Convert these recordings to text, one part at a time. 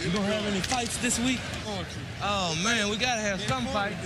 You gonna have any fights this week? Oh man, we gotta have some fights.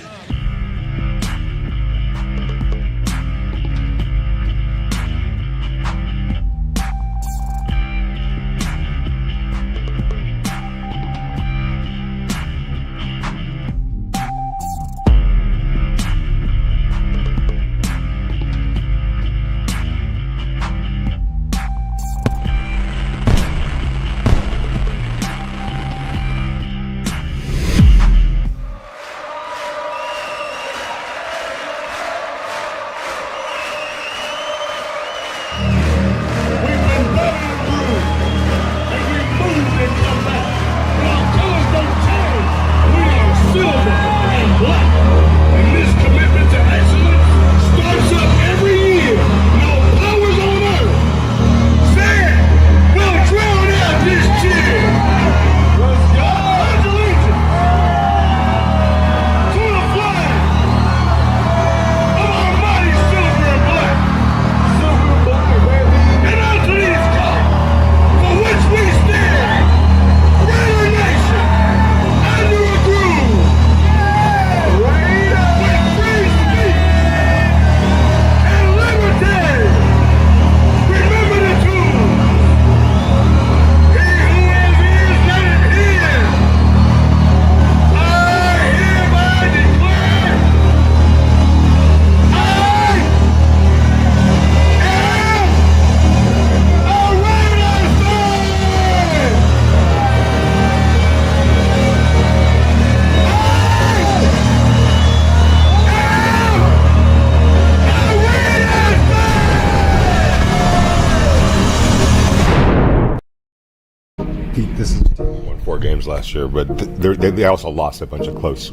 This is won 4 games last year, but they also lost a bunch of close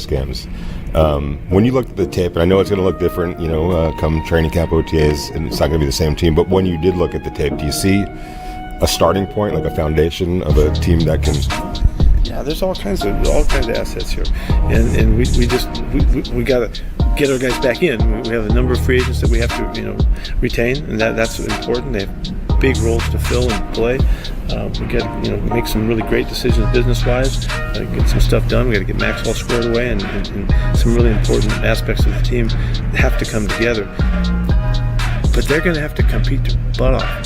games. When you looked at the tape, and I know it's going to look different, come training camp OTAs, and it's not going to be the same team. But when you did look at the tape, do you see a starting point, like a foundation of a team that can? Yeah, there's all kinds of assets here, and we got to get our guys back in. We have a number of free agents that we have to retain, and that's important. They have big roles to fill and play. We got to make some really great decisions business-wise, get some stuff done. We got to get Maxwell squared away, and some really important aspects of the team have to come together. But they're going to have to compete their butt off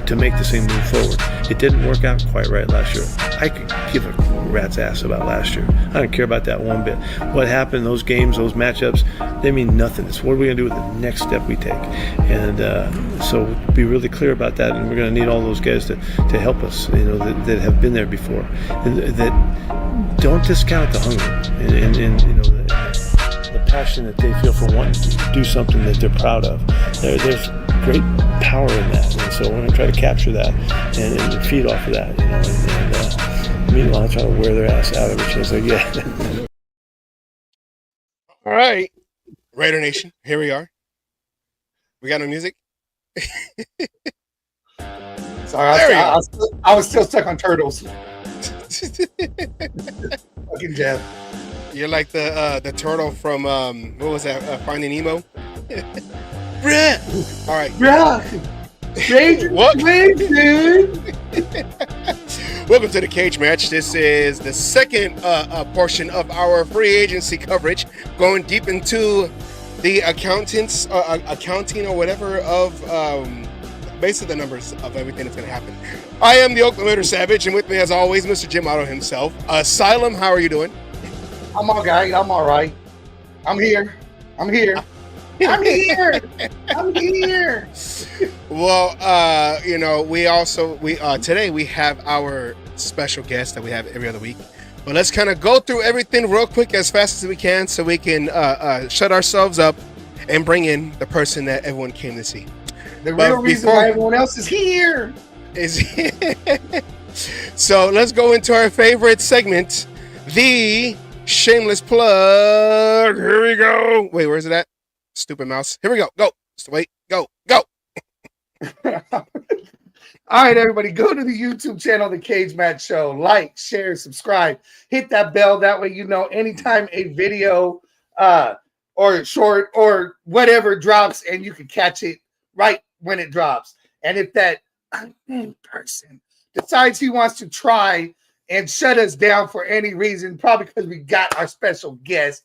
to make this thing move forward. It didn't work out quite right last year. I could give a rat's ass about last year. I don't care about that one bit. What happened, those games, those matchups, they mean nothing. It's what are we going to do with the next step we take. And so be really clear about that, and we're going to need all those guys to help us, that have been there before. And that don't discount the hunger and the passion that they feel for wanting to do something that they're proud of. There's great power in that, and so we're going to try to capture that and feed off of that, and meanwhile try to wear their ass out every chance they get. All right, Raider Nation, here we are. We got no music. Sorry, I was still stuck on turtles. Fucking Jeff. You're like the turtle from what was that? Finding Nemo. All right. What? Dude. Welcome to the Cage Match. This is the second portion of our free agency coverage, going deep into the accounting or whatever of basically the numbers of everything that's going to happen. I am the Oakland Raider Savage, and with me, as always, Mr. Jim Otto himself. Asylum, how are you doing? I'm all right. I'm here. I'm here. Well, we today we have our special guest that we have every other week. But let's kind of go through everything real quick as fast as we can so we can shut ourselves up and bring in the person that everyone came to see. The real reason why everyone else is here. So let's go into our favorite segment, the shameless plug. Here we go. Wait, where's it at? Stupid mouse. Here we go. Go. Wait. Go. All right, everybody, go to the YouTube channel, The Cage Match Show. Like, share, subscribe. Hit that bell. That way you know anytime a video or short or whatever drops, and you can catch it right when it drops. And if that unnamed person decides he wants to try and shut us down for any reason, probably because we got our special guest,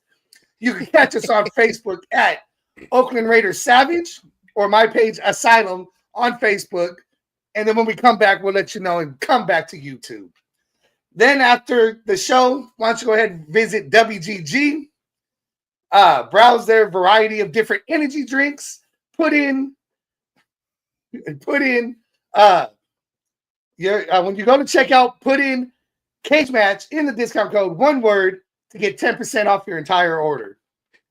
you can catch us on Facebook at Oakland Raiders Savage or my page Asylum on Facebook. And then when we come back, we'll let you know and come back to YouTube. Then after the show, why don't you go ahead and visit WGG, browse their variety of different energy drinks, put in when you go to checkout, put in Cage Match in the discount code, one word, to get 10% off your entire order.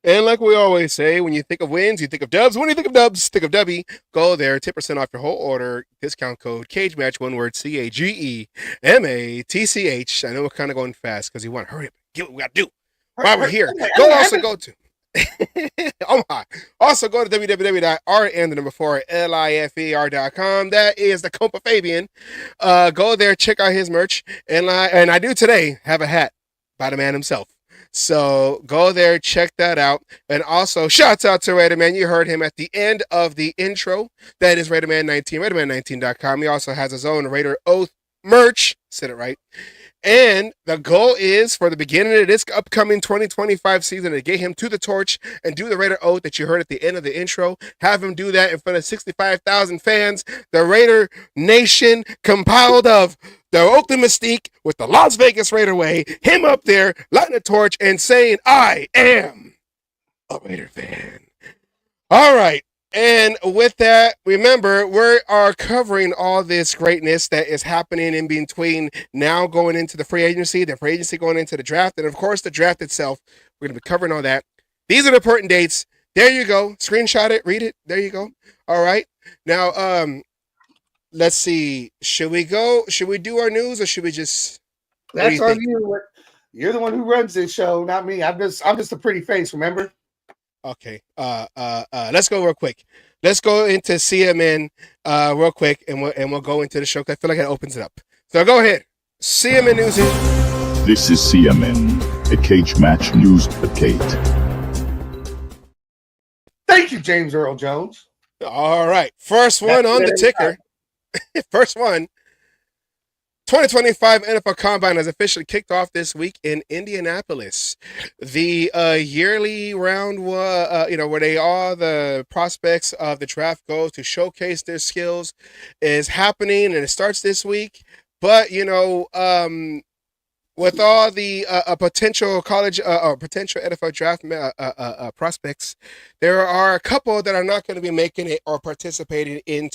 And like we always say, when you think of wins, you think of dubs. When you think of dubs, think of Dubby. Go there, 10% off your whole order. Discount code Cage Match, one word, CAGEMATCH. I know we're kind of going fast because you want to hurry up, get what we got to do while we're here. Also go to www.rn4lifer.com. That is the Compa Fabian. Go there, check out his merch, and I do today have a hat by the man himself. So go there, check that out. And also, shouts out to Raiderman. You heard him at the end of the intro. That is Raiderman19, Raiderman19.com. He also has his own Raider Oath merch. Said it right. And the goal is for the beginning of this upcoming 2025 season to get him to the torch and do the Raider Oath that you heard at the end of the intro. Have him do that in front of 65,000 fans. The Raider Nation compiled of the Oakland Mystique with the Las Vegas Raider way. Him up there lighting a torch and saying, I am a Raider fan. All right. And with that, remember, we are covering all this greatness that is happening in between now going into the free agency going into the draft, and of course the draft itself. We're going to be covering all that. These are the important dates. There you go. Screenshot it, read it. There you go. All right. Now, let's see. Should we do our news, or should we just? That's on you. You're the one who runs this show, not me. I'm just a pretty face, remember? Okay. Let's go real quick. Let's go into CMN real quick, and we'll go into the show. I feel like it opens it up. So go ahead. CMN news. This is CMN, a cage match news update. Thank you, James Earl Jones. All right. First one on the ticker. First one. 2025 NFL Combine has officially kicked off this week in Indianapolis. The yearly round, where the prospects of the draft go to showcase their skills, is happening, and it starts this week. But with all the potential college or potential NFL draft prospects, there are a couple that are not going to be making it or participating in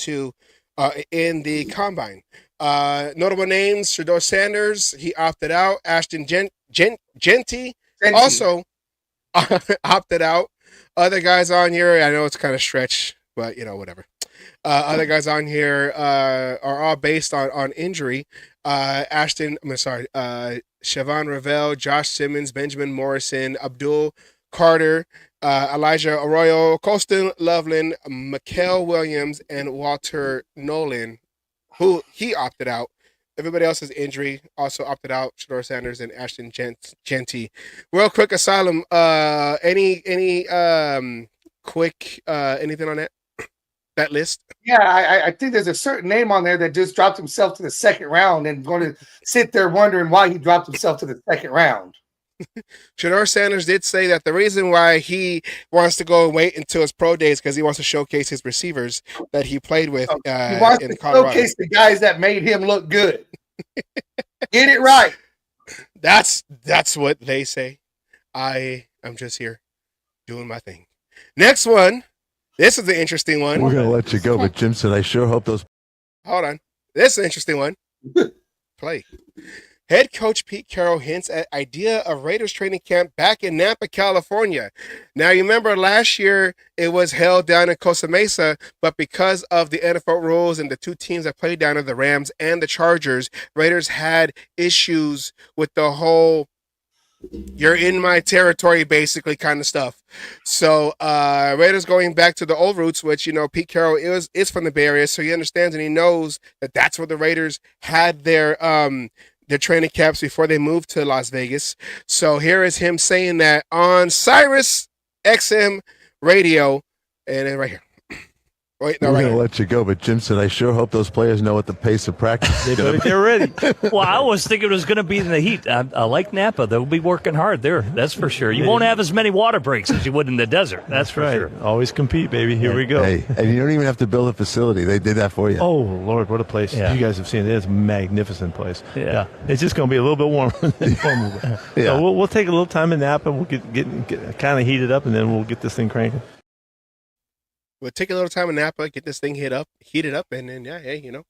the Combine. Notable names: Shedeur Sanders, he opted out. Ashton Genty also opted out. Other guys on here, I know it's kind of stretch, but whatever. Other guys on here are all based on injury. Siobhan Ravel, Josh Simmons, Benjamin Morrison, Abdul Carter, Elijah Arroyo, Colston Loveland, Mikael Williams, and Walter Nolan, who he opted out. Everybody else's injury also opted out. Shedeur Sanders and Ashton Genty. Real quick, Asylum. Any quick anything on that list? Yeah, I think there's a certain name on there that just dropped himself to the second round and going to sit there wondering why he dropped himself to the second round. Shedeur Sanders did say that the reason why he wants to go and wait until his pro days because he wants to showcase his receivers that he played with he wants in to Colorado. Showcase the guys that made him look good. Get it right. That's what they say. I am just here doing my thing. Next one. This is an interesting one. We're gonna let you go, but Jim said, "I sure hope those." Hold on. This is an interesting one. Play. Head coach Pete Carroll hints at idea of Raiders training camp back in Napa, California. Now, you remember last year it was held down in Costa Mesa, but because of the NFL rules and the two teams that played down there, the Rams and the Chargers, Raiders had issues with the whole "you're in my territory" basically kind of stuff. So Raiders going back to the old roots, which Pete Carroll is from the Bay Area, so he understands and he knows that that's where the Raiders had their training camps before they moved to Las Vegas. So here is him saying that on Sirius XM radio, and then right here. Wait, We're no, going to right. let you go, but Jim said, I sure hope those players know what the pace of practice They is better going to get ready. Well, I was thinking it was going to be in the heat. I like Napa. They'll be working hard there. That's for sure. You won't have as many water breaks as you would in the desert. That's for right. sure. Always compete, baby. Here we go. Hey, and you don't even have to build a facility. They did that for you. Oh, Lord, what a place. Yeah. You guys have seen it. It's a magnificent place. Yeah. It's just going to be a little bit warmer. Yeah. So we'll take a little time in Napa. We'll get kind of heated up, and then we'll get this thing cranking. We'll take a little time in Napa, get this thing heated up, and then, yeah, hey, you know,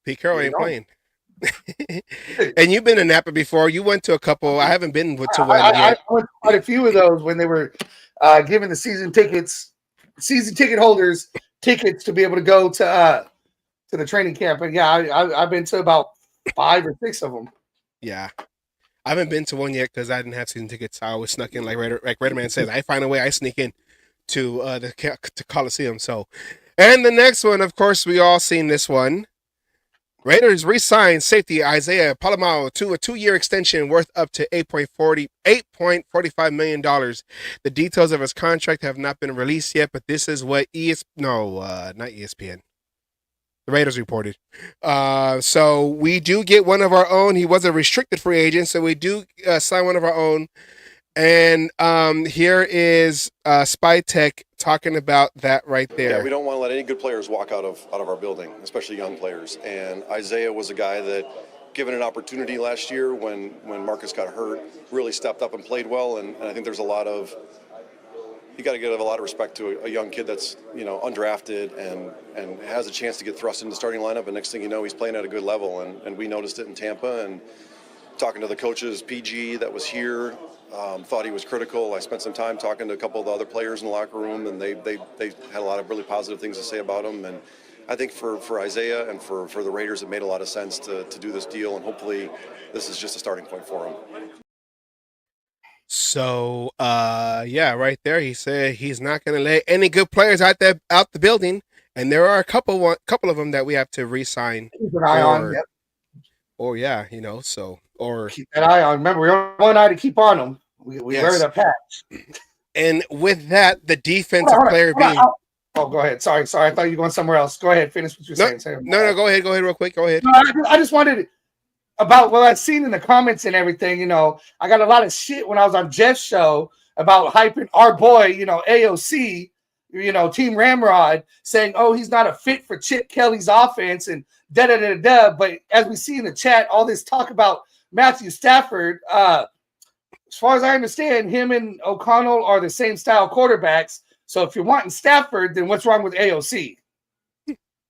Pete Carroll ain't playing. And you've been to Napa before. You went to a couple. I haven't been to one I yet. went to quite a few of those when they were giving the season ticket holders tickets to be able to go to the training camp. And yeah, I've been to about 5 or 6 of them. Yeah. I haven't been to one yet because I didn't have season tickets. I always snuck in, like Redman says. I find a way. I sneak in to the Coliseum. So, and the next one, of course, we all seen this one. Raiders re-signed safety Isaiah Palomao to a 2-year extension worth up to $8.45 million. The details of his contract have not been released yet, but this is what not ESPN. The Raiders reported. So we do get one of our own. He was a restricted free agent, so we do sign one of our own. And here is Spy Tech talking about that right there. Yeah, we don't want to let any good players walk out of our building, especially young players. And Isaiah was a guy that, given an opportunity last year when Marcus got hurt, really stepped up and played well. And I think there's you got to give a lot of respect to a young kid that's, you know, undrafted and has a chance to get thrust into the starting lineup. And next thing you know, he's playing at a good level. And we noticed it in Tampa. And talking to the coaches, PG, that was here, thought he was critical. I spent some time talking to a couple of the other players in the locker room, and they had a lot of really positive things to say about him. And I think for Isaiah and for the Raiders, it made a lot of sense to do this deal, and hopefully this is just a starting point for him. So, yeah, right there, he said he's not going to let any good players out the building, and there are a couple of them that we have to re-sign. Keep an eye on. Yep. Or yeah, you know, so or keep that eye on. Remember, we only one eye to keep on them. We wear the patch. And with that, the defensive player being. Oh, go ahead. Sorry. I thought you were going somewhere else. Go ahead. Finish what you're saying. No. Go ahead. Real quick. Go ahead. No, I just wanted about what I've seen in the comments and everything. You know, I got a lot of shit when I was on Jeff's show about hyping our boy, you know, AOC, you know, Team Ramrod, saying, oh, he's not a fit for Chip Kelly's offense and da-da-da-da. But as we see in the chat, all this talk about Matthew Stafford, as far as I understand, him and O'Connell are the same style quarterbacks. So if you're wanting Stafford, then what's wrong with AOC?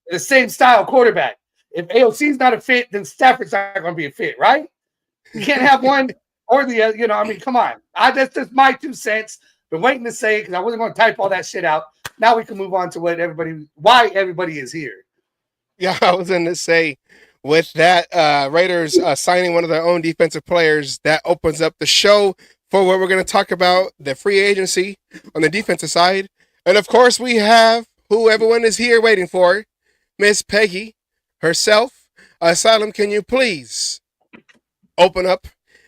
The same style quarterback. If AOC's not a fit, then Stafford's not going to be a fit, right? You can't have one or the other. You know, I mean, come on. That's just my 2 cents. Been waiting to say it because I wasn't going to type all that shit out. Now we can move on to why everybody is here. Yeah, I was going to say, with that, Raiders signing one of their own defensive players, that opens up the show for what we're going to talk about, the free agency on the defensive side. And of course, we have who everyone is here waiting for, Miss Peggy herself. Asylum, can you please open up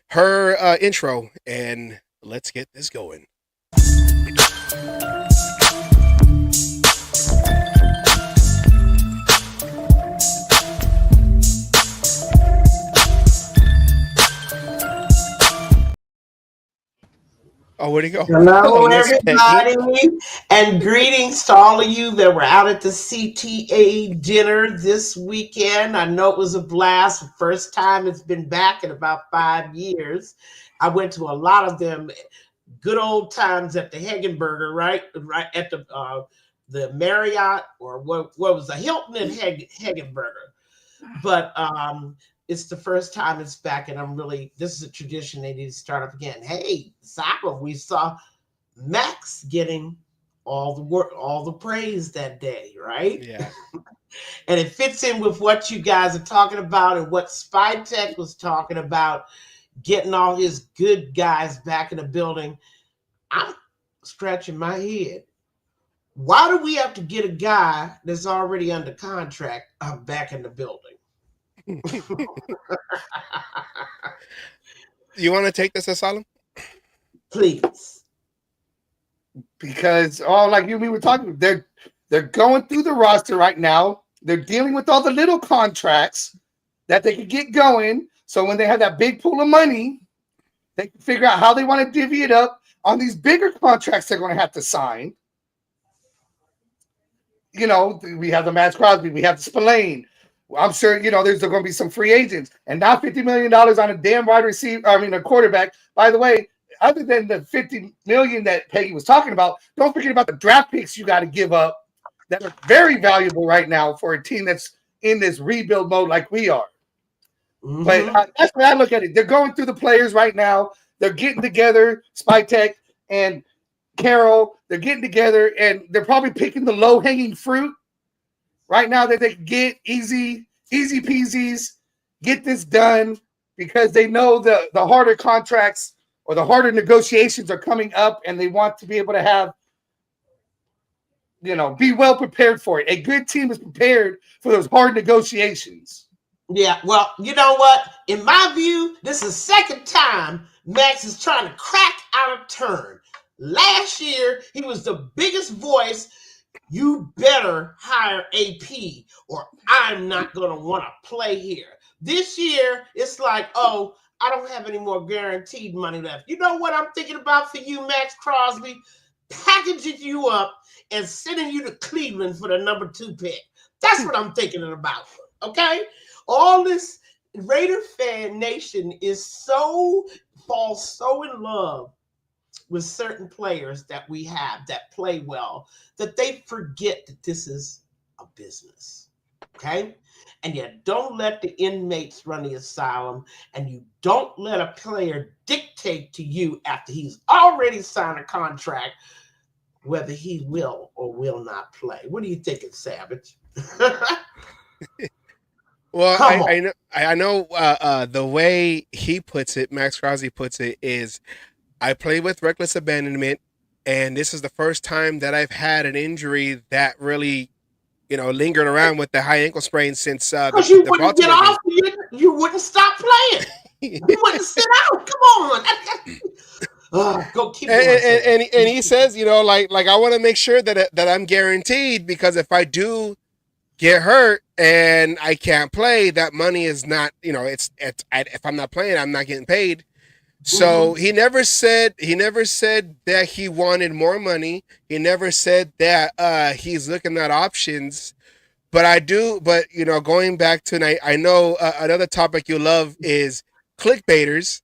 her intro and let's get this going. Oh, where'd he go? Hello, everybody, and greetings to all of you that were out at the CTA dinner this weekend. I know it was a blast. The first time it's been back in about 5 years. I went to a lot of them. Good old times at the Hagenberger, right at the Marriott, or what was the Hilton and Hagenberger. But it's the first time it's back, and this is a tradition they need to start up again. Hey, soccer, we saw Max getting all the praise that day, right? Yeah. And it fits in with what you guys are talking about and what Spy Tech was talking about, getting all his good guys back in the building. I'm scratching my head. Why do we have to get a guy that's already under contract back in the building? You want to take this, Asylum? Please. Because like we were talking, They're going through the roster right now. They're dealing with all the little contracts that they can get going. So when they have that big pool of money, they can figure out how they want to divvy it up on these bigger contracts they're going to have to sign. You know, we have the Max Crosby, we have the Spillane. I'm sure, you know, there's going to be some free agents. And now $50 million on a damn wide receiver, a quarterback. By the way, other than the $50 million that Peggy was talking about, don't forget about the draft picks you got to give up that are very valuable right now for a team that's in this rebuild mode like we are. Mm-hmm. But that's the way I look at it. They're going through the players right now. They're getting together, Spytek and Carroll. They're getting together, and they're probably picking the low-hanging fruit right now that they can get easy peasies, get this done, because they know the harder contracts or the harder negotiations are coming up, and they want to be able to have, you know, be well prepared for it. A good team is prepared for those hard negotiations. Yeah, well, you know what? In my view, this is the second time Max is trying to crack out a turn. Last year, he was the biggest voice. You better hire AP or I'm not going to want to play here. This year, it's like, oh, I don't have any more guaranteed money left. You know what I'm thinking about for you, Max Crosby? Packaging you up and sending you to Cleveland for the number 2 pick. That's what I'm thinking about, okay? All this Raider fan nation falls so in love with certain players that we have that play well that they forget that this is a business, okay? And you don't let the inmates run the asylum, and you don't let a player dictate to you after he's already signed a contract whether he will or will not play. What are you thinking, Savage? Well, I know the way he puts it, Max Crosby puts it, is I play with reckless abandonment, and this is the first time that I've had an injury that really, you know, lingered around with the high ankle sprain since because you wouldn't get off, you wouldn't stop playing. You wouldn't sit out. Come on. Go keep and he says, you know, like I want to make sure that I'm guaranteed, because if I do get hurt and I can't play, that money is not, you know, if I'm not playing, I'm not getting paid. So he never said that he wanted more money. He never said that he's looking at options. But you know, going back to, I know another topic you love is clickbaiters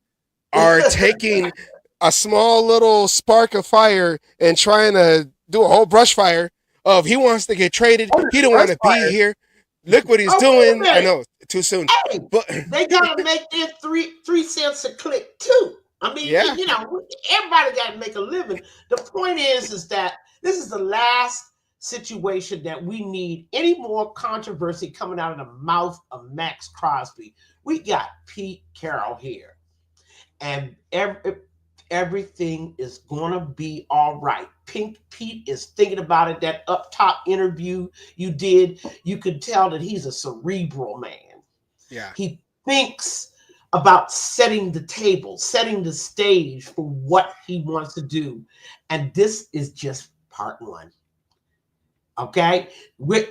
are taking a small little spark of fire and trying to do a whole brush fire of he wants to get traded. He don't want to be here. Look what he's doing. I know, too soon. Hey, but they gotta make their 3 cents a click too. I mean, yeah. You know, everybody got to make a living. The point is that this is the last situation that we need any more controversy coming out of the mouth of Max Crosby. We got Pete Carroll here, and everything is gonna be all right. Pete is thinking about it. That up top interview you did, you could tell that he's a cerebral man. Yeah, he thinks about setting the table, setting the stage for what he wants to do, and this is just part 1. Okay,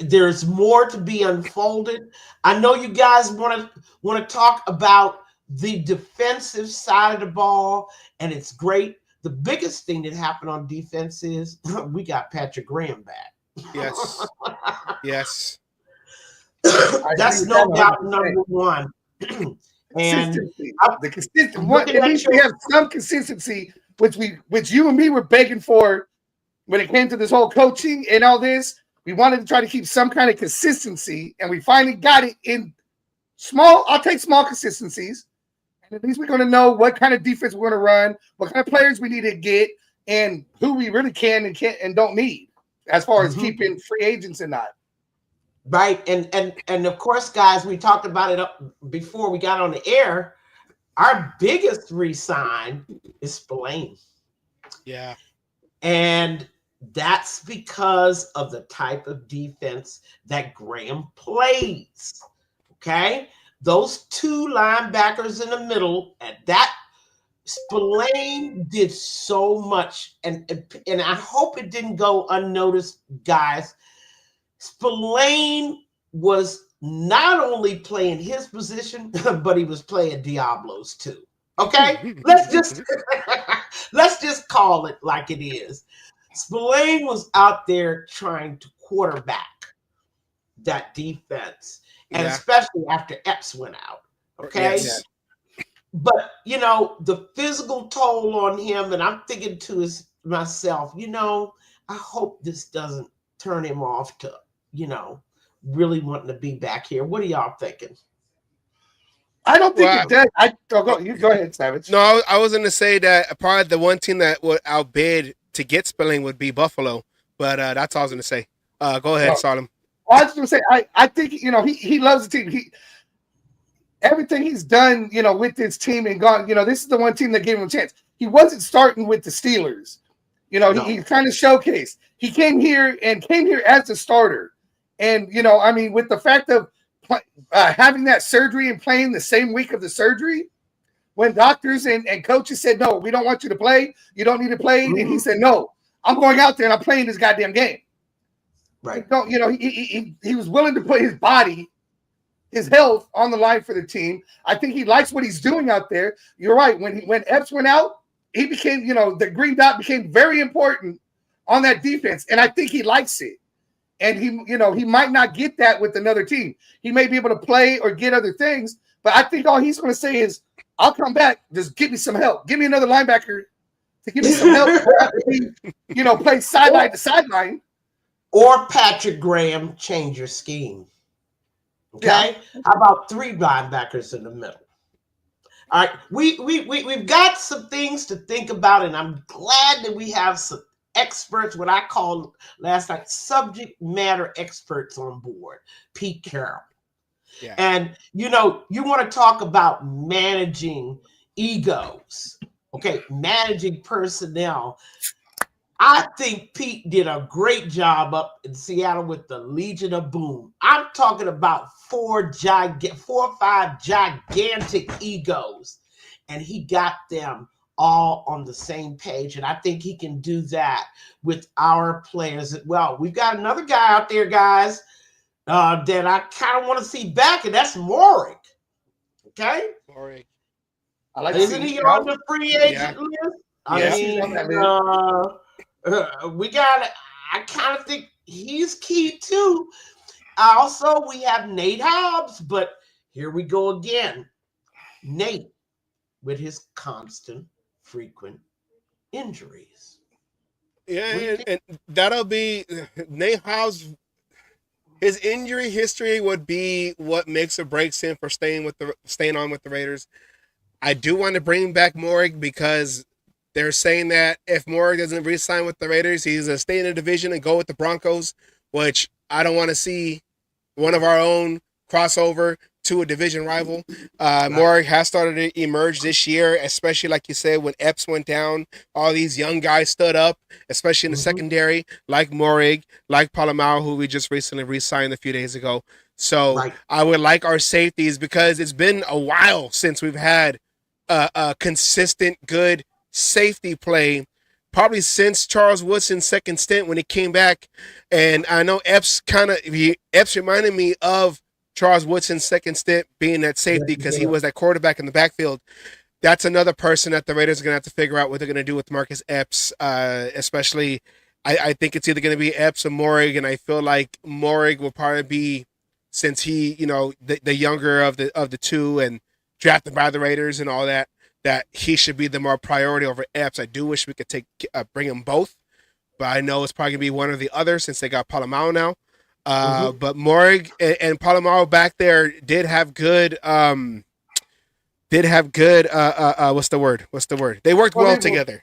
there's more to be unfolded. I know you guys want to talk about the defensive side of the ball, and it's great. The biggest thing that happened on defense is we got Patrick Graham back. Yes. Yes. That's no doubt number 1. And the consistent one, at least we have some consistency, which you and me were begging for when it came to this whole coaching and all this. We wanted to try to keep some kind of consistency, and we finally got it in small. I'll take small consistencies. At least we're going to know what kind of defense we're going to run, what kind of players we need to get, and who we really can and can't and don't need as far as keeping free agents and not. Right. And of course, guys, we talked about it before we got on the air. Our biggest re-sign is Spillane. Yeah. And that's because of the type of defense that Graham plays. Okay. Those 2 linebackers in the middle, and that Spillane did so much, and I hope it didn't go unnoticed, guys. Spillane was not only playing his position, but he was playing Diablo's too. Okay, let's just call it like it is. Spillane was out there trying to quarterback that defense, and especially after Epps went out. Okay. Yes. But, the physical toll on him, and I'm thinking to myself, I hope this doesn't turn him off to, really wanting to be back here. What are y'all thinking? I don't think it does. You go ahead, Savage. No, I was going to say that probably the one team that would outbid to get Spilling would be Buffalo, but that's all I was going to say. Go ahead, Solemn. I was going to say, I think, he loves the team. Everything he's done, with this team and gone, this is the one team that gave him a chance. He wasn't starting with the Steelers. He kind of showcased. He came here as a starter. And, with the fact of having that surgery and playing the same week of the surgery, when doctors and coaches said, no, we don't want you to play. You don't need to play. Mm-hmm. And he said, no, I'm going out there and I'm playing this goddamn game. Right. He was willing to put his body, his health on the line for the team. I think he likes what he's doing out there. You're right. When Epps went out, he became, the green dot became very important on that defense. And I think he likes it. And he might not get that with another team. He may be able to play or get other things, but I think all he's going to say is, I'll come back. Just give me some help. Give me another linebacker to give me some help. Play sideline to sideline. Or Patrick Graham, change your scheme. Okay, how about 3 linebackers in the middle? All right, we've got some things to think about, and I'm glad that we have some experts, what I called last night, subject matter experts on board. Pete Carroll. Yeah. And you want to talk about managing egos, okay, managing personnel. I think Pete did a great job up in Seattle with the Legion of Boom. I'm talking about 4 or 5 gigantic egos, and he got them all on the same page. And I think he can do that with our players as well. We've got another guy out there, guys, that I kind of want to see back, and that's Morik. Okay? Morik. Isn't he on the free agent list? I kind of think he's key too. Also, we have Nate Hobbs, but here we go again. Nate with his constant, frequent injuries. Yeah, and that'll be Nate Hobbs. His injury history would be what makes or breaks him for staying on with the Raiders. I do want to bring back Morik because they're saying that if Moore doesn't re-sign with the Raiders, he's going to stay in the division and go with the Broncos, which I don't want to see one of our own crossover to a division rival. Moore has started to emerge this year, especially like you said, when Epps went down, all these young guys stood up, especially in the secondary, like Morig, like Palomar, who we just recently re-signed a few days ago. So I would like our safeties because it's been a while since we've had a consistent, good safety play, probably since Charles Woodson's second stint when he came back. And I know Epps reminded me of Charles Woodson's second stint being that safety because he was that quarterback in the backfield. That's another person that the Raiders are going to have to figure out what they're going to do with Marcus Epps, especially I think it's either going to be Epps or Morig, and I feel like Morig will probably be, since he, the younger of the two and drafted by the Raiders and all that he should be the more priority over Epps. I do wish we could bring them both, but I know it's probably going to be one or the other since they got Palomar now. But Morig and Palomar back there did have good what's the word? They worked well together.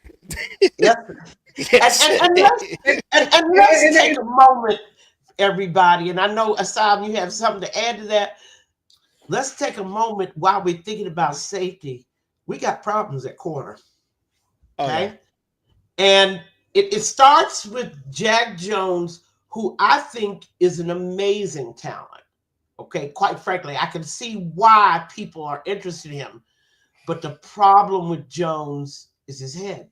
Yes. And let's take a moment, everybody. And I know, Asam, you have something to add to that. Let's take a moment while we're thinking about safety. We got problems at corner. Okay. And it starts with Jack Jones, who I think is an amazing talent. Okay. Quite frankly, I can see why people are interested in him. But the problem with Jones is his head.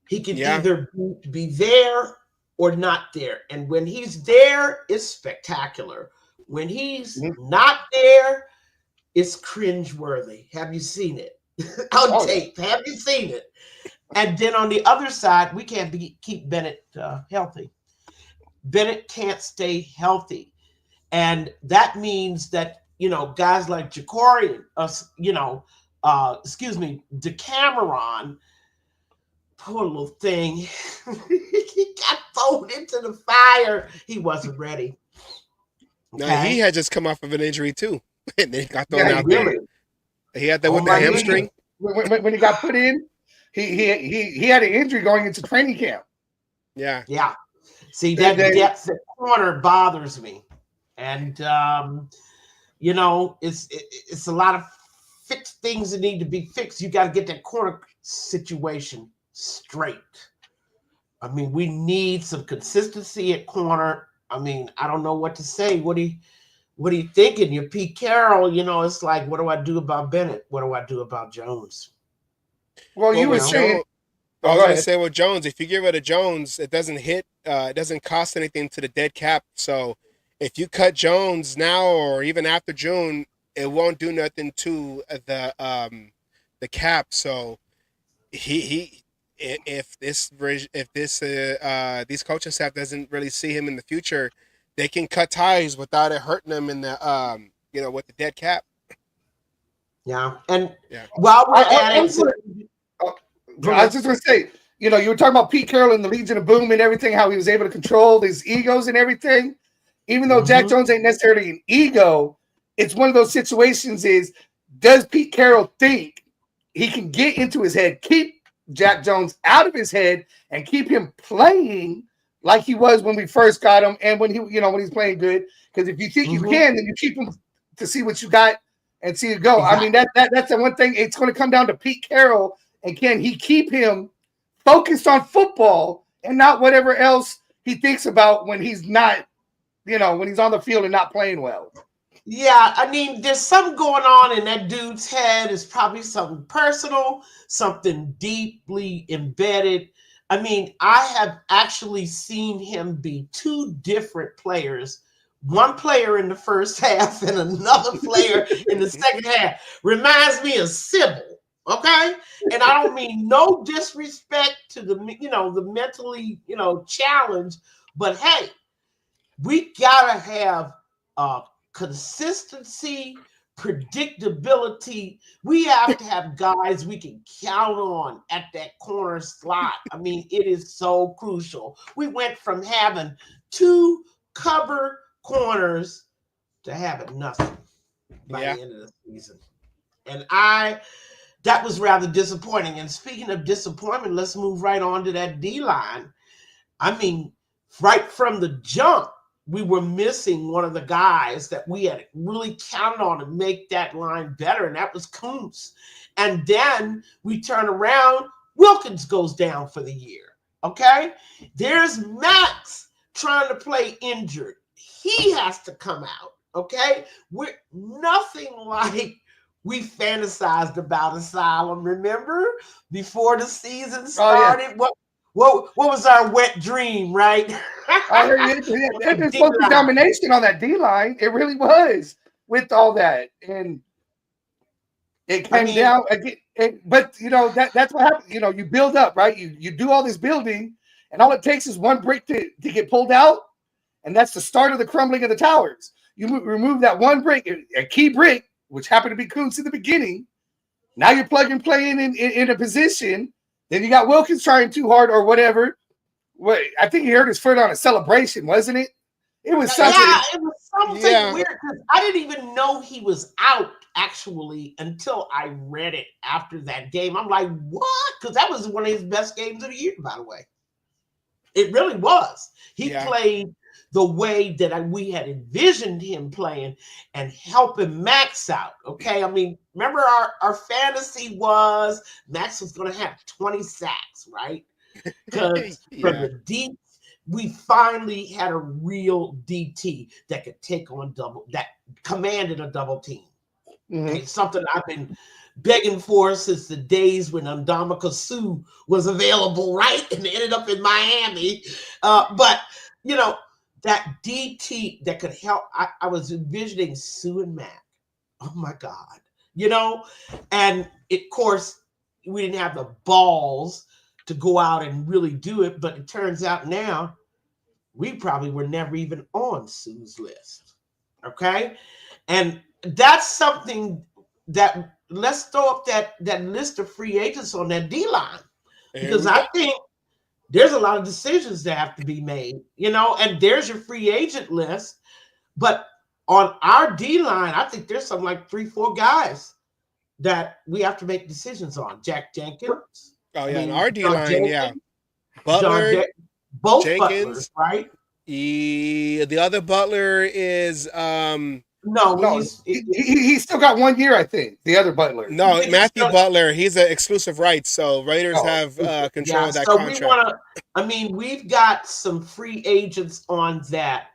He can either be there or not there. And when he's there, it's spectacular. When he's not there, it's cringeworthy. Have you seen it on tape? Have you seen it? And then on the other side, we can't keep Bennett healthy. Bennett can't stay healthy. And that means that, guys like Jacorian, Decameron, poor little thing, he got thrown into the fire. He wasn't ready. Okay? Now, he had just come off of an injury too. And then he got thrown out there. He had that with the hamstring. When he got put in, he had an injury going into training camp. Yeah. Yeah. See, that depth at corner bothers me. And it's a lot of fixed things that need to be fixed. You got to get that corner situation straight. I mean, we need some consistency at corner. I mean, I don't know what to say. What are you thinking? You're Pete Carroll, it's like, what do I do about Bennett? What do I do about Jones? Well, you were saying, I was going to say with Jones, if you get rid of Jones, it doesn't cost anything to the dead cap. So if you cut Jones now or even after June, it won't do nothing to the cap. So if these coaching staff doesn't really see him in the future, they can cut ties without it hurting them in the with the dead cap. Yeah, and while we're at it, I was just going to say, you were talking about Pete Carroll and the Legion of Boom and everything, how he was able to control his egos and everything. Even though Jack Jones ain't necessarily an ego, it's one of those situations does Pete Carroll think he can get into his head, keep Jack Jones out of his head, and keep him playing like he was when we first got him and when when he's playing good? Because if you think you can, then you keep him to see what you got and see it go. Exactly. I mean, that's the one thing. It's going to come down to Pete Carroll, and can he keep him focused on football and not whatever else he thinks about when he's not, when he's on the field and not playing well. Yeah, I mean, there's something going on in that dude's head. It's probably something personal, something deeply embedded. I mean, I have actually seen him be two different players. One player in the first half and another player in the second half. Reminds me of Sybil. Okay, and I don't mean no disrespect to the the mentally challenged, but hey, we gotta have consistency, predictability. We have to have guys we can count on at that corner slot. I mean, it is so crucial. We went from having 2 cover corners to having nothing by the end of the season, and that was rather disappointing. And speaking of disappointment, let's move right on to that D-line. I mean, right from the jump, we were missing one of the guys that we had really counted on to make that line better, and that was Kuntz. And then we turn around, Wilkins goes down for the year, okay? There's Max trying to play injured. He has to come out, okay? We're nothing like we fantasized about Asylum, remember? Before the season started. Oh, yeah. What was our wet dream, right? I heard it was domination on that D-line. It really was with all that. And it came down again. But that's what happens. You build up, right? You do all this building, and all it takes is one brick to get pulled out, and that's the start of the crumbling of the towers. You remove that one brick, a key brick, which happened to be Kuntz in the beginning. Now you're plug and playing in a position. Then you got Wilkins trying too hard or whatever. Wait, I think he hurt his foot on a celebration, wasn't it? It was something. Yeah, it was something weird because I didn't even know he was out actually until I read it after that game. I'm like, what? Because that was one of his best games of the year, by the way. It really was. He played the way that we had envisioned him playing and helping Max out, okay? I mean, remember our fantasy was Max was going to have 20 sacks, right? Because from the deep, we finally had a real DT that could take on that commanded a double team. Okay, something I've been begging for since the days when Ndamukong Suh was available, right? And ended up in Miami. But, you know, that DT that could help. I was envisioning Sue and Mac. Oh, my God. You know, and of course, we didn't have the balls to go out and really do it. But it turns out now we probably were never even on Sue's list. Okay. And that's something that let's throw up that list of free agents on that D line, because I think there's a lot of decisions that have to be made, you know, and there's your free agent list. But on our D line, I think there's something like 3-4 guys that we have to make decisions on. Jack Jenkins. On our D line, Butler, both Jenkins, Butlers, right? The other Butler is he still got 1 year, I think. The other Butler. No, Matthew Butler. He's an exclusive rights, so Raiders have control of that contract. We've got some free agents on that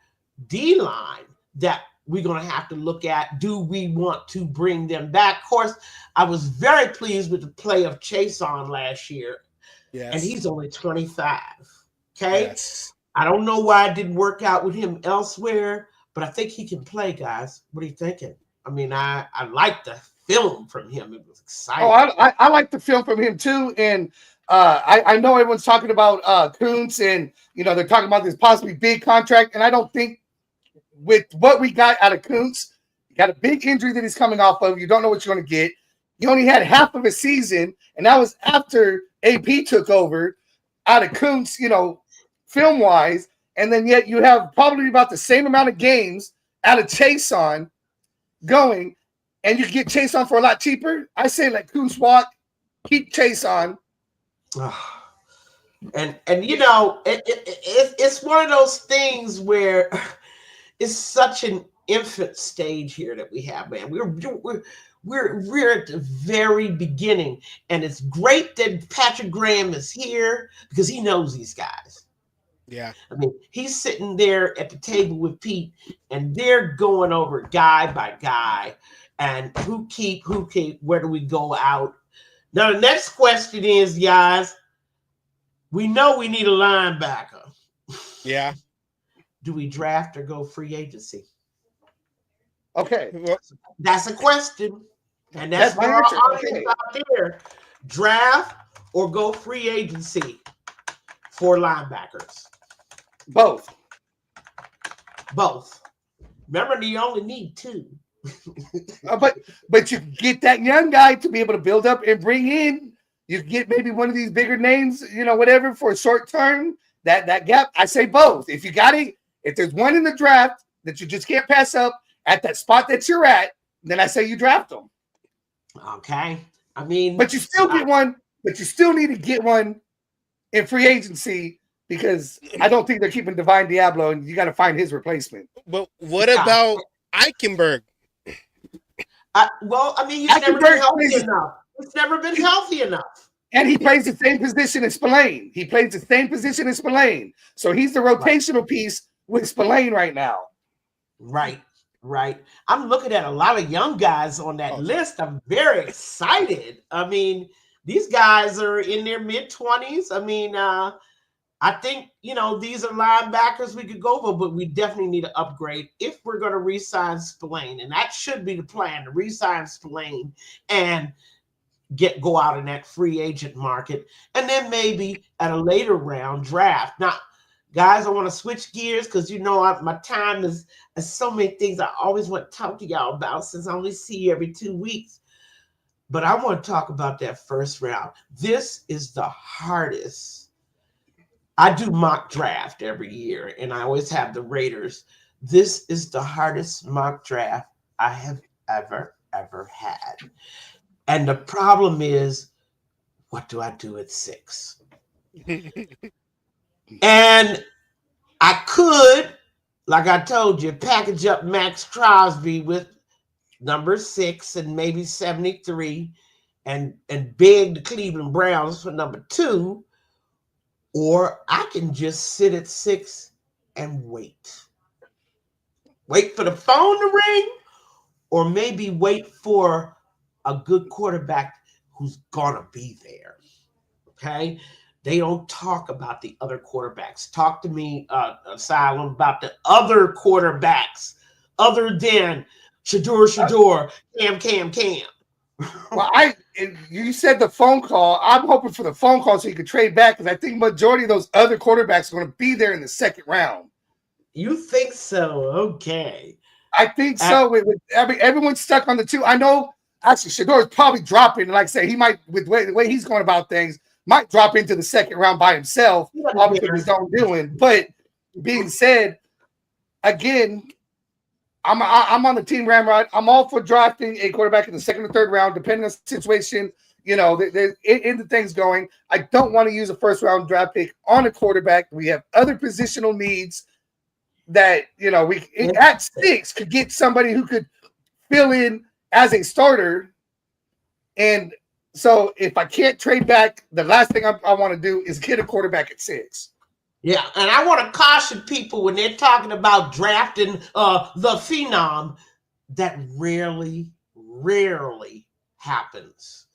D line that we're going to have to look at. Do we want to bring them back? Of course, I was very pleased with the play of Chason last year. Yes. And he's only 25. Okay. Yes. I don't know why it didn't work out with him elsewhere, but I think he can play, guys. What are you thinking? I mean, I like the film from him. It was exciting. Oh, I like the film from him too. And I know everyone's talking about Kuntz, and you know they're talking about this possibly big contract. And I don't think with what we got out of Kuntz, you got a big injury that he's coming off of. You don't know what you're going to get. You only had half of a season, and that was after AP took over out of Kuntz, you know, film-wise. And then yet you have probably about the same amount of games out of Chason going, and you can get Chason for a lot cheaper. I say let Kuntz walk, keep Chason. And you know, it's one of those things where it's such an infant stage here that we have, man. We're at the very beginning, and it's great that Patrick Graham is here because he knows these guys. Yeah. I mean, he's sitting there at the table with Pete, and they're going over guy by guy and who keep, where do we go out. Now, the next question is, guys, we know we need a linebacker. Yeah. Do we draft or go free agency? Okay. That's a question. And that's my answer. Out there. Draft or go free agency for linebackers? Both. Remember, you only need 2. but you get that young guy to be able to build up and bring in. You get maybe one of these bigger names, you know, whatever, for a short term. That gap, I say both. If you got it, if there's one in the draft that you just can't pass up at that spot that you're at, then I say you draft them. Okay. I mean, but you still get one, but you still need to get one in free agency, because I don't think they're keeping Divine Diablo, and you got to find his replacement. But what about Eichenberg? Well, I mean, he's never been healthy enough. He's never been healthy enough. And he plays the same position as Spillane. So he's the rotational piece with Spillane right now. Right. I'm looking at a lot of young guys on that list. I'm very excited. I mean, these guys are in their mid-20s. I mean, I think, you know, these are linebackers we could go over, but we definitely need to upgrade if we're going to re-sign Spillane. And that should be the plan, to re-sign Spillane and go out in that free agent market. And then maybe at a later round draft. Now, guys, I want to switch gears because, you know, my time is so many things I always want to talk to y'all about, since I only see you every 2 weeks. But I want to talk about that first round. This is the hardest. I do mock draft every year, and I always have the Raiders. This is the hardest mock draft I have ever had. And the problem is, what do I do at 6? And I could, like I told you, package up Max Crosby with number 6 and maybe 73 and beg the Cleveland Browns for number 2. Or I can just sit at 6 and wait. Wait for the phone to ring, or maybe wait for a good quarterback who's gonna be there. Okay, they don't talk about the other quarterbacks. Talk to me, Asylum, about the other quarterbacks other than Shador, Cam. Well, you said the phone call. I'm hoping for the phone call so you can trade back, because I think majority of those other quarterbacks are going to be there in the second round. You think so? Okay. I think so. I mean, everyone's stuck on the 2. I know. Actually, Shador is probably dropping. Like I say, he might, with the way he's going about things, might drop into the second round by himself, all because of his own doing. But being said, again, I'm on the team Ramrod. I'm all for drafting a quarterback in the second or third round, depending on the situation. In the things going. I don't want to use a first round draft pick on a quarterback. We have other positional needs that we at 6 could get somebody who could fill in as a starter. And so if I can't trade back, the last thing I want to do is get a quarterback at 6. Yeah, and I want to caution people when they're talking about drafting the phenom, that rarely happens.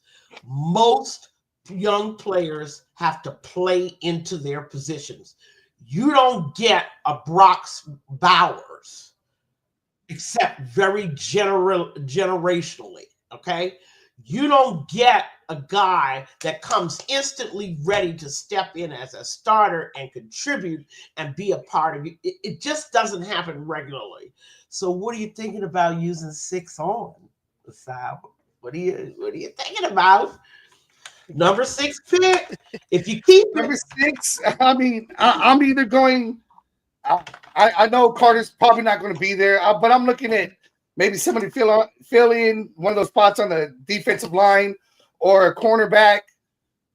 Most young players have to play into their positions. You don't get a Brock Bowers except very generationally, okay? You don't get a guy that comes instantly ready to step in as a starter and contribute and be a part of it. It just doesn't happen regularly. So what are you thinking about using 6 on the side? What are you thinking about? Number 6 pick. If you keep number 6, I mean, I'm either going. I know Carter's probably not going to be there, but I'm looking at maybe somebody fill in one of those spots on the defensive line, or a cornerback.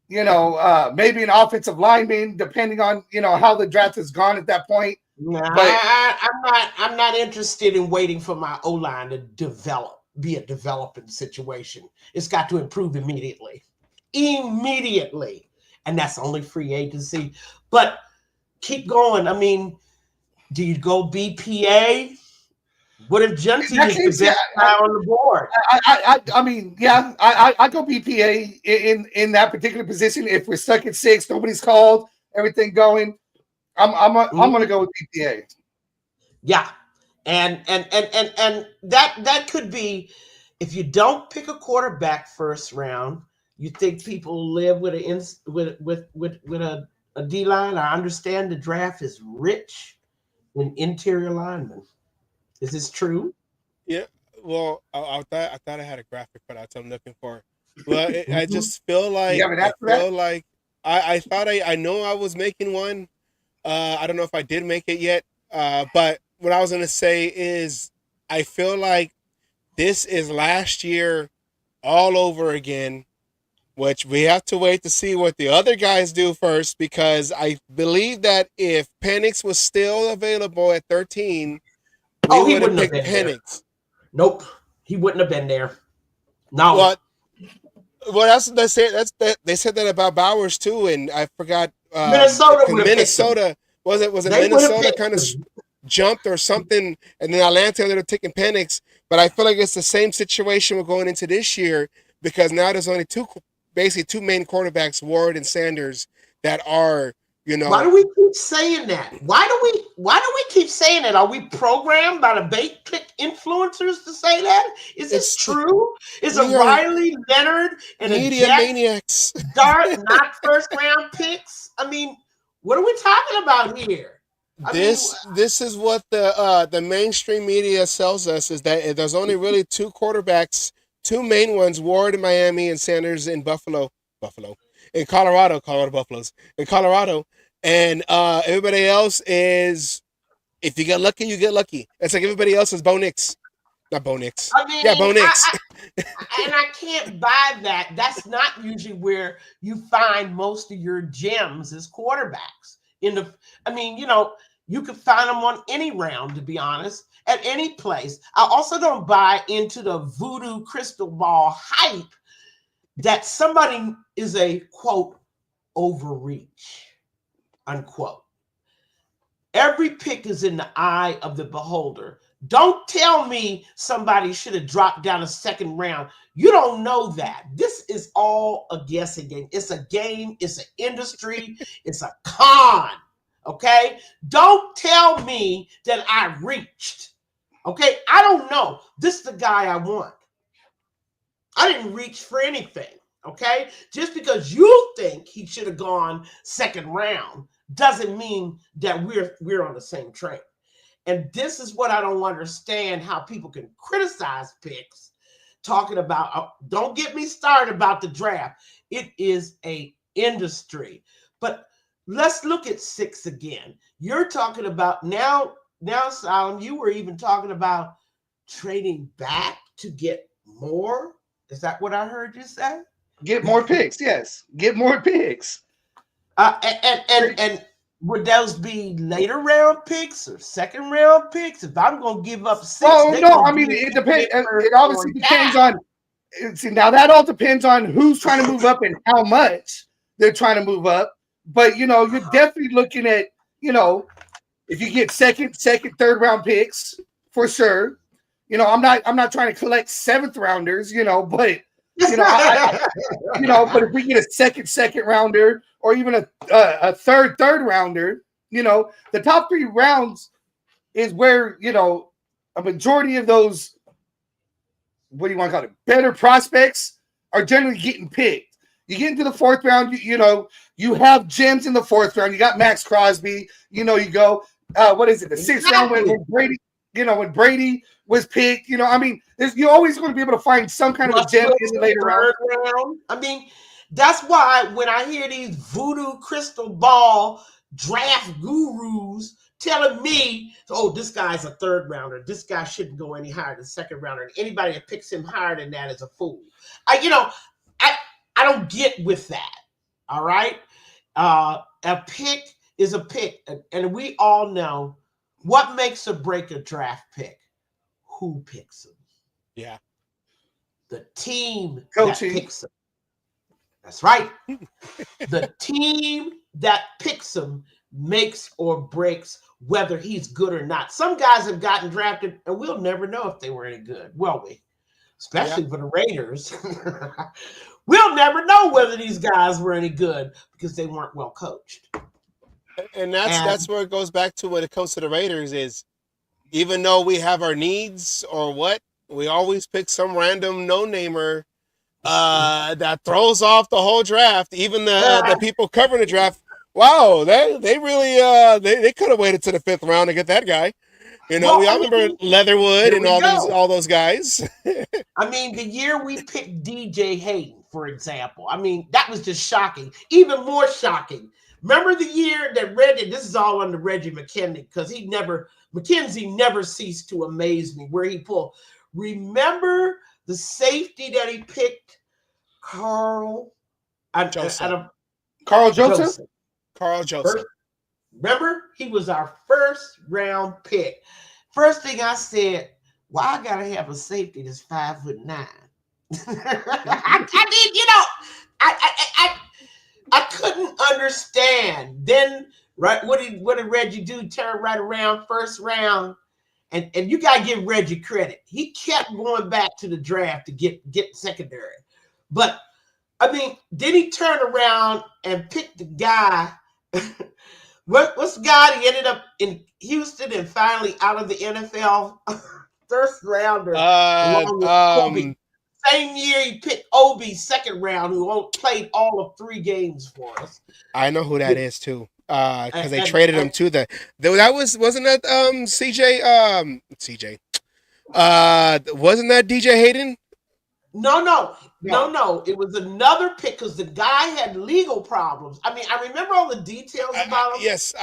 Maybe an offensive lineman, depending on how the draft has gone at that point. Nah, but I'm not interested in waiting for my O-line to be a developing situation. It's got to improve immediately. And that's only free agency. But keep going. I mean, do you go BPA? What if Junty is the best guy on the board? I mean, yeah, I go BPA in that particular position. If we're stuck at 6, nobody's called, everything going, I'm gonna go with BPA. Yeah, and that could be, if you don't pick a quarterback first round, you think people live with a D line. I understand the draft is rich in interior linemen. Is this true? Yeah. Well, I thought I had a graphic, but that's what I'm looking for. Well, I just feel like I thought I know I was making one. I don't know if I did make it yet. But what I was gonna say is I feel like this is last year all over again, which we have to wait to see what the other guys do first, because I believe that if Penix was still available at 13, he wouldn't have picked Penix. Nope, he wouldn't have been there. No. Well, that's what they said. They said that about Bowers too, and I forgot. Minnesota was it Minnesota kind of jumped or something, and then Atlanta ended up taking Penix. But I feel like it's the same situation we're going into this year, because now there's only two main quarterbacks, Ward and Sanders, that are. Why do we keep saying that? Why do we keep saying that? Are we programmed by the bait click influencers to say that? Is this true? Is a Riley Leonard and media maniacs start not first round picks? I mean, what are we talking about here? This is what the mainstream media sells us, is that there's only really 2 quarterbacks, 2 main ones, Ward in Miami and Sanders in Buffalo. In Colorado Buffaloes in Colorado, and everybody else is, if you get lucky, you get lucky. It's like everybody else is Bo Nix, not Bo Nix. I mean, yeah, Bo Nix. And I can't buy that. That's not usually where you find most of your gems as quarterbacks. You could find them on any round, to be honest, at any place. I also don't buy into the voodoo crystal ball hype that somebody is a, quote, overreach, unquote. Every pick is in the eye of the beholder. Don't tell me somebody should have dropped down a second round. You don't know that. This is all a guessing game. It's a game. It's an industry. It's a con. Okay? Don't tell me that I reached. Okay? I don't know. This is the guy I want. I didn't reach for anything. Okay? Just because you think he should have gone second round doesn't mean that we're on the same train. And this is what I don't understand, how people can criticize picks, talking about, don't get me started about the draft. It is a industry. But let's look at 6 again. You're talking about now, Solomon, you were even talking about trading back to get more. Is that what I heard you say? Get more picks, yes. Get more picks. And would those be later round picks or second round picks? If I'm going to give up 6, well, no, I mean it depends. It obviously depends on. See, now that all depends on who's trying to move up and how much they're trying to move up. But you're definitely looking at if you get second, third round picks for sure. I'm not trying to collect 7th rounders. But. But if we get a second rounder or even a third rounder, the top 3 rounds is where a majority of those, what do you want to call it, better prospects are generally getting picked. You get into the 4th round, you have gems in the 4th round. You got Max Crosby, you go what is it, the 6th round when Brady, when Brady was picked, you're always going to be able to find some kind of a gem in the later round. I mean, that's why when I hear these voodoo crystal ball draft gurus telling me, oh, this guy's a 3rd rounder, this guy shouldn't go any higher than 2nd rounder, and anybody that picks him higher than that is a fool. I don't get with that. All right, a pick is a pick, and we all know what makes or break a draft pick. Who picks them? Yeah. The team Coaching. that picks them. That's right. The team that picks him makes or breaks whether he's good or not. Some guys have gotten drafted, and we'll never know if they were any good, will we? Especially for the Raiders. We'll never know whether these guys were any good because they weren't well coached. And that's where it goes back to when it comes to the Raiders is, even though we have our needs or what, we always pick some random no-namer that throws off the whole draft. Even the people covering the draft, wow, they really they could have waited to the 5th round to get that guy. We all remember Leatherwood and all those guys. I mean, the year we picked DJ Hayden, for example, that was just shocking. Even more shocking. Remember the year that this is all under Reggie McKenzie, because McKenzie never ceased to amaze me where he pulled. Remember the safety that he picked? Carl Joseph. Carl Joseph? Carl Joseph. Remember? He was our 1st round pick. First thing I said, I gotta have a safety that's 5'9". I couldn't understand. Then, right, what did Reggie do? Turn right around 1st round, and you gotta give Reggie credit. He kept going back to the draft to get secondary, but then he turned around and picked the guy. What's the guy that ended up in Houston and finally out of the NFL? 1st rounder. Same year he picked Obi 2nd round, who played all of 3 games for us. I know who that is too, because they traded him to wasn't that CJ? Wasn't that DJ Hayden? No. It was another pick because the guy had legal problems. I remember all the details about him. Yes,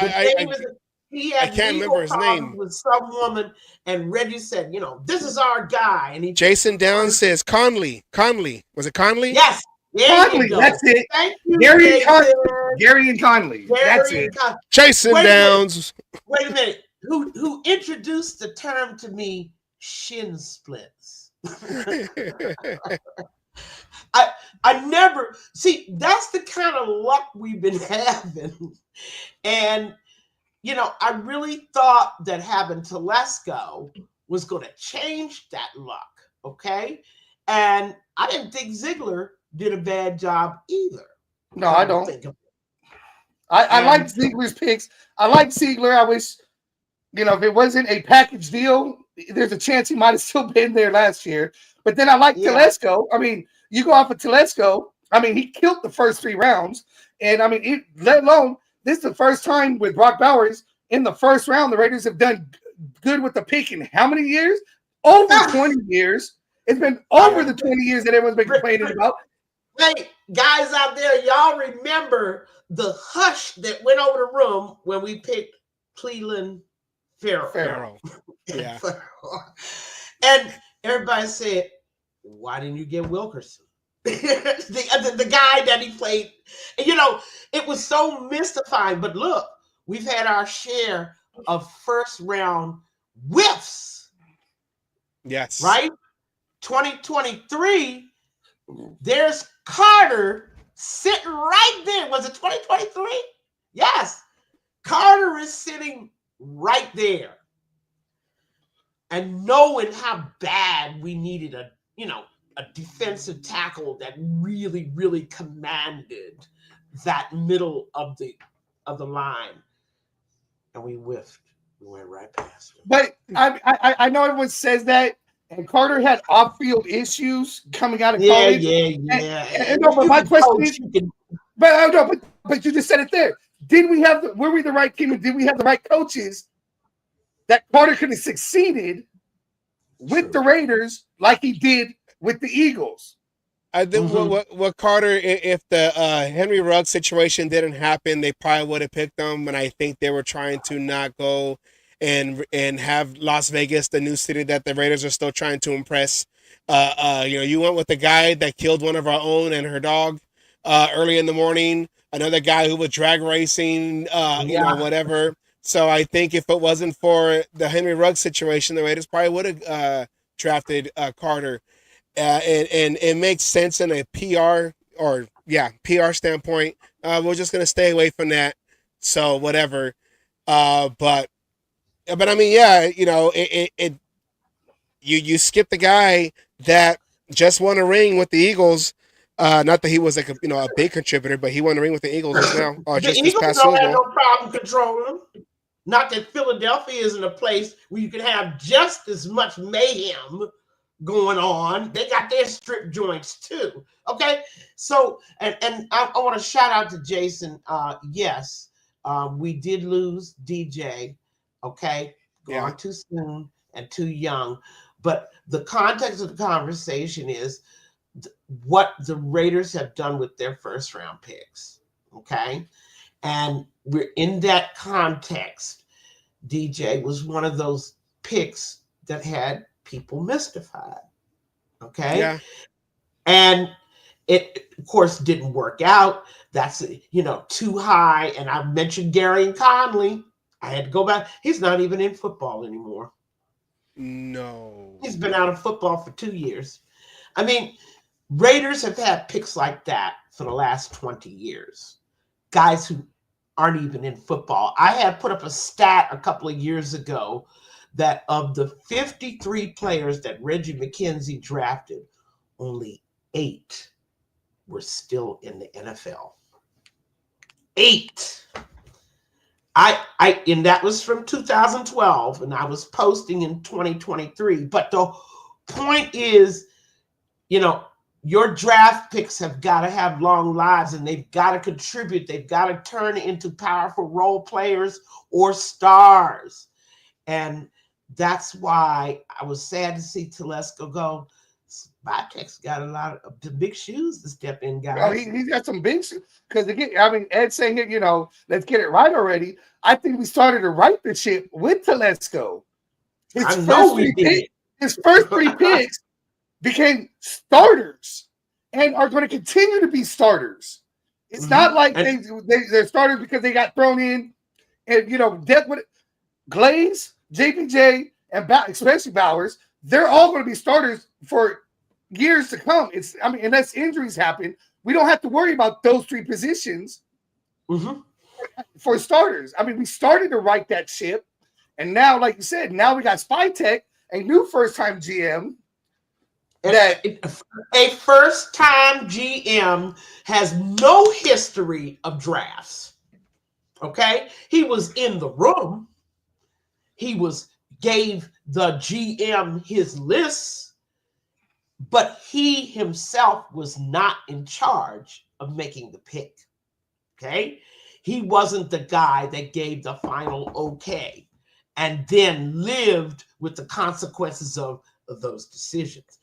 he had can't remember his name with some woman, and Reggie said, this is our guy. And Jason Downs says Conley. Was it Conley? Yes. Conley, that's it. Thank you, Gary and Conley. That's it. Jason Downs. Wait a minute. Who introduced the term to me? Shin splits. I never see. That's the kind of luck we've been having, and I really thought that having Telesco was going to change that luck. Okay. And I didn't think Ziegler did a bad job either. No, I don't. I like Ziegler's picks. I like Ziegler. I wish, if it wasn't a package deal, there's a chance he might have still been there last year. But then I like Telesco. I mean, you go off of Telesco. I mean, he killed the first 3 rounds. And I mean, let alone, this is the first time with Brock Bowers in the first round, the Raiders have done good with the pick in how many years? Over 20 years. It's been over the 20 years that everyone's been complaining about. Hey, guys out there, y'all remember the hush that went over the room when we picked Cleveland Farrell. Yeah. And everybody said, why didn't you get Wilkerson? the guy that he played. It was so mystifying. But look, we've had our share of first round whiffs. Yes. Right? 2023, there's Carter sitting right there. Was it 2023? Yes. Carter is sitting right there. And knowing how bad we needed a defensive tackle that really, really commanded that middle of the line. And we whiffed. We went right past him. But I know everyone says that, and Carter had off-field issues coming out of college. Yeah. But my question is, but you just said it there. Were we the right team, and did we have the right coaches that Carter could have succeeded with the Raiders like he did with the Eagles? I think what Carter, if the Henry Ruggs situation didn't happen, they probably would have picked him. And I think they were trying to not go and have Las Vegas the new city that the Raiders are still trying to impress. You went with the guy that killed one of our own and her dog early in the morning. Another guy who was drag racing, whatever. So I think if it wasn't for the Henry Ruggs situation, the Raiders probably would have drafted Carter. And it makes sense in a PR standpoint. We're just gonna stay away from that. So whatever. But I mean, you skip the guy that just won a ring with the Eagles. Not that he was a big contributor, but he won a ring with the Eagles just now. The Eagles don't have no problem controlling him. Not that Philadelphia isn't a place where you can have just as much mayhem going on. They got their strip joints too. Okay. So, and I want to shout out to Jason. Yes, we did lose DJ. Okay. Gone too soon and too young. But the context of the conversation is what the Raiders have done with their first round picks. Okay. And we're in that context. DJ was one of those picks that had people mystified. Okay. Yeah. And it, of course, didn't work out. That's, too high. And I mentioned Gary and Conley. I had to go back. He's not even in football anymore. No. He's been out of football for 2 years. I mean, Raiders have had picks like that for the last 20 years. Guys who aren't even in football. I had put up a stat a couple of years ago that of the 53 players that Reggie McKenzie drafted, only 8 were still in the NFL. 8. And that was from 2012, and I was posting in 2023. But the point is, your draft picks have got to have long lives, and they've got to contribute. They've got to turn into powerful role players or stars. And that's why I was sad to see Telesco go. Spytek's got a lot of big shoes to step in, guys. Well, he's got some big shoes. Because, again, Ed's saying it, let's get it right already. I think we started to right the ship with Telesco. His first 3 picks became starters and are going to continue to be starters. It's not like they're starters because they got thrown in and, death with Glaze, JPJ, and especially Bowers. They're all going to be starters for years to come. Unless injuries happen, we don't have to worry about those 3 positions for starters. We started to right that ship. And now, like you said, now we got Spytek. a new first-time GM. A first-time GM has no history of drafts. Okay, he was in the room. He gave the GM his list, but he himself was not in charge of making the pick. Okay, he wasn't the guy that gave the final okay and then lived with the consequences of those decisions.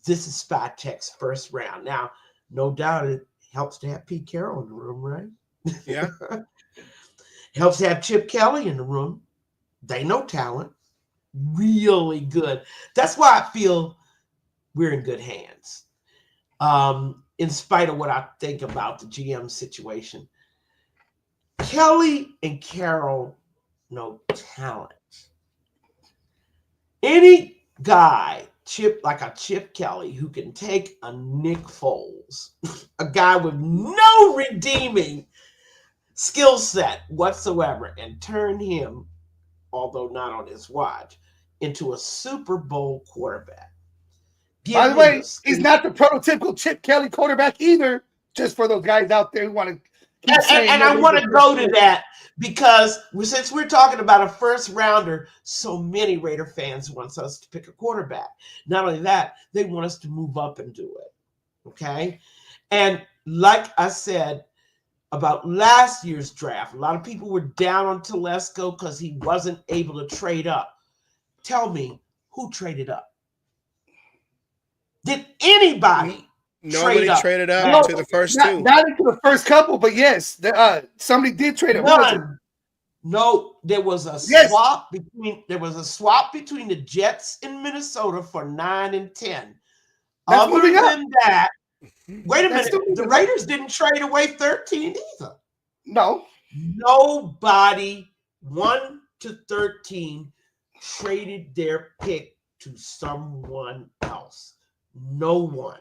This is Spytek's first round. Now, no doubt it helps to have Pete Carroll in the room, right? Yeah. Helps to have Chip Kelly in the room. They know talent. Really good. That's why I feel we're in good hands. In spite of what I think about the GM situation. Kelly and Carroll know talent. Any guy, like a Chip Kelly, who can take a Nick Foles, a guy with no redeeming skill set whatsoever, and turn him, although not on his watch, into a Super Bowl quarterback. By the way, he's not the prototypical Chip Kelly quarterback either, just for those guys out there who want to keep saying. And I want to go to that because since we're talking about a first rounder, so many Raider fans wants us to pick a quarterback. Not only that, they want us to move up and do it. Okay? And like I said about last year's draft, a lot of people were down on Telesco because he wasn't able to trade up. Tell me, who traded up? Did anybody? Nobody traded up to the first two. Not into the first couple, but yes, somebody did trade up. No, there was a swap between the Jets in Minnesota for 9 and 10. Other than that, wait a minute, the Raiders didn't trade away 13 either. No. Nobody 1 to 13 traded their pick to someone else. No one.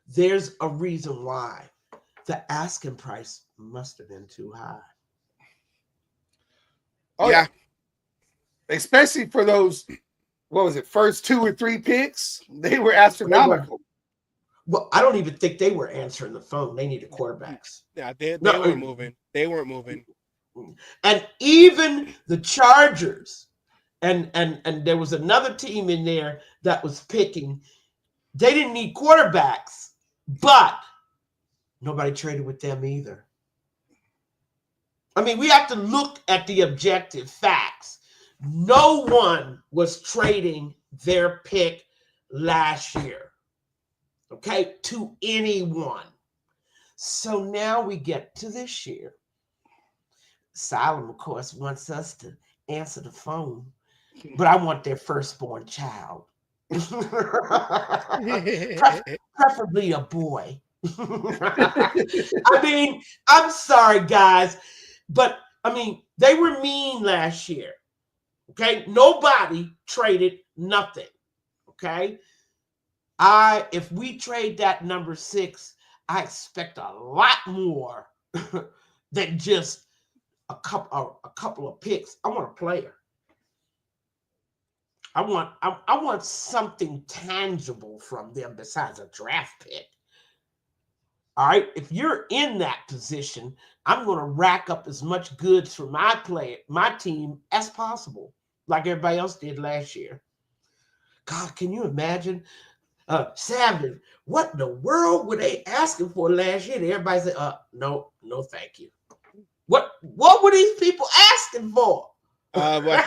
There's a reason why. The asking price must have been too high. Oh, yeah. Especially for those, what was it, first 2 or 3 picks? They were astronomical. Well, I don't even think they were answering the phone. They needed quarterbacks. Yeah, they weren't moving. They weren't moving. And even the Chargers, and there was another team in there that was picking. They didn't need quarterbacks, but nobody traded with them either. I mean, we have to look at the objective facts. No one was trading their pick last year, okay, to anyone. So now we get to this year. Asylum, of course, wants us to answer the phone, but I want their firstborn child. Preferably a boy. I mean, I'm sorry, guys, but I mean, they were mean last year. Okay, nobody traded nothing. Okay, if we trade that number 6, I expect a lot more than just a couple of picks. I want a player. I want something tangible from them besides a draft pick. All right, if you're in that position, I'm going to rack up as much goods for my team as possible, like everybody else did last year. God, can you imagine? Savage, what in the world were they asking for last year? And everybody said, no, thank you. What were these people asking for? Well,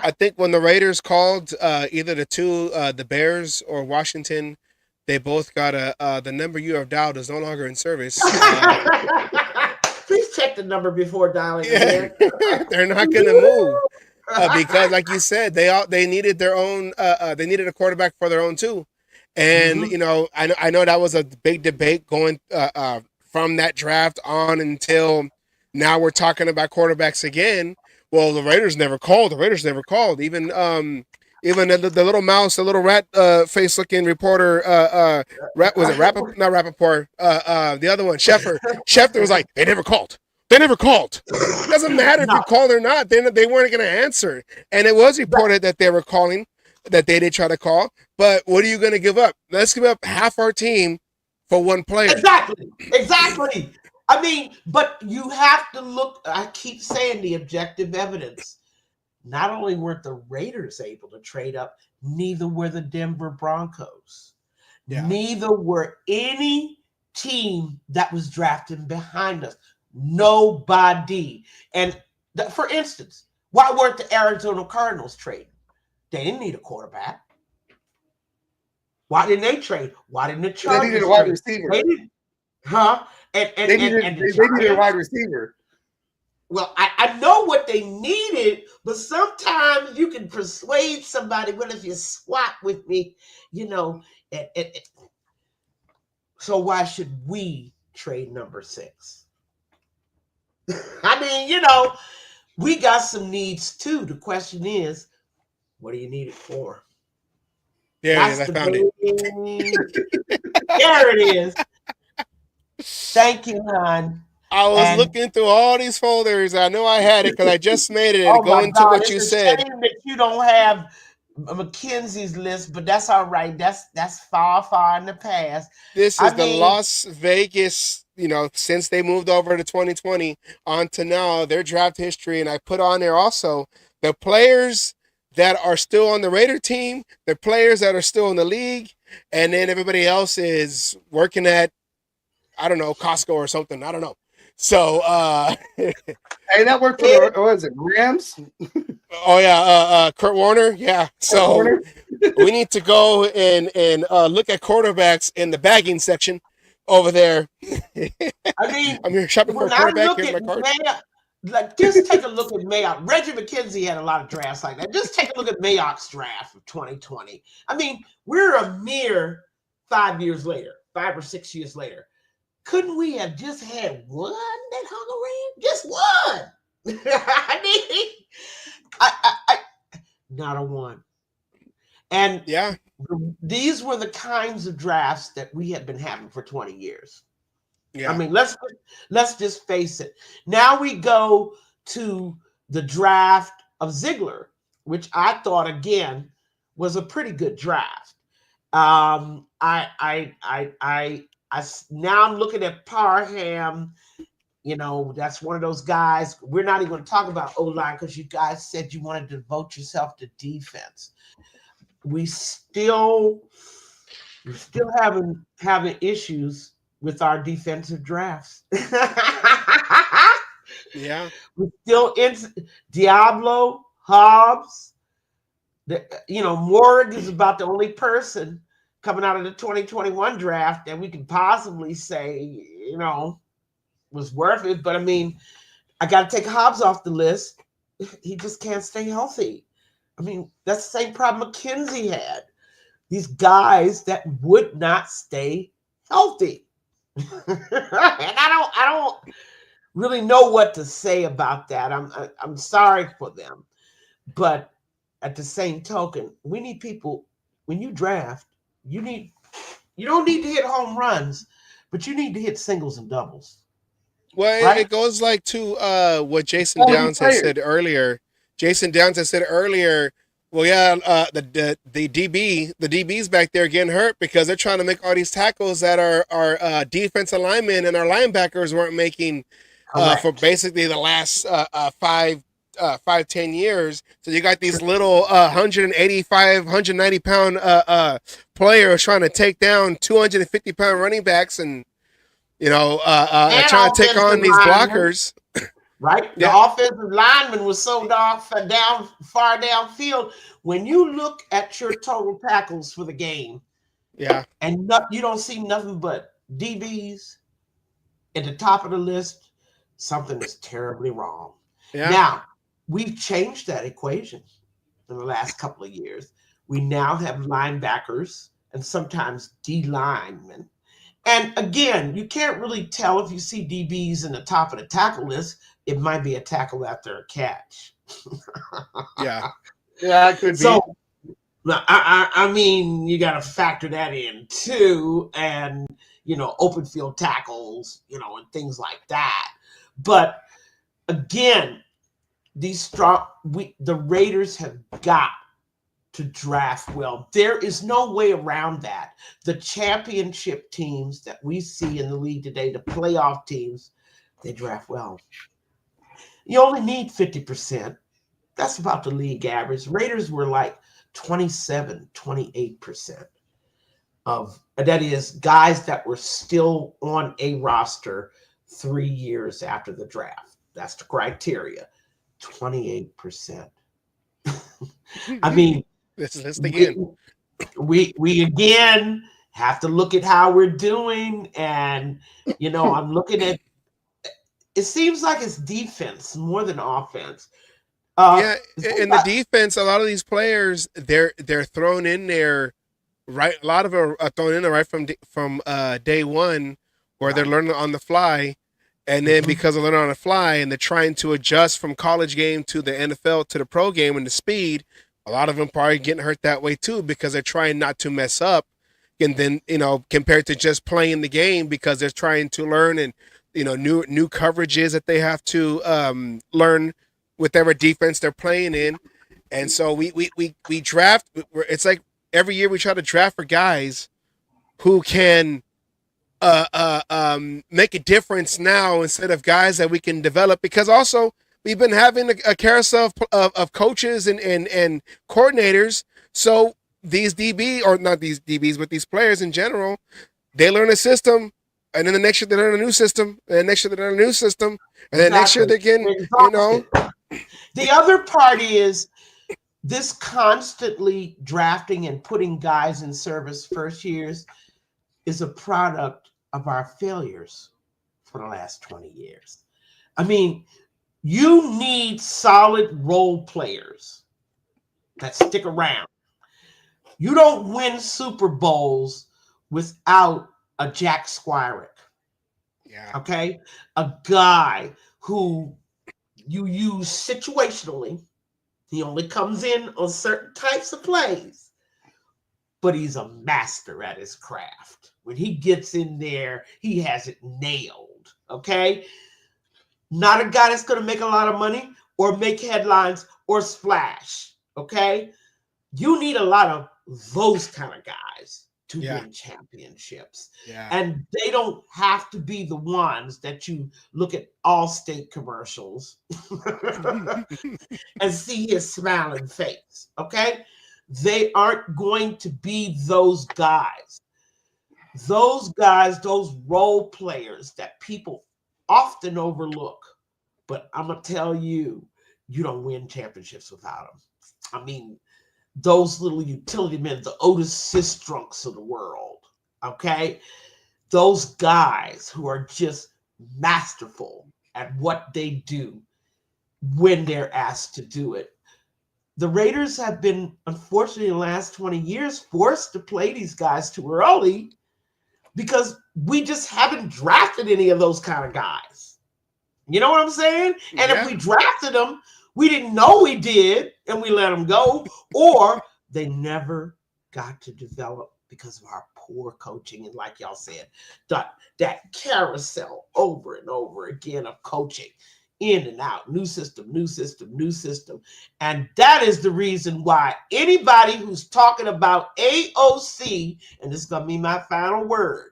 I think when the Raiders called either the Bears or Washington, they both got the number you have dialed is no longer in service. Please check the number before dialing again. They're not going to move because, like you said, they needed their own. They needed a quarterback for their own too, and you know, I know that was a big debate going from that draft on until now. We're talking about quarterbacks again. Well, the Raiders never called. Even the little mouse, the little rat face looking reporter, was it not Rappaport? The other one, Schefter was like, they never called. Doesn't matter if you called or not. They weren't going to answer. And it was reported that they were calling. that they did try to call. But what are you going to give up? Let's give up half our team for one player. Exactly. I mean, but you have to look. I keep saying the objective evidence. Not only weren't the Raiders able to trade up, neither were the Denver Broncos. Yeah. Neither were any team that was drafting behind us. Nobody. And for instance, why weren't the Arizona Cardinals trading? They didn't need a quarterback. Why didn't they trade? Why didn't the Chargers They needed a wide trade? receiver. They did, huh? They needed a wide receiver. Well, I know what they needed, but sometimes you can persuade somebody. Well, if you swap with me, so why should we trade number 6? I mean, we got some needs too. The question is, what do you need it for? Yeah, I found it. There it is. Thank you, hon. I was looking through all these folders. I know I had it because I just made it. And going to what you said. It's a shame that you don't have McKenzie's list, but that's all right. That's far in the past. This is the Las Vegas, since they moved over to 2020 on to now, their draft history. And I put on there also the players that are still on the Raider team, the players that are still in the league, and then everybody else is working at, I don't know, Costco or something. I don't know. So, hey, that worked for the, what is it, Rams? Oh yeah, Kurt Warner. Yeah. So we need to go and look at quarterbacks in the bagging section over there. I mean, I'm here shopping for a quarterback. Here's my card. Just take a look at Mayock. Reggie McKenzie had a lot of drafts like that. Just take a look at Mayock's draft of 2020. I mean, we're a mere 5 years later, 5 or 6 years later. Couldn't we have just had one that hung around? Just one. I mean, I not a one. And yeah, these were the kinds of drafts that we had been having for 20 years. Yeah. I mean, let's just face it. Now we go to the draft of Ziegler, which I thought again was a pretty good draft. Now I'm looking at Parham. That's one of those guys. We're not even going to talk about O-line because you guys said you wanted to devote yourself to defense. We still having issues with our defensive drafts. Yeah. We're still in Diablo, Hobbs. Morg is about the only person coming out of the 2021 draft that we can possibly say, was worth it. But I mean, I got to take Hobbs off the list. He just can't stay healthy. I mean, that's the same problem McKenzie had. These guys that would not stay healthy. And I don't really know what to say about that. I'm sorry for them. But at the same token, we need people, when you draft, you don't need to hit home runs, but you need to hit singles and doubles. Well, right? It goes like to what Jason Downs had said earlier. Jason Downs had said earlier, well, yeah, the DBs back there getting hurt because they're trying to make all these tackles that our defensive linemen and our linebackers weren't making for basically the last 5-10 years. So you got these little 185, 190 pound players trying to take down 250 pound running backs and trying to take on these blockers. Right? The offensive lineman was so far downfield. When you look at your total tackles for the game, and you don't see nothing but DBs at the top of the list, something is terribly wrong. Yeah. Now, we've changed that equation in the last couple of years. We now have linebackers and sometimes D linemen. And again, you can't really tell if you see DBs in the top of the tackle list. It might be a tackle after a catch. Yeah, it could be. So, I mean, you got to factor that in too, and open field tackles, and things like that. But again, the Raiders have got to draft well. There is no way around that. The championship teams that we see in the league today, the playoff teams, they draft well. You only need 50%. That's about the league average. Raiders were like 27, 28% of, that is, guys that were still on a roster 3 years after the draft. That's the criteria. 28%. I mean, let's dig in. We again have to look at how we're doing, and I'm looking at. It seems like it's defense more than offense. Yeah, in the defense, a lot of these players they're thrown in there, right? A lot of them are thrown in there right from day one, where they're learning on the fly, and then because they're learning on the fly and they're trying to adjust from college game to the NFL to the pro game and the speed. A lot of them probably getting hurt that way too because they're trying not to mess up, and then compared to just playing the game because they're trying to learn and new coverages that they have to learn with whatever defense they're playing in, and so we draft. It's like every year we try to draft for guys who can make a difference now instead of guys that we can develop, because also we've been having a carousel of coaches and coordinators. So these DB, or not these DBs, but these players in general, they learn a system, and then the next year they learn a new system, and the next year they learn a new system, and then next year they get, The other part is this constantly drafting and putting guys in service first years is a product of our failures for the last 20 years. I mean, you need solid role players that stick around. You don't win Super Bowls without a Jack Squirick. Yeah. Okay? A guy who you use situationally. He only comes in on certain types of plays, but he's a master at his craft. When he gets in there, he has it nailed. Okay? Not a guy that's going to make a lot of money or make headlines or splash. Okay? You need a lot of those kind of guys to win championships. Yeah. And they don't have to be the ones that you look at Allstate commercials and see his smiling face. Okay? They aren't going to be those guys. Those guys, those role players that people often overlook. But I'm going to tell you, you don't win championships without them. I mean, those little utility men, the Otis Sistrunks of the world, okay? Those guys who are just masterful at what they do when they're asked to do it. The Raiders have been, unfortunately, in the last 20 years, forced to play these guys too early because we just haven't drafted any of those kind of guys. You know what I'm saying? And if we drafted them, we didn't know we did, and we let them go, or they never got to develop because of our poor coaching. And like y'all said, that carousel over and over again of coaching, in and out, new system, new system, new system. And that is the reason why anybody who's talking about AOC, and this is going to be my final word,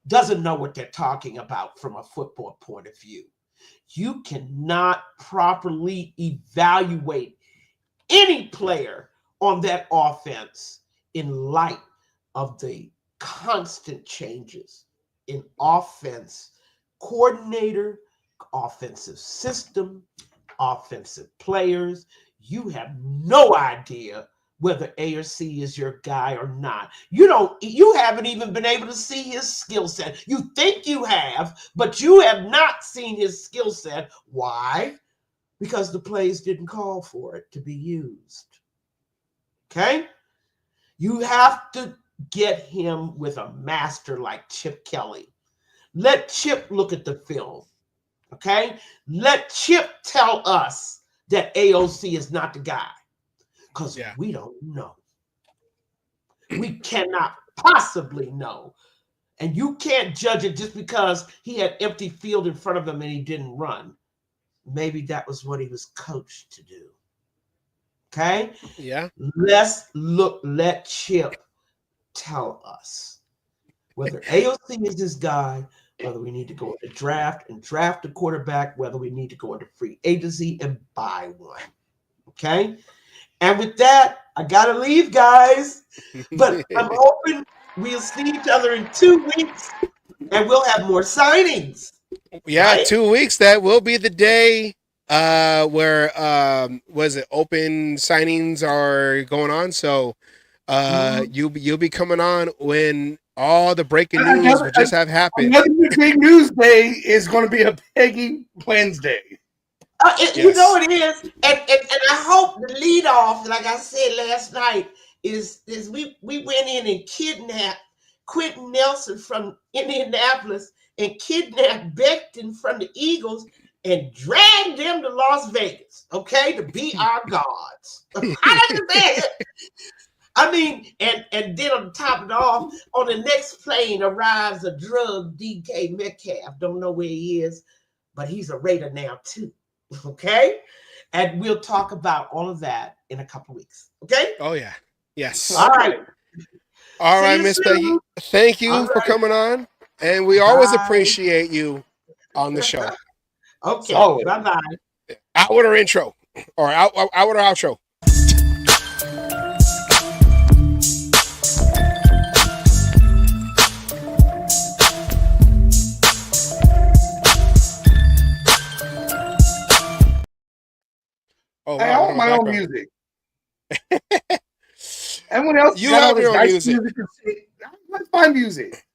doesn't know what they're talking about from a football point of view. You cannot properly evaluate any player on that offense in light of the constant changes in offense coordinator, offensive system, offensive players. You have no idea whether A or C is your guy or not. You haven't even been able to see his skill set. You think you have, but you have not seen his skill set. Why? Because the plays didn't call for it to be used. Okay? You have to get him with a master like Chip Kelly. Let Chip look at the film. Okay? Let Chip tell us that AOC is not the guy. Because we don't know. We cannot possibly know. And you can't judge it just because he had empty field in front of him and he didn't run. Maybe that was what he was coached to do. Okay? Yeah. Let Chip tell us whether AOC is this guy, whether we need to go into draft and draft a quarterback, whether we need to go into free agency and buy one. Okay? And with that, I gotta leave, guys. But I'm hoping we'll see each other in 2 weeks and we'll have more signings. Yeah, right? 2 weeks. That will be the day where was it open signings are going on. So you'll be coming on when all the breaking news will just have happened. Another big news day is going to be a Peggy Wednesday. You know it is, and I hope the lead off, like I said last night, is we went in and kidnapped Quentin Nelson from Indianapolis and kidnapped Becton from the Eagles and dragged them to Las Vegas, okay, to be our gods. I understand. I mean, and then on top of it off, on the next plane arrives a drug DK Metcalf. Don't know where he is, but he's a Raider now too. Okay, and we'll talk about all of that in a couple of weeks. Okay. Oh yeah. Yes. All right. All right, Miss Peggy. Thank you for coming on, and we always appreciate you on the show. Okay. Bye bye. Outward or intro, or outward or outro. Oh, I want my own music. Everyone else, you have your own music. What's my music?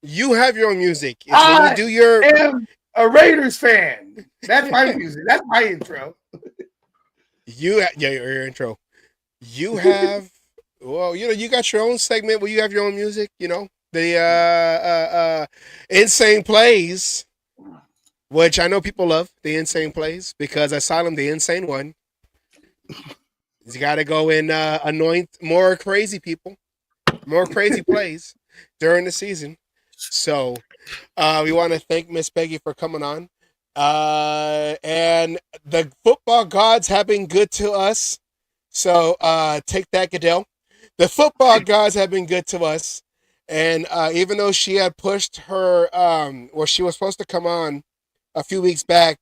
You have your own music. I am a Raiders fan. That's my music. That's my intro. Your intro. You have, well, you got your own segment where you have your own music. The insane plays, which I know people love the insane plays because Asylum, the insane one. You got to go and anoint more crazy people, more crazy plays during the season. So we want to thank Miss Peggy for coming on. And the football gods have been good to us. So take that, Goodell. The football gods have been good to us. And even though she had pushed her, she was supposed to come on a few weeks back,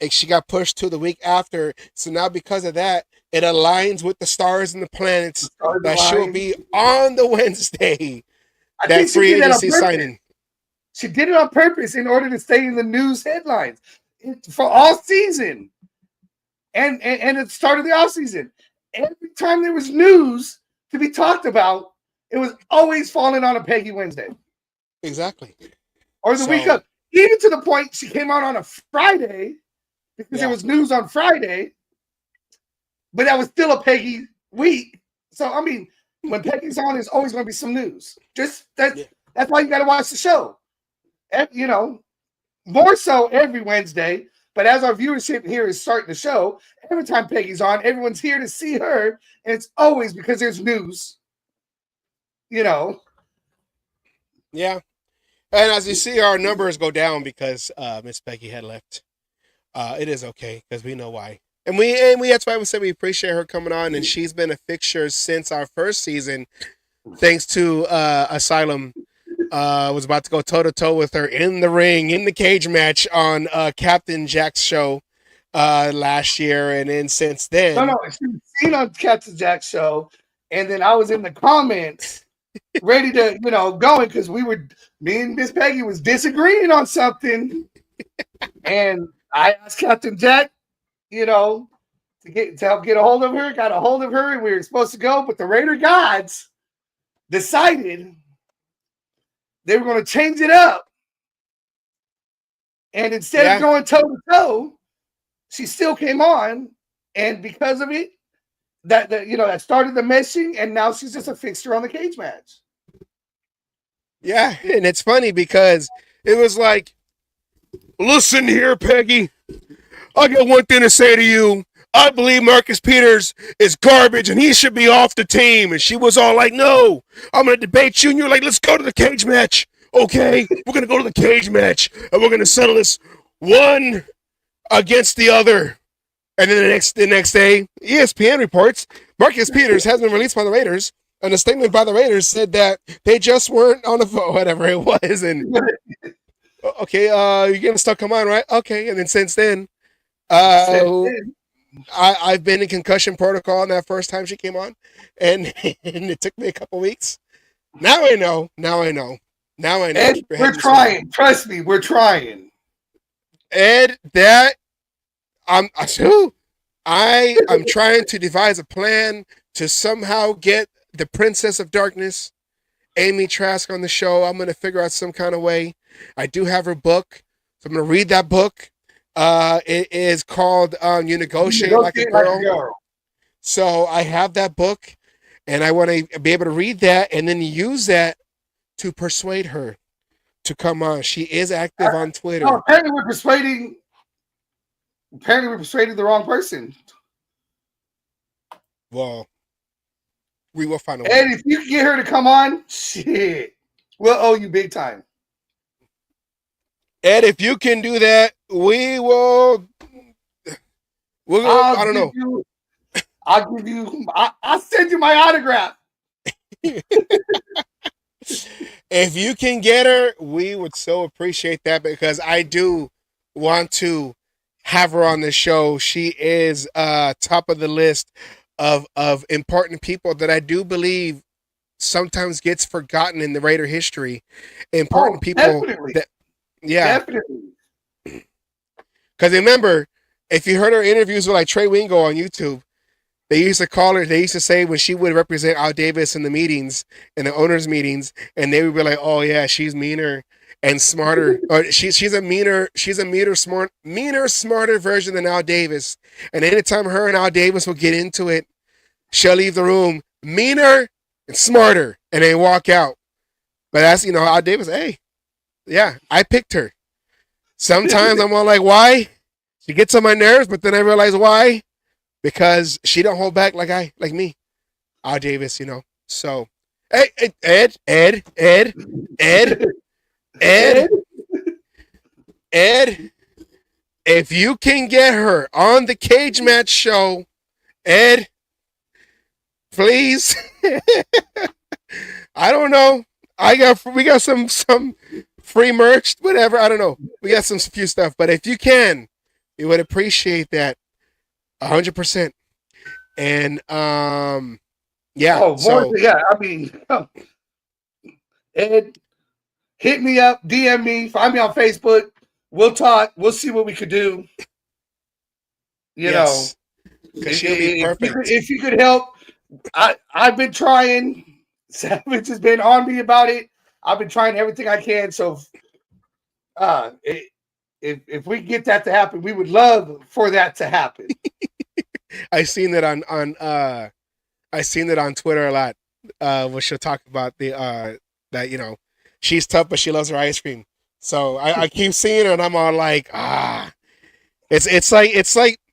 she got pushed to the week after. So now because of that, it aligns with the stars and the planets that she'll be on the Wednesday. That free agency signing. She did it on purpose in order to stay in the news headlines for all season. And at the start of the off season. Every time there was news to be talked about, it was always falling on a Peggy Wednesday. Exactly. Or the week up. Even to the point she came out on a Friday because there was news on Friday, but that was still a Peggy week. So, I mean, when Peggy's on, there's always going to be some news. That's why you got to watch the show. More so every Wednesday. But as our viewership here is starting to show, every time Peggy's on, everyone's here to see her. And it's always because there's news. Yeah. And as you see, our numbers go down because Miss Peggy had left. It is okay because we know why. And we that's why we said we appreciate her coming on, and she's been a fixture since our first season, thanks to Asylum. Was about to go toe to toe with her in the ring, in the cage match on Captain Jack's show last year, and then since then. No, she was seen on Captain Jack's show, and then I was in the comments, ready to going because me and Miss Peggy was disagreeing on something, and I asked Captain Jack, to help get a hold of her. Got a hold of her, and we were supposed to go, but the Raider gods decided they were going to change it up. And instead of going toe to toe, she still came on. And because of it, that started the meshing. And now she's just a fixture on the cage match. Yeah. And it's funny because it was like, listen here, Peggy. I got one thing to say to you. I believe Marcus Peters is garbage and he should be off the team. And she was all like, no, I'm going to debate you. And you're like, let's go to the cage match. Okay, we're going to go to the cage match and we're going to settle this one against the other. And then the next day, ESPN reports Marcus Peters has been released by the Raiders, and a statement by the Raiders said that they just weren't on the phone, whatever it was. And okay, you're getting stuff come on, right? Okay, and then since then, I've been in concussion protocol that first time she came on, and it took me a couple weeks. Now I know. Ed, we're trying. Trust me, we're trying. Ed, I'm trying to devise a plan to somehow get the Princess of Darkness, Amy Trask, on the show. I'm going to figure out some kind of way. I do have her book, so I'm going to read that book. It is called You Negotiate Like a Girl. So I have that book, and I want to be able to read that and then use that to persuade her to come on. She is active on Twitter. No, apparently we're persuading the wrong person. Well, we will find a way. And if you can get her to come on, shit, we'll owe you big time. Ed, if you can do that, we'll go. I don't know. I'll send you my autograph. If you can get her, we would so appreciate that, because I do want to have her on the show. She is top of the list of important people that I do believe sometimes gets forgotten in the Raider history. Important people definitely. Definitely. Because remember, if you heard her interviews with like Trey Wingo on YouTube, they used to call her, they used to say when she would represent Al Davis in the meetings, in the owners' meetings, and they would be like, oh yeah, she's meaner and smarter. Or she's a meaner, smarter version than Al Davis. And anytime her and Al Davis will get into it, she'll leave the room meaner and smarter, and then walk out. But that's, Al Davis, hey, yeah, I picked her. Sometimes I'm all like, why? She gets on my nerves, but then I realize why. Because she don't hold back like me. Al Davis, So, hey, Ed, if you can get her on the Cage Match show, Ed, please. I don't know. We got some free merch, whatever. I don't know. We got some few stuff, but if you can, we would appreciate that 100%. And yeah. I mean, Ed, hit me up, DM me, find me on Facebook. We'll talk. We'll see what we could do. You know, she'll be perfect. If you could help, I've been trying. Savage has been on me about it. I've been trying everything I can. So, if we get that to happen, we would love for that to happen. I seen that on Twitter a lot. Where she'll talk about that she's tough, but she loves her ice cream. So I keep seeing her, and I'm all like, it's like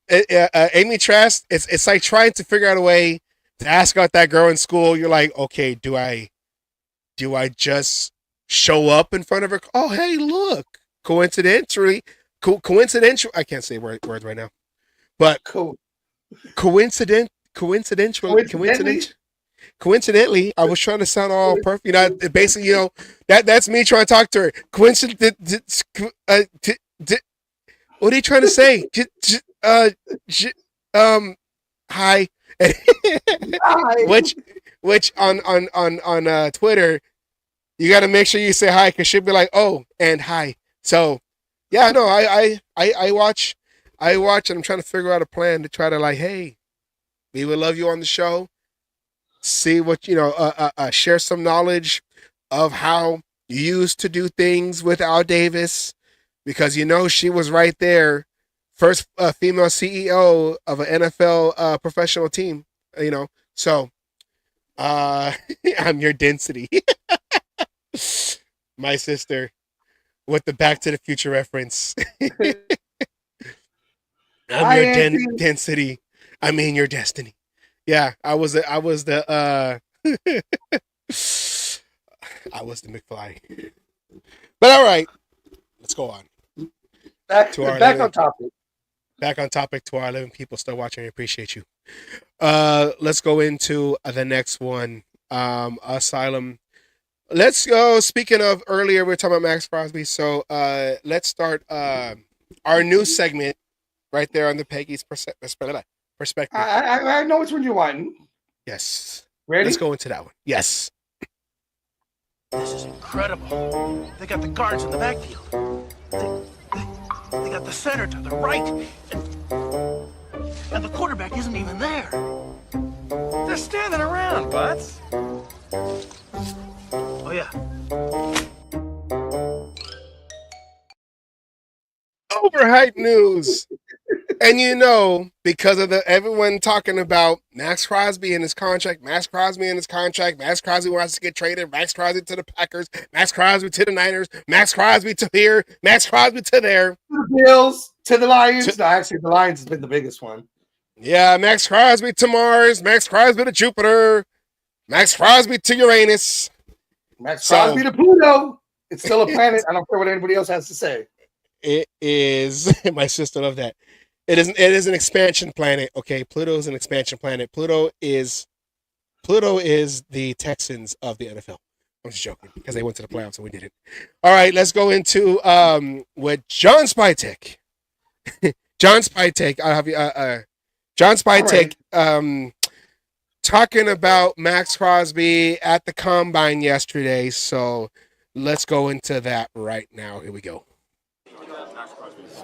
Amy Trask. It's like trying to figure out a way to ask out that girl in school. You're like, okay, do I just show up in front of her? Oh, hey, look. Coincidentally, I can't say words right now, but coincidentally, I was trying to sound all perfect. Basically, that's me trying to talk to her. What are you trying to say? Hi. Which on Twitter, you got to make sure you say hi, because she'll be like, oh, and hi. So, yeah, no, I watch, and I'm trying to figure out a plan to try to hey, we would love you on the show. See what, share some knowledge of how you used to do things with Al Davis, because, she was right there. First female CEO of an NFL professional team, So, I'm your density. My sister. With the Back to the Future reference. I'm your density. I mean your destiny. Yeah, I was the McFly. But all right, let's go on. Back on topic. back on topic to our 11 people still watching. I appreciate you. Let's go into the next one. Asylum. Let's go. Speaking of earlier, we were talking about Max Crosby. So let's start our new segment right there on the Peggy's perspective. I know which one you want. Yes. Ready? Let's go into that one. Yes. This is incredible. They got the guards in the backfield. They got the center to the right. And the quarterback isn't even there. They're standing around, butts. Oh, yeah. Overhyped news. And because of everyone talking about Max Crosby and his contract, Max Crosby wants to get traded, Max Crosby to the Packers, Max Crosby to the Niners, Max Crosby to here, Max Crosby to there. To the Bills, to the Lions. No, actually, the Lions has been the biggest one. Yeah, Max Crosby to Mars, Max Crosby to Jupiter, Max Crosby to Uranus. Max Crosby to Pluto. It's still a planet. I don't care what anybody else has to say. It is. My sister loved that. It is an expansion planet. Okay, Pluto is an expansion planet. Pluto is the Texans of the NFL. I'm just joking because they went to the playoffs and we didn't. All right, let's go into with John Spytek. John Spytek. I'll have you. John Spytek. Right. Talking about Max Crosby at the combine yesterday. So let's go into that right now. Here we go.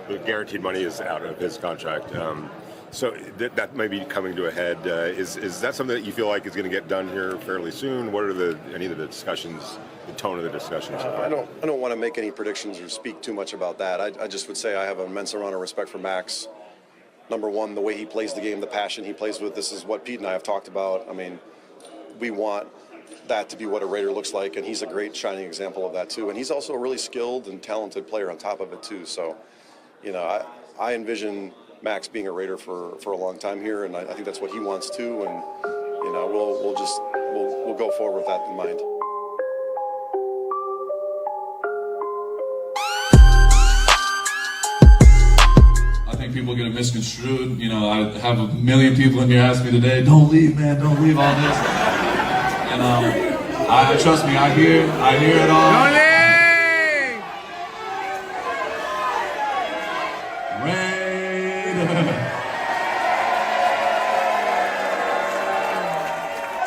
The guaranteed money is out of his contract. So that may be coming to a head. Is that something that you feel like is going to get done here fairly soon? What are any of the discussions, the tone of the discussions? I don't want to make any predictions or speak too much about that. I just would say I have an immense amount of respect for Max. Number one, the way he plays the game, the passion he plays with. This is what Pete and I have talked about. I mean, we want that to be what a Raider looks like, and he's a great shining example of that too. And he's also a really skilled and talented player on top of it too. So, I envision Max being a Raider for a long time here, and I think that's what he wants too. And we'll go forward with that in mind. I think people get it misconstrued. I have a million people in here ask me today, "Don't leave, man, don't leave all this." And I trust me, I hear it all. Don't leave!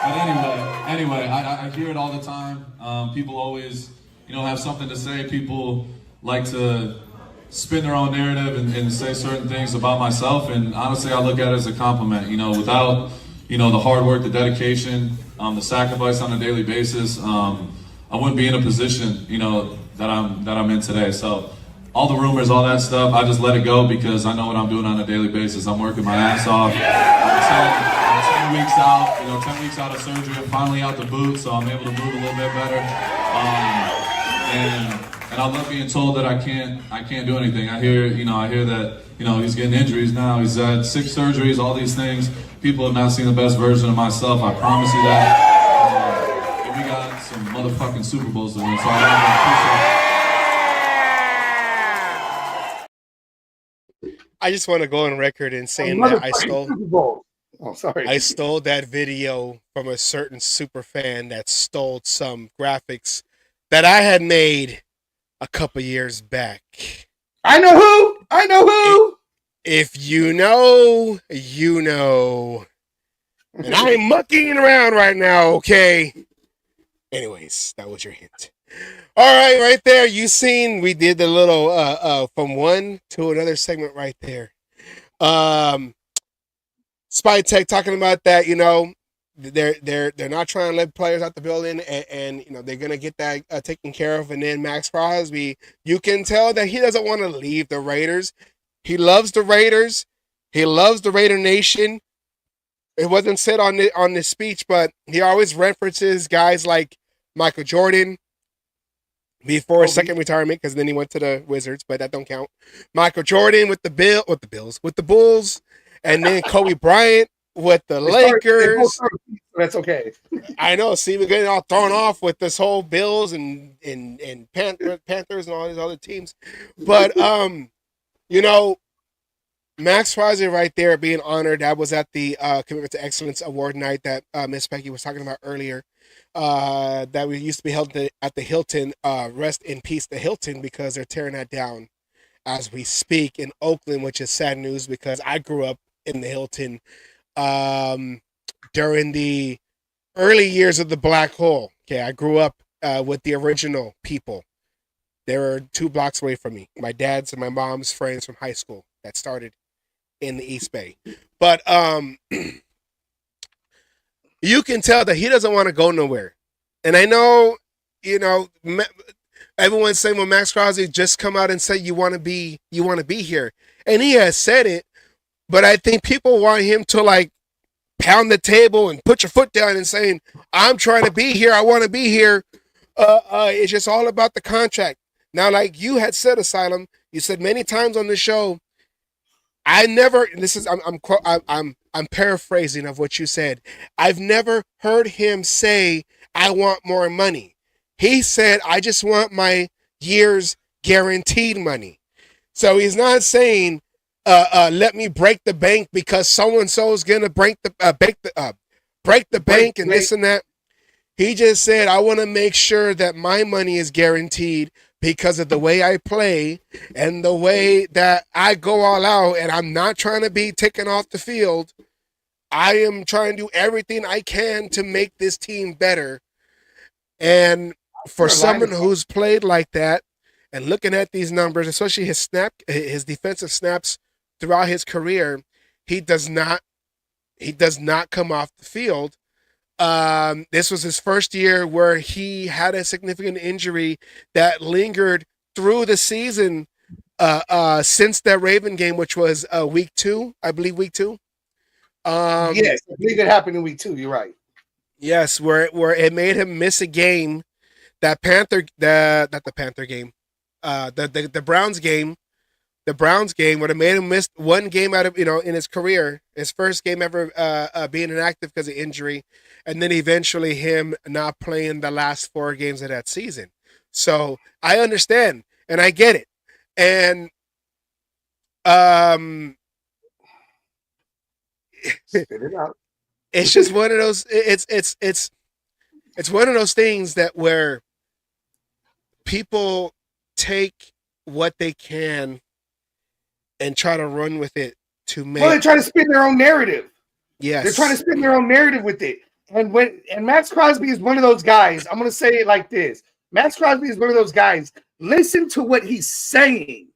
But anyway, I hear it all the time. People always, have something to say. People like to spin their own narrative and say certain things about myself. And honestly, I look at it as a compliment. Without, the hard work, the dedication, the sacrifice on a daily basis, I wouldn't be in a position, that I'm in today. So all the rumors, all that stuff, I just let it go because I know what I'm doing on a daily basis. I'm working my ass off. I'm 10 weeks out, 10 weeks out of surgery. I'm finally out the boot, so I'm able to move a little bit better. And I love being told that I can't do anything. I hear that, he's getting injuries now. He's had 6 surgeries, all these things. People have not seen the best version of myself. I promise you that. And we got some motherfucking Super Bowls to win, so I just want to go on record in saying that I stole that video from a certain super fan that stole some graphics that I had made a couple years back. I know who. If you know, you know. And I ain't mucking around right now, okay? Anyways, that was your hint. All right, right there. You seen we did the little from one to another segment right there. Spy Tech talking about that, they're not trying to let players out the building, and they're gonna get that taken care of. And then Max Crosby, you can tell that he doesn't want to leave the Raiders. He loves the Raiders. He loves the Raider Nation. It wasn't said on this speech, but he always references guys like Michael Jordan before his second retirement, because then he went to the Wizards, but that don't count. Michael Jordan with the Bulls, and then Kobe Bryant with the Lakers. That's okay. I know. See, we're getting all thrown off with this whole Bills and Panthers and all these other teams. But Max Crosby right there being honored. That was at the Commitment to Excellence Award night that Miss Peggy was talking about earlier. That we used to be held at the Hilton. Rest in peace, the Hilton, because they're tearing that down as we speak in Oakland, which is sad news because I grew up in the Hilton during the early years of the Black Hole. Okay, I grew up with the original people. They were 2 blocks away from me. My dad's and my mom's friends from high school that started in the East Bay. But you can tell that he doesn't want to go nowhere. And I know, everyone's saying, well, Max Crosby just come out and say you want to be here. And he has said it, but I think people want him to like pound the table and put your foot down and saying, I'm trying to be here. I want to be here. It's just all about the contract. Now, like you had said, Asylum, you said many times on the show, I'm paraphrasing of what you said. I've never heard him say, I want more money. He said, I just want my year's guaranteed money. So he's not saying, let me break the bank because so-and-so is going to break the bank and this and that. He just said, I want to make sure that my money is guaranteed because of the way I play and the way that I go all out, and I'm not trying to be taken off the field. I am trying to do everything I can to make this team better. And for someone who's played like that and looking at these numbers, especially his defensive snaps throughout his career, he does not come off the field. This was his first year where he had a significant injury that lingered through the season since that Raven game, which was week 2, I believe week 2. Yes, I believe it happened in week 2. You're right. Yes, where it made him miss a game. That not the Panther game, the Browns game. The Browns game would have made him miss one game out of, in his career, his first game ever being inactive because of injury, and then eventually him not playing the last 4 games of that season. So I understand and I get it, and spit it out. It's just one of those. It's one of those things that where people take what they can and try to run with it to make. Well, they try to spin their own narrative. Yes, they're trying to spin their own narrative with it. And Max Crosby is one of those guys. I'm going to say it like this: Max Crosby is one of those guys. Listen to what he's saying,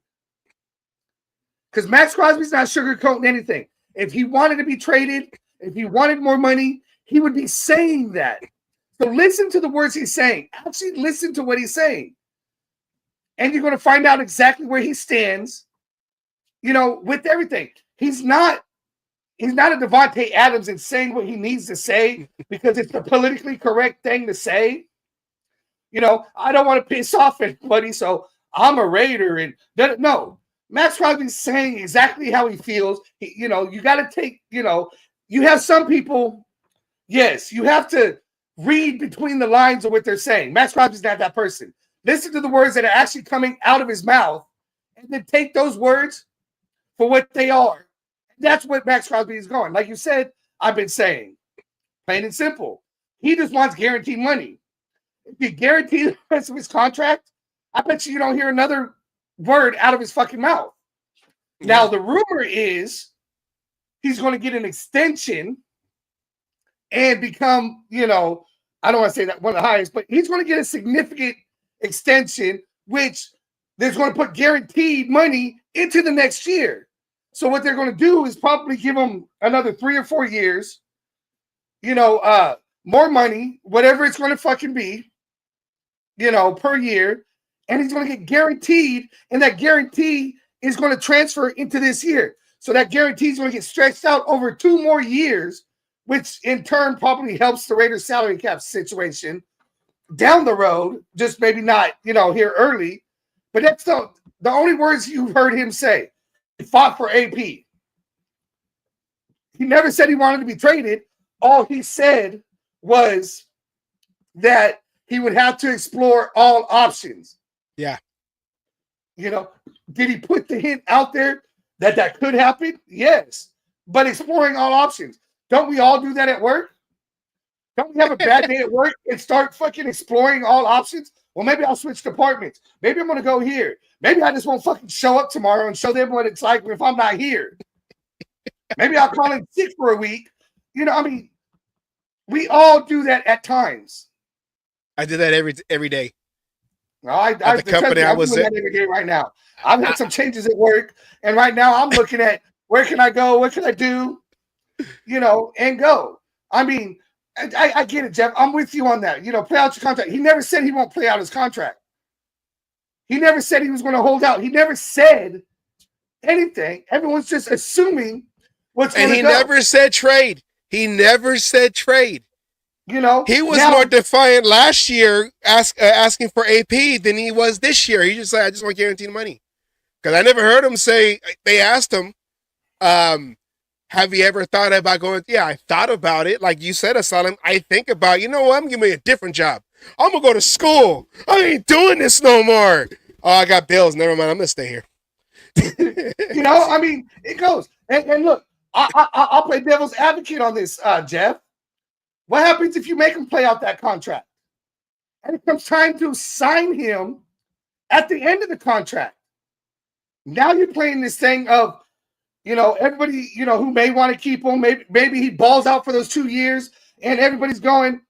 because Max Crosby's not sugarcoating anything. If he wanted to be traded, if he wanted more money, he would be saying that. So listen to the words he's saying. Actually, listen to what he's saying, and you're going to find out exactly where he stands. With everything. He's not a Devontae Adams and saying what he needs to say because it's the politically correct thing to say. I don't want to piss off anybody, so I'm a Raider. And no, Max Crosby's saying exactly how he feels. You got to take, you have some people, yes, you have to read between the lines of what they're saying. Max Crosby's not that person. Listen to the words that are actually coming out of his mouth and then take those words for what they are. That's what Max Crosby is going. Like you said, I've been saying, plain and simple. He just wants guaranteed money. If you guarantee the rest of his contract, I bet you don't hear another word out of his fucking mouth. Yeah. Now, the rumor is he's going to get an extension and become, I don't want to say that one of the highest, but he's going to get a significant extension, which they're going to put guaranteed money into the next year. So what they're going to do is probably give him another 3 or 4 years, more money, whatever it's going to fucking be, per year. And he's going to get guaranteed. And that guarantee is going to transfer into this year. So that guarantee is going to get stretched out over 2 more years, which in turn probably helps the Raiders salary cap situation down the road. Just maybe not, here early. But that's the only words you've heard him say. He fought for AP. He never said he wanted to be traded. All he said was that he would have to explore all options. Yeah. Did he put the hint out there that could happen? Yes. But exploring all options. Don't we all do that at work? Don't we have a bad day at work and start fucking exploring all options? Well, maybe I'll switch departments. Maybe I'm going to go here. Maybe I just won't fucking show up tomorrow and show them what it's like if I'm not here. Maybe I'll call in sick for a week. You know, I mean, we all do that at times. I do that every day. The company I was at every day right now. I've had some changes at work, and right now I'm looking at where can I go, what can I do, you know, and go. I mean, I get it, Jeff. I'm with you on that. You know, play out your contract. He never said he won't play out his contract. He never said he was going to hold out. He never said anything. Everyone's just assuming what's going to go. And he never said trade. He never said trade. You know, he was more defiant last year, asking for AP than he was this year. He just said, "I just want guaranteed money." Because I never heard him say. They asked him, "Have you ever thought about going?" Yeah, I thought about it. Like you said, Asylum. I think about. You know what? I'm giving me a different job. I'm gonna go to school. I ain't doing this no more. Oh, I got bills. Never mind. I'm gonna stay here. You know, I mean, it goes. And look, I'll play devil's advocate on this, Jeff. What happens if you make him play out that contract? And it comes time to sign him at the end of the contract. Now you're playing this thing of, you know, everybody, you know, who may want to keep him. Maybe he balls out for those 2 years and everybody's going,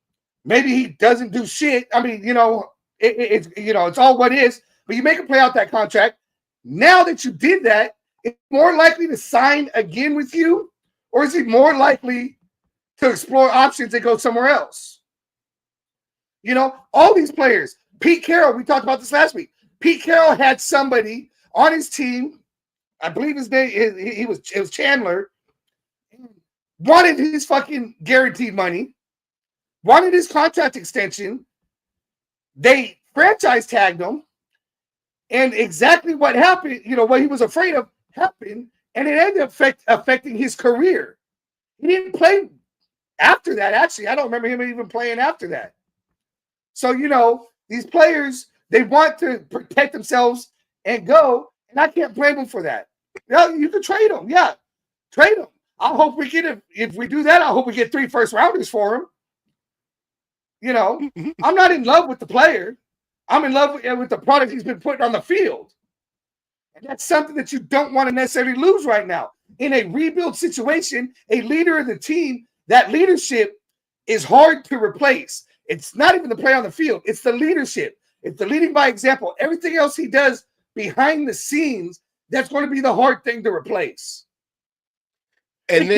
maybe he doesn't do shit. I mean, you know, it's you know, it's all what is, but you make him play out that contract. Now that you did that, it's more likely to sign again with you, or is he more likely to explore options and go somewhere else? You know, all these players, Pete Carroll, we talked about this last week. Pete Carroll had somebody on his team, I believe his name it was Chandler, wanted his fucking guaranteed money, wanted his contract extension. They franchise tagged him, and exactly what happened, you know, what he was afraid of happened, and it ended up affecting his career. He didn't play after that. Actually, I don't remember him even playing after that. So, you know, these players, they want to protect themselves and go, and I can't blame them for that. You know, you can trade them. Yeah, trade them. I hope we get, if we do that, I hope we get 3 first-rounders for him. You know, I'm not in love with the player. I'm in love with the product he's been putting on the field. And that's something that you don't want to necessarily lose right now. In a rebuild situation, a leader of the team, that leadership is hard to replace. It's not even the play on the field. It's the leadership. It's the leading by example. Everything else he does behind the scenes, that's going to be the hard thing to replace. And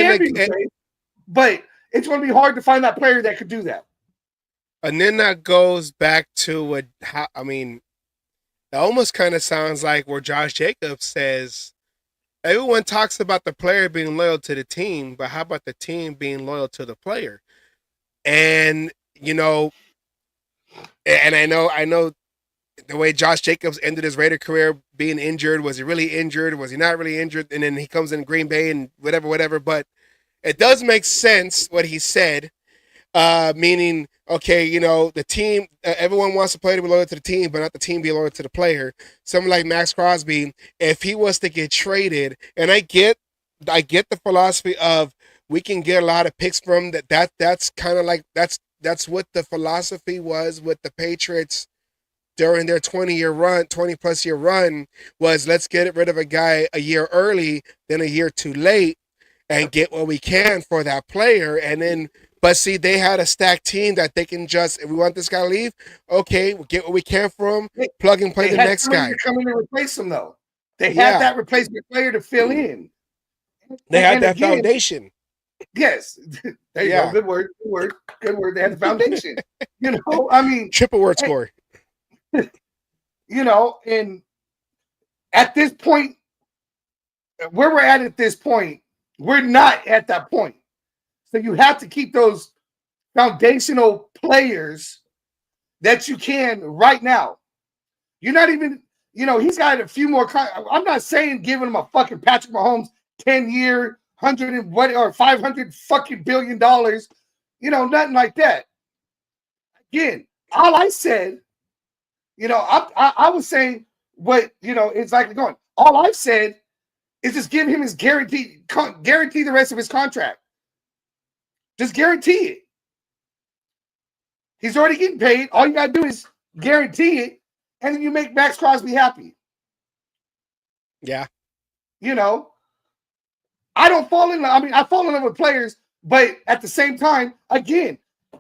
but it's going to be hard to find that player that could do that. And then that goes back to it almost kind of sounds like where Josh Jacobs says, everyone talks about the player being loyal to the team, but how about the team being loyal to the player? And, you know, and I know the way Josh Jacobs ended his Raider career being injured. Was he really injured? Was he not really injured? And then he comes in Green Bay and whatever. But it does make sense what he said, meaning, okay, you know, the team, everyone wants the player to be loyal to the team, but not the team be loyal to the player. Someone like Max Crosby, if he was to get traded, and I get the philosophy of we can get a lot of picks from that's kind of like that's what the philosophy was with the Patriots during their 20+ year run, was let's get rid of a guy a year early than a year too late and get what we can for that player. And then, but see, they had a stacked team that they can just, if we want this guy to leave, okay, we'll get what we can from him, plug and play the next guy. Come in and replace him, though. They had that replacement player to fill in. They had that foundation. Yes. There you go. Good word. They had the foundation. You know, I mean, triple word score. You know, and at this point, where we're at this point, we're not at that point. So you have to keep those foundational players that you can right now. You're not even, you know, he's got a few more. I'm not saying giving him a fucking Patrick Mahomes 10-year, 100 and what, or 500 fucking $billion, you know, nothing like that. Again, all I said, you know, I was saying what, you know, it's like going. All I've said is just give him his guarantee the rest of his contract. Just guarantee it. He's already getting paid. All you gotta do is guarantee it, and then you make Max Crosby happy. Yeah. You know, I don't fall in love. I mean, I fall in love with players, but at the same time, again,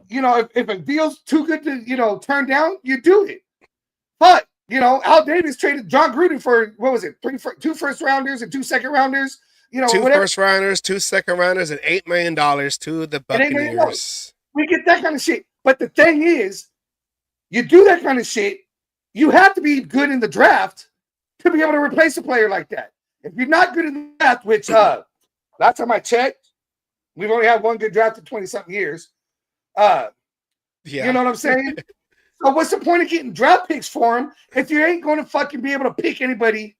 you know, if a deal's too good to, you know, turn down, you do it. But, you know, Al Davis traded John Gruden for, what was it, 2 first-rounders and 2 second-rounders? You know, 2 whatever. first-rounders, 2 second-rounders, and $8 million to the Buccaneers. We get that kind of shit. But the thing is, you do that kind of shit, you have to be good in the draft to be able to replace a player like that. If you're not good in the draft, which last time I checked, we've only had one good draft in 20-something years. Yeah. You know what I'm saying? So what's the point of getting draft picks for him if you ain't going to fucking be able to pick anybody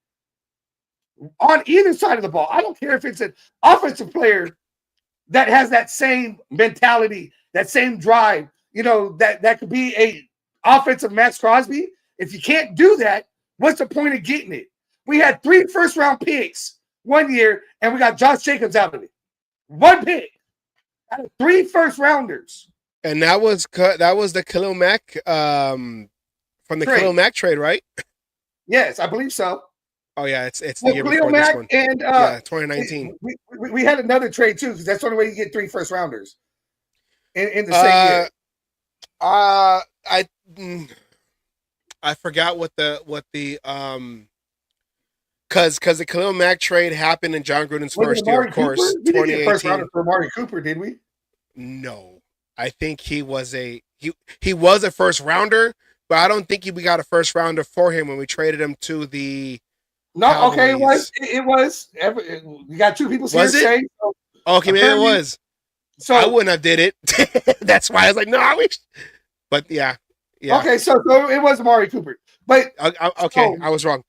on either side of the ball? I don't care if it's an offensive player that has that same mentality, that same drive, you know, that could be a offensive Max Crosby. If you can't do that, what's the point of getting it? We had 3 first-round picks one year, and we got Josh Jacobs out of it. 1 pick out of 3 first-rounders. And that was the Khalil Mack from the Trade. Khalil Mack trade, right? Yes, I believe so. Oh yeah, it's the year Khalil before Mack this one. and 2019. We had another trade too, because that's the only way you get 3 first-rounders in the same year. I forgot what the because the Khalil Mack trade happened in John Gruden's first year, of course. We didn't get 2018. first rounder for Amari Cooper, did we? No, I think he was a first rounder, but I don't think we got a first rounder for him when we traded him to the. No, Cowboys. okay, it was. You got 2 people here saying. So okay, maybe it was. So I wouldn't have did it. That's why I was like, no, I wish. But yeah. Okay, so it was Amari Cooper, but okay, I was wrong.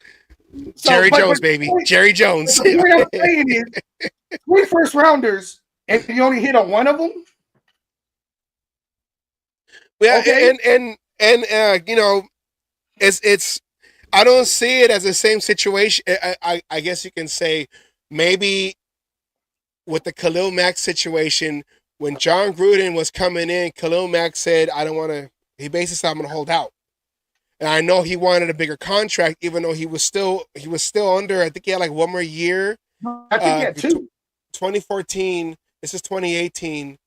Jerry Jones, baby. Jerry Jones. What I'm saying is 3 first rounders, and you only hit on 1 of them. Yeah, okay. and you know, it's. I don't see it as the same situation. I guess you can say maybe with the Khalil Mack situation, when John Gruden was coming in, Khalil Mack said, "I don't want to." He basically said, "I'm going to hold out." And I know he wanted a bigger contract, even though he was still under. I think he had like 1 more year. I think he had 2. 2014. This is 2018.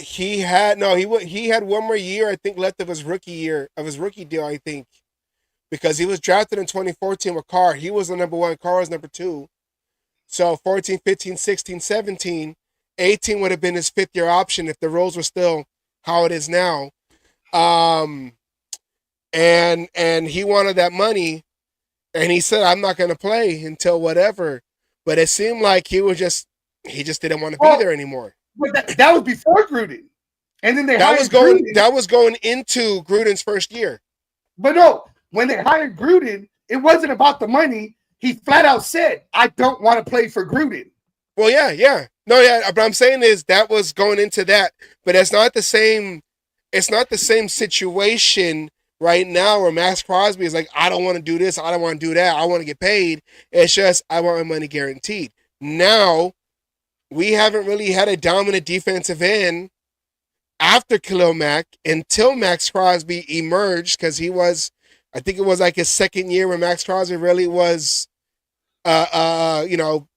He had 1 more year, I think, left of his rookie deal, I think, because he was drafted in 2014 with Carr. He was the number 1. Carr was number 2. So 14, 15, 16, 17, 18 would have been his 5th year option if the roles were still how it is now. And he wanted that money, and he said, "I'm not going to play until whatever." But it seemed like he just didn't want to be there anymore. But that was before Gruden, and then that was going into Gruden's first year. But no, when they hired Gruden, it wasn't about the money. He flat out said, "I don't want to play for Gruden." Well, yeah. No, yeah. But I'm saying is that was going into that, but it's not the same. It's not the same situation right now where Max Crosby is like, "I don't want to do this. I don't want to do that. I want to get paid." It's just, I want my money guaranteed. Now, we haven't really had a dominant defensive end after Khalil Mack until Max Crosby emerged, because I think it was like his 2nd year when Max Crosby really was, you know,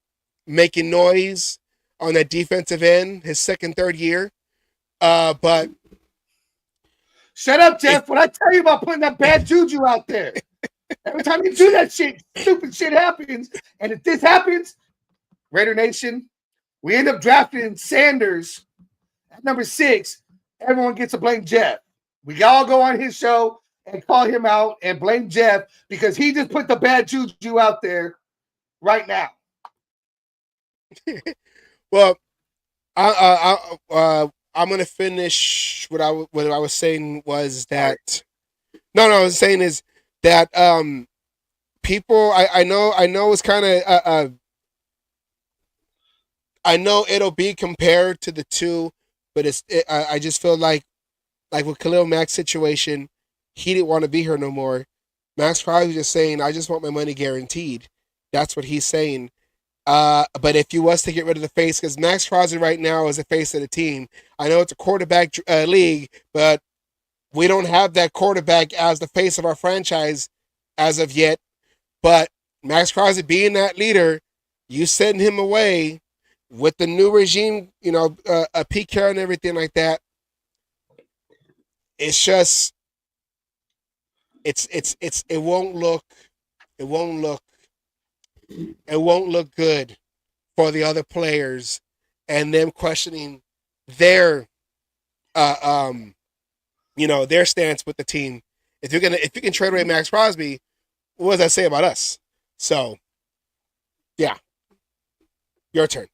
making noise on that defensive end, his 2nd, 3rd year. But shut up, Jeff. When I tell you about putting that bad juju out there, every time you do that shit, stupid shit happens. And if this happens, Raider Nation, we end up drafting Sanders at number 6. Everyone gets to blame Jeff. We all go on his show and call him out and blame Jeff because he just put the bad juju out there right now. Well, I'm gonna finish what I was saying was that no, I was saying is that people I know it's kind of I know it'll be compared to the 2, but I just feel like with Khalil Mack's situation, he didn't want to be here no more. Max Crosby just saying, "I just want my money guaranteed," That's what he's saying. But if you was to get rid of the face, because Max Crosby right now is the face of the team. I know it's a quarterback league, but we don't have that quarterback as the face of our franchise as of yet. But Max Crosby being that leader, you send him away with the new regime, Pete Carroll and everything like that. It's just, it won't look good for the other players and them questioning their their stance with the team. If you can trade away Max Crosby, what does that say about us? So yeah. Your turn.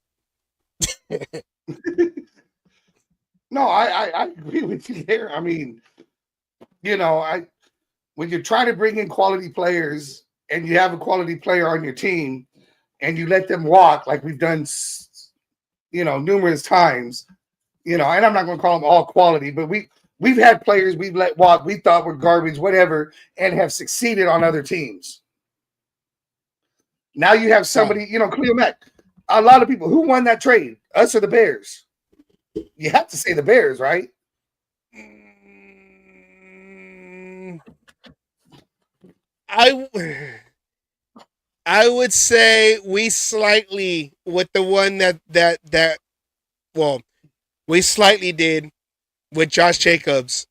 No, I agree with you there. I mean, when you're trying to bring in quality players and you have a quality player on your team and you let them walk like we've done, numerous times, and I'm not going to call them all quality, but we've had players we've let walk we thought were garbage, whatever, and have succeeded on other teams. Now you have somebody, Khalil Mack. A lot of people, who won that trade? Us or the Bears? You have to say the Bears, right? I would say we slightly with the one we slightly did with Josh Jacobs,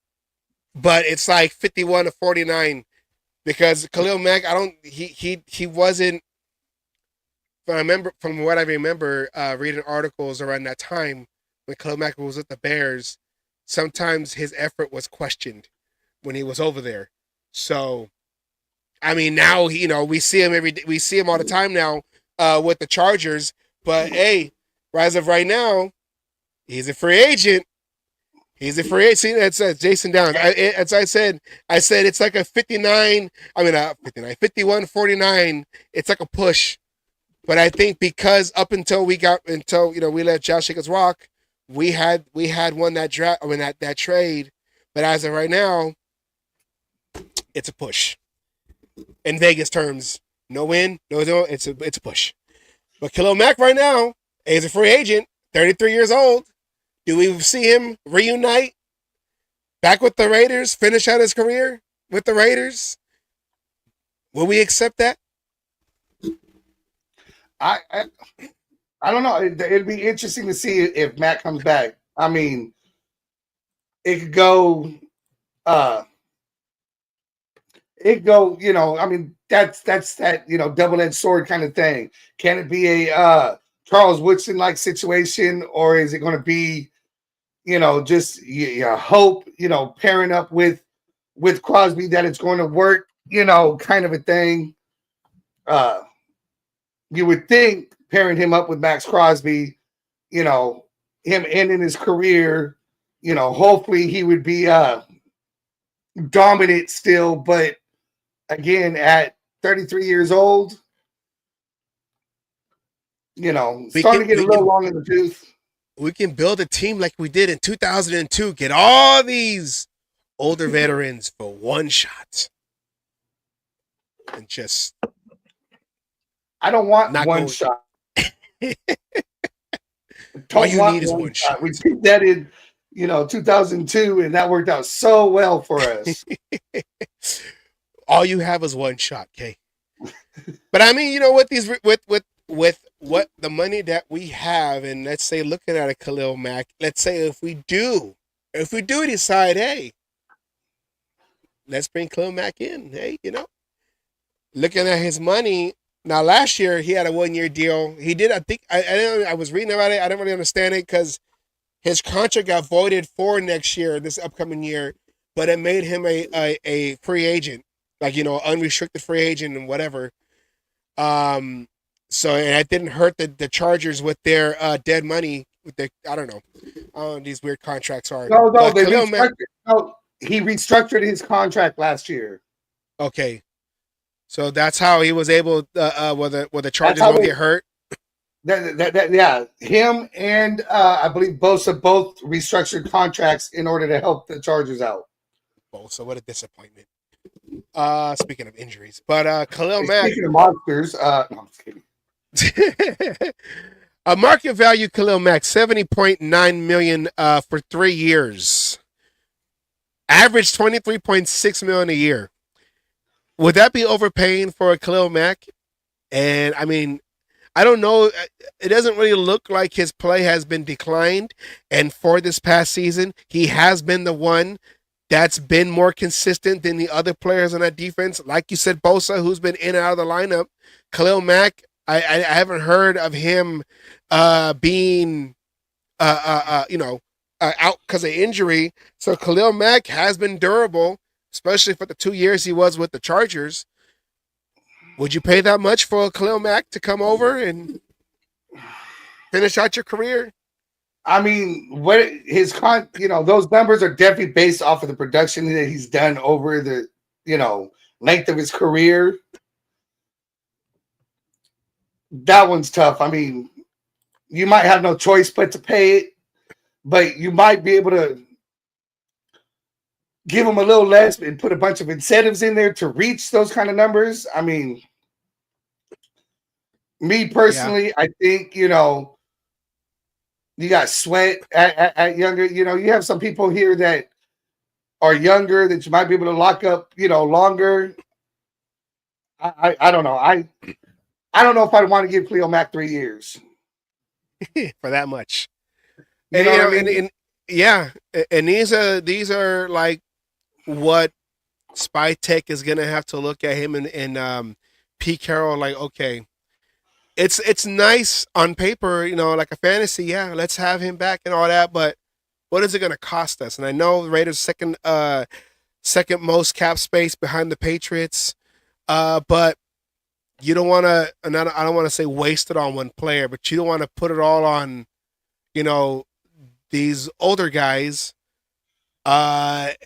but it's like 51-49 because Khalil Mack, he wasn't. From what I remember, reading articles around that time when Khalil Mack was with the Bears, sometimes his effort was questioned when he was over there. So, I mean, now we see him every day. We see him all the time now with the Chargers. But hey, as of right now, he's a free agent. He's a free agent. See, that's Jason Downs. As I said it's like a 51-49. It's like a push. But I think because up until we let Josh Jacobs walk, we had won that draft. I mean that trade. But as of right now, it's a push. In Vegas terms, no win, no, it's a push. But Khalil Mack right now is a free agent, 33 years old. Do we see him reunite back with the Raiders, finish out his career with the Raiders? Will we accept that? I don't know. It'd be interesting to see if Matt comes back. I mean, it could go. I mean, that's that double-edged sword kind of thing. Can it be a Charles Woodson like situation, or is it going to be, just hope, pairing up with Crosby that it's going to work, kind of a thing. You would think pairing him up with Max Crosby, him ending his career, hopefully he would be dominant still, but again, at 33 years old, starting to get a little long in the tooth. We can build a team like we did in 2002, get all these older veterans for one shot. And just... I don't want one shot. All you need is one shot. We did that in, 2002, and that worked out so well for us. All you have is one shot, Kay. But I mean, with these with what the money that we have, and let's say looking at a Khalil Mack, let's say if we do decide, hey, let's bring Khalil Mack in. Hey, looking at his money. Now, last year, he had a 1-year deal. He did, I think, I was reading about it. I don't really understand it because his contract got voided for next year, this upcoming year, but it made him a free agent, like, unrestricted free agent and whatever. So, and it didn't hurt the Chargers with their dead money. With their, I don't know. These weird contracts are. No, he restructured his contract last year. Okay. So that's how he was able, where the Chargers won't get hurt. Yeah, him and I believe Bosa both restructured contracts in order to help the Chargers out. Bosa, what a disappointment! Speaking of injuries, but Khalil Mack. Speaking of monsters, no, I'm just kidding. A market value Khalil Mack $70.9 million for 3 years. Average $23.6 million a year. Would that be overpaying for a Khalil Mack? And I mean, I don't know. It doesn't really look like his play has been declined. And for this past season, he has been the one that's been more consistent than the other players on that defense. Like you said, Bosa, who's been in and out of the lineup. Khalil Mack, I haven't heard of him being, out because of injury. So Khalil Mack has been durable, especially for the 2 years he was with the Chargers. Would you pay that much for Khalil Mack to come over and finish out your career? I mean, those numbers are definitely based off of the production that he's done over the, length of his career. That one's tough. I mean, you might have no choice but to pay it, but you might be able to give him a little less and put a bunch of incentives in there to reach those kind of numbers. I mean, me personally, I think, you got Sweat at younger, you have some people here that are younger that you might be able to lock up, longer. I don't know. I don't know if I'd want to give Khalil Mack 3 years. For that much. You know what I mean? And these are like what Spy Tech is gonna have to look at him and Pete Carroll like, okay, it's nice on paper, like a fantasy, let's have him back and all that, but what is it gonna cost us? And I know the Raiders second most cap space behind the Patriots, but you don't want to, and I don't want to say waste it on one player, but you don't want to put it all on, these older guys, because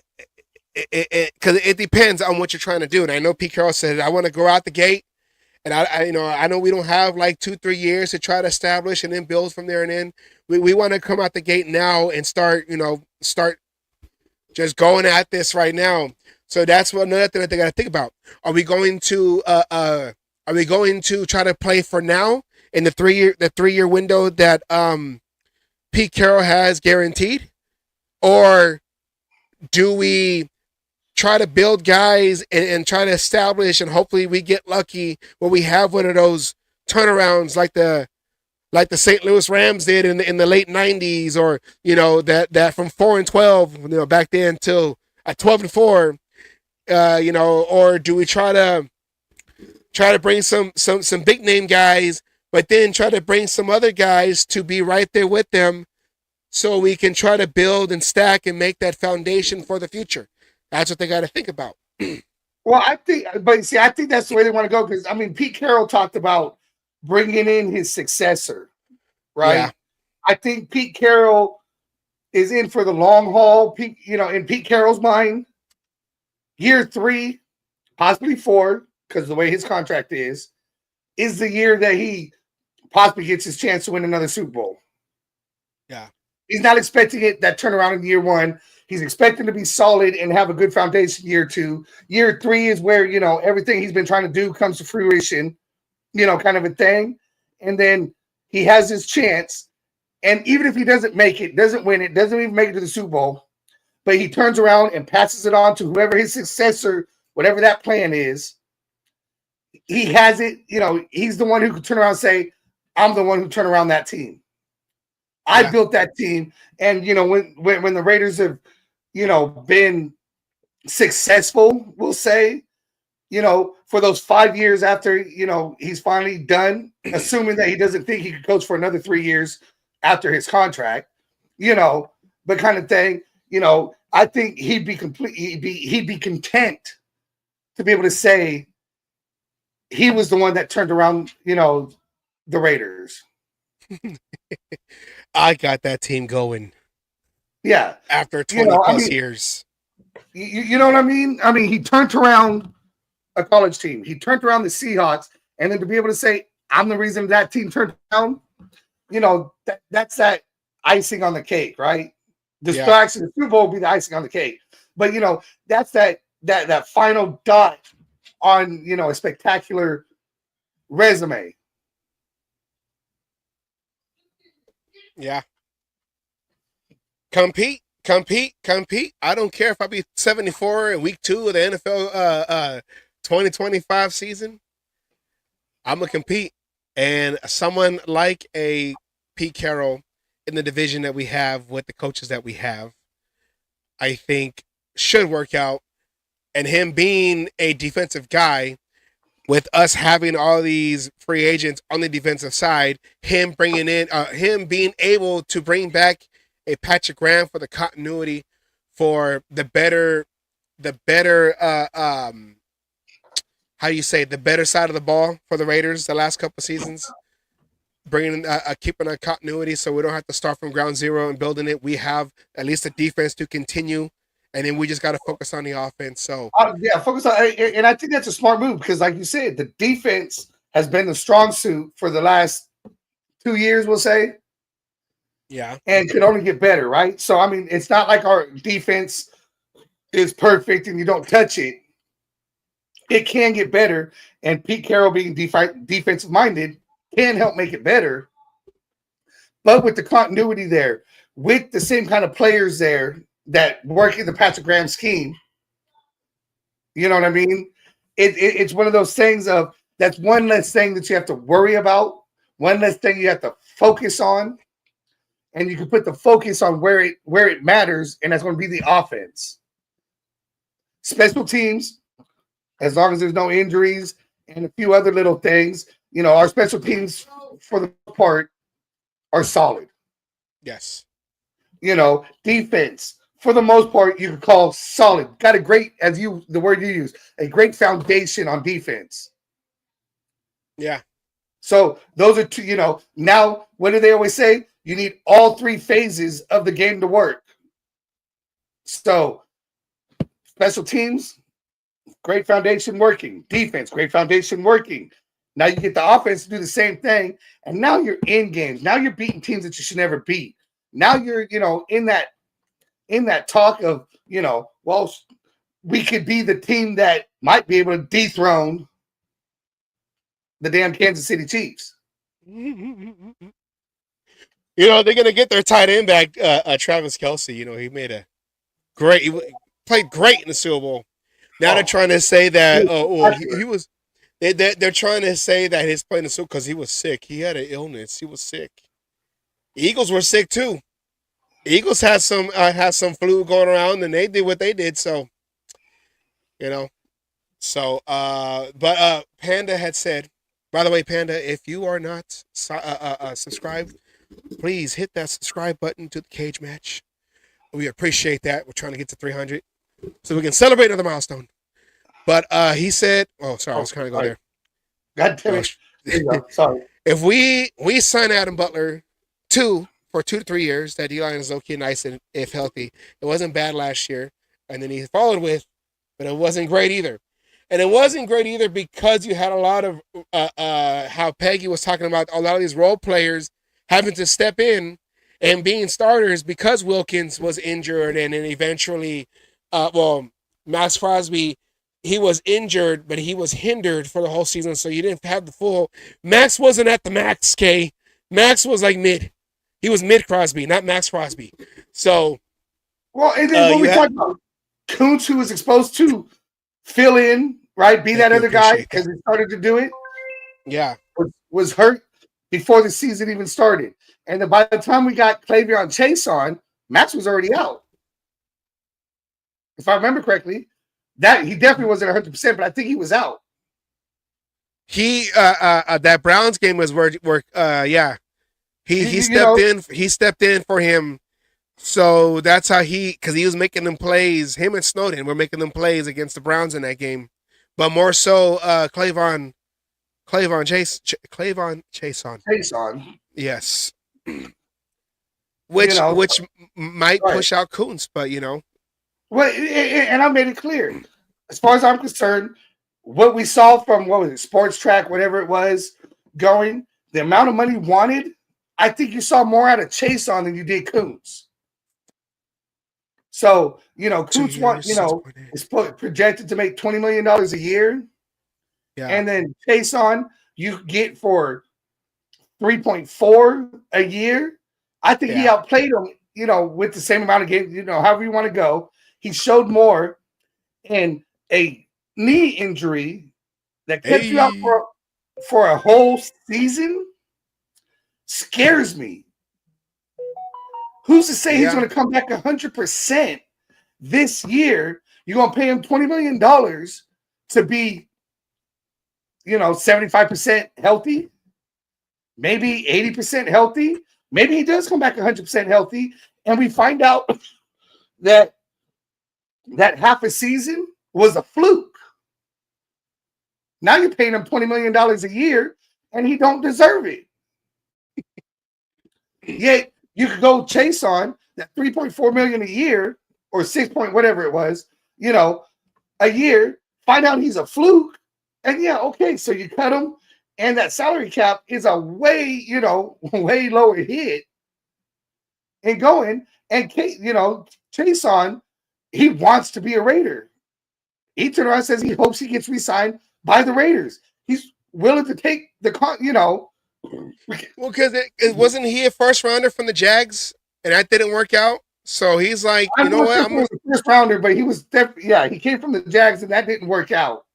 it depends on what you're trying to do. And I know Pete Carroll said, I want to go out the gate, and I know we don't have like 2-3 years to try to establish and then build from there. And then we want to come out the gate now and start just going at this right now. So that's another thing that they got to think about. Are we going to try to play for now in the 3-year window that Pete Carroll has guaranteed? Or do we try to build guys and try to establish, and hopefully we get lucky where we have one of those turnarounds like the St. Louis Rams did in the late 90s, or that from 4-12 back then till 12-4, or do we try to bring some big name guys, but then try to bring some other guys to be right there with them, so we can try to build and stack and make that foundation for the future. That's what they got to think about. Well, I think that's the way they want to go, because Pete Carroll talked about bringing in his successor, right? Yeah. I think Pete Carroll is in for the long haul. In Pete Carroll's mind, year 3, possibly 4, because the way his contract is the year that he possibly gets his chance to win another Super Bowl. Yeah. He's not expecting that turnaround in year 1. He's expecting to be solid and have a good foundation year 2. Year 3 is where, everything he's been trying to do comes to fruition, kind of a thing. And then he has his chance. And even if he doesn't make it, doesn't win it, doesn't even make it to the Super Bowl, but he turns around and passes it on to whoever his successor, whatever that plan is, he has it, he's the one who can turn around and say, I'm the one who turned around that team. I built that team. And, when the Raiders have, been successful, we'll say, for those 5 years after, he's finally done, assuming that he doesn't think he could coach for another 3 years after his contract, but kind of thing, I think he'd be content to be able to say he was the one that turned around, the Raiders. I got that team going. Yeah. After 20 years. You know what I mean? He turned around a college team. He turned around the Seahawks. And then to be able to say, I'm the reason that team turned around, that's that icing on the cake, right? The Super Bowl will be the icing on the cake. But, that's that that final dot on a spectacular resume. Yeah. Compete. I don't care if I be 74 in week 2 of the NFL 2025 season. I'm gonna compete. And someone like a Pete Carroll in the division that we have with the coaches that we have, I think should work out. And him being a defensive guy, with us having all these free agents on the defensive side, him bringing in, him being able to bring back a Patrick Graham for the continuity, for the better, how do you say, the better side of the ball for the Raiders the last couple of seasons, bringing keeping a continuity so we don't have to start from ground zero and building it. We have at least a defense to continue, and then we just got to focus on the offense. So focus on, and I think that's a smart move because, like you said, the defense has been the strong suit for the last 2 years, we'll say. Yeah. And could only get better, right? So, I mean, it's not like our defense is perfect and you don't touch it. It can get better. And Pete Carroll being defensive minded can help make it better. But with the continuity there, with the same kind of players there that work in the Patrick Graham scheme, you know what I mean? It's one of those things of that's one less thing that you have to worry about, one less thing you have to focus on. And you can put the focus on where it matters, and that's going to be the offense. Special teams, as long as there's no injuries and a few other little things, our special teams, for the most part, are solid. Yes. Defense, for the most part, you could call solid. Got a great, the word you use, a great foundation on defense. Yeah. So those are two, now, what do they always say? You need all 3 phases of the game to work. So, special teams, great foundation working. Defense, great foundation working. Now you get the offense to do the same thing, and now you're in games. Now you're beating teams that you should never beat. Now you're, in that talk of, well, we could be the team that might be able to dethrone the damn Kansas City Chiefs. They're going to get their tight end back, Travis Kelce. He made he played great in the Super Bowl. Now they're trying to say that, he was, they're trying to say that he's playing the Super Bowl because he was sick. He had an illness. He was sick. The Eagles were sick too. The Eagles had some flu going around, and they did what they did. So, but Panda had said, by the way, Panda, if you are not subscribed, please hit that subscribe button to the Cage Match. We appreciate that. We're trying to get to 300 so we can celebrate another milestone. But he said, I was trying to go there. God damn it. Sorry. If we sign Adam Butler for 2 to 3 years, that D-line is okay, nice, and if healthy. It wasn't bad last year. And then he followed with, but it wasn't great either. And it wasn't great either because you had a lot of how Peggy was talking about a lot of these role players having to step in and being starters because Wilkins was injured, and then eventually, Max Crosby, he was injured, but he was hindered for the whole season, so you didn't have the full. Max wasn't at the max, K. Max was like mid. He was mid Crosby, not Max Crosby. So, and then when we talk about Kuntz, who was exposed to fill in, right, be that other guy because he started to do it. Yeah, was hurt before the season even started. And then by the time we got Clavion Chase on, Max was already out. If I remember correctly, that he definitely wasn't 100%, but I think he was out. He that Browns game was where he stepped in. He stepped in for him. So that's how because he was making them plays. Him and Snowden were making them plays against the Browns in that game, but more so Clavon Chase on. Yes. Which might push out Kuntz, but Well, and I made it clear. As far as I'm concerned, what we saw from Sports Track, whatever it was, going, the amount of money wanted, I think you saw more out of Chase on than you did Kuntz. So,2 Coots want, years, 6.8. is projected to make $20 million a year. Yeah. And then Chason, you get for 3.4 a year. I think he outplayed him, with the same amount of games, however you want to go. He showed more, and a knee injury that kept you out for a whole season scares me. Who's to say he's going to come back 100% this year? You're going to pay him $20 million to be, 75% healthy, maybe 80% healthy. Maybe he does come back 100% healthy, and we find out that half a season was a fluke. Now you're paying him $20 million a year, and he don't deserve it. Yet you could go chase on that 3.4 million a year or 6 point whatever it was, a year, find out he's a fluke, and okay, so you cut him, and that salary cap is a way, way lower hit. And going and chase on, he wants to be a Raider. He turned around and says he hopes he gets re-signed by the Raiders. He's willing to take the Well, because it wasn't he a first rounder from the Jags, and that didn't work out. So he's like, you know what? I'm a first rounder, but he was he came from the Jags, and that didn't work out.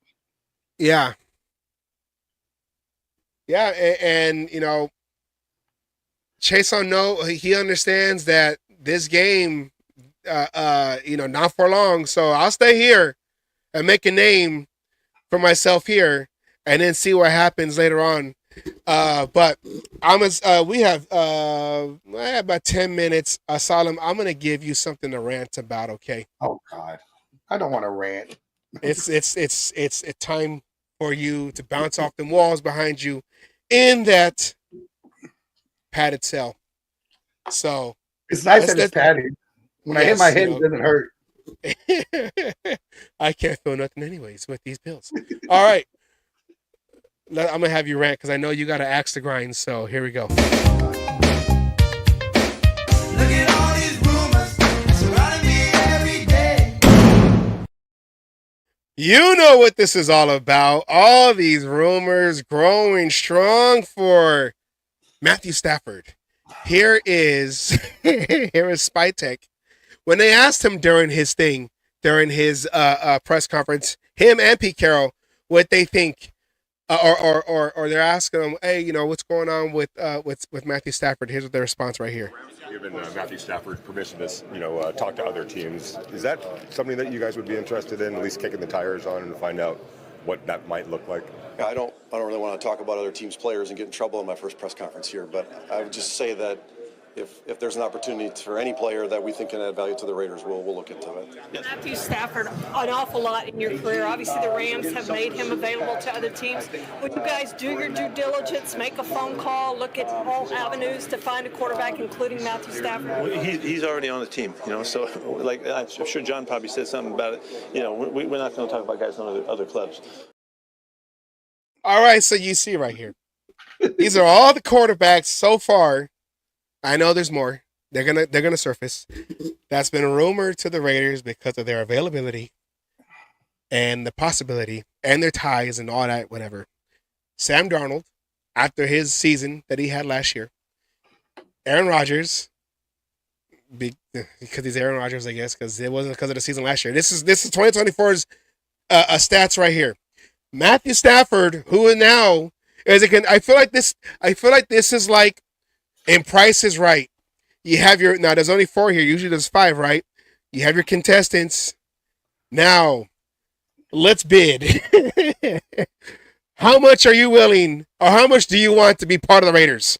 Yeah. Yeah, and Chason, he understands that this game, not for long. So I'll stay here and make a name for myself here, and then see what happens later on. But we have about 10 minutes. Solemn, I'm gonna give you something to rant about. Okay. Oh God, I don't want to rant. It's a time for you to bounce off the walls behind you in that padded cell. So it's nice that it's padded. When I hit my head, it doesn't hurt. I can't feel nothing anyways with these pills. All right. I'm going to have you rant because I know you got an axe to grind. So here we go. Look at all these rumors surrounding me every day. You know what this is all about. All these rumors growing strong for Matthew Stafford. Here is Spytech. When they asked him during his press conference, him and Pete Carroll, what they think, or they're asking him, hey, what's going on with Matthew Stafford? Here's their response right here. Given Matthew Stafford permission to talk to other teams, is that something that you guys would be interested in, at least kicking the tires on and find out what that might look like? Yeah, I don't really want to talk about other teams' players and get in trouble in my first press conference here, but I would just say that if there's an opportunity for any player that we think can add value to the Raiders, we'll look into it. Matthew Stafford, an awful lot in your career. Obviously, the Rams have made him available to other teams. Would you guys do your due diligence, make a phone call, look at all avenues to find a quarterback, including Matthew Stafford? Well, he's already on the team, so like I'm sure John probably said something about it. We're not going to talk about guys on other clubs. All right, so you see right here. These are all the quarterbacks so far. I know there's more. They're gonna surface. That's been rumored to the Raiders because of their availability and the possibility and their ties and all that, whatever. Sam Darnold, after his season that he had last year. Aaron Rodgers, because he's Aaron Rodgers, I guess, because it wasn't because of the season last year. This is 2024's stats right here. Matthew Stafford, who now is again. I feel like this is like. And Price is Right. You have now there's only 4 here. Usually there's 5, right? You have your contestants. Now, let's bid. How much are you willing, or how much do you want to be part of the Raiders?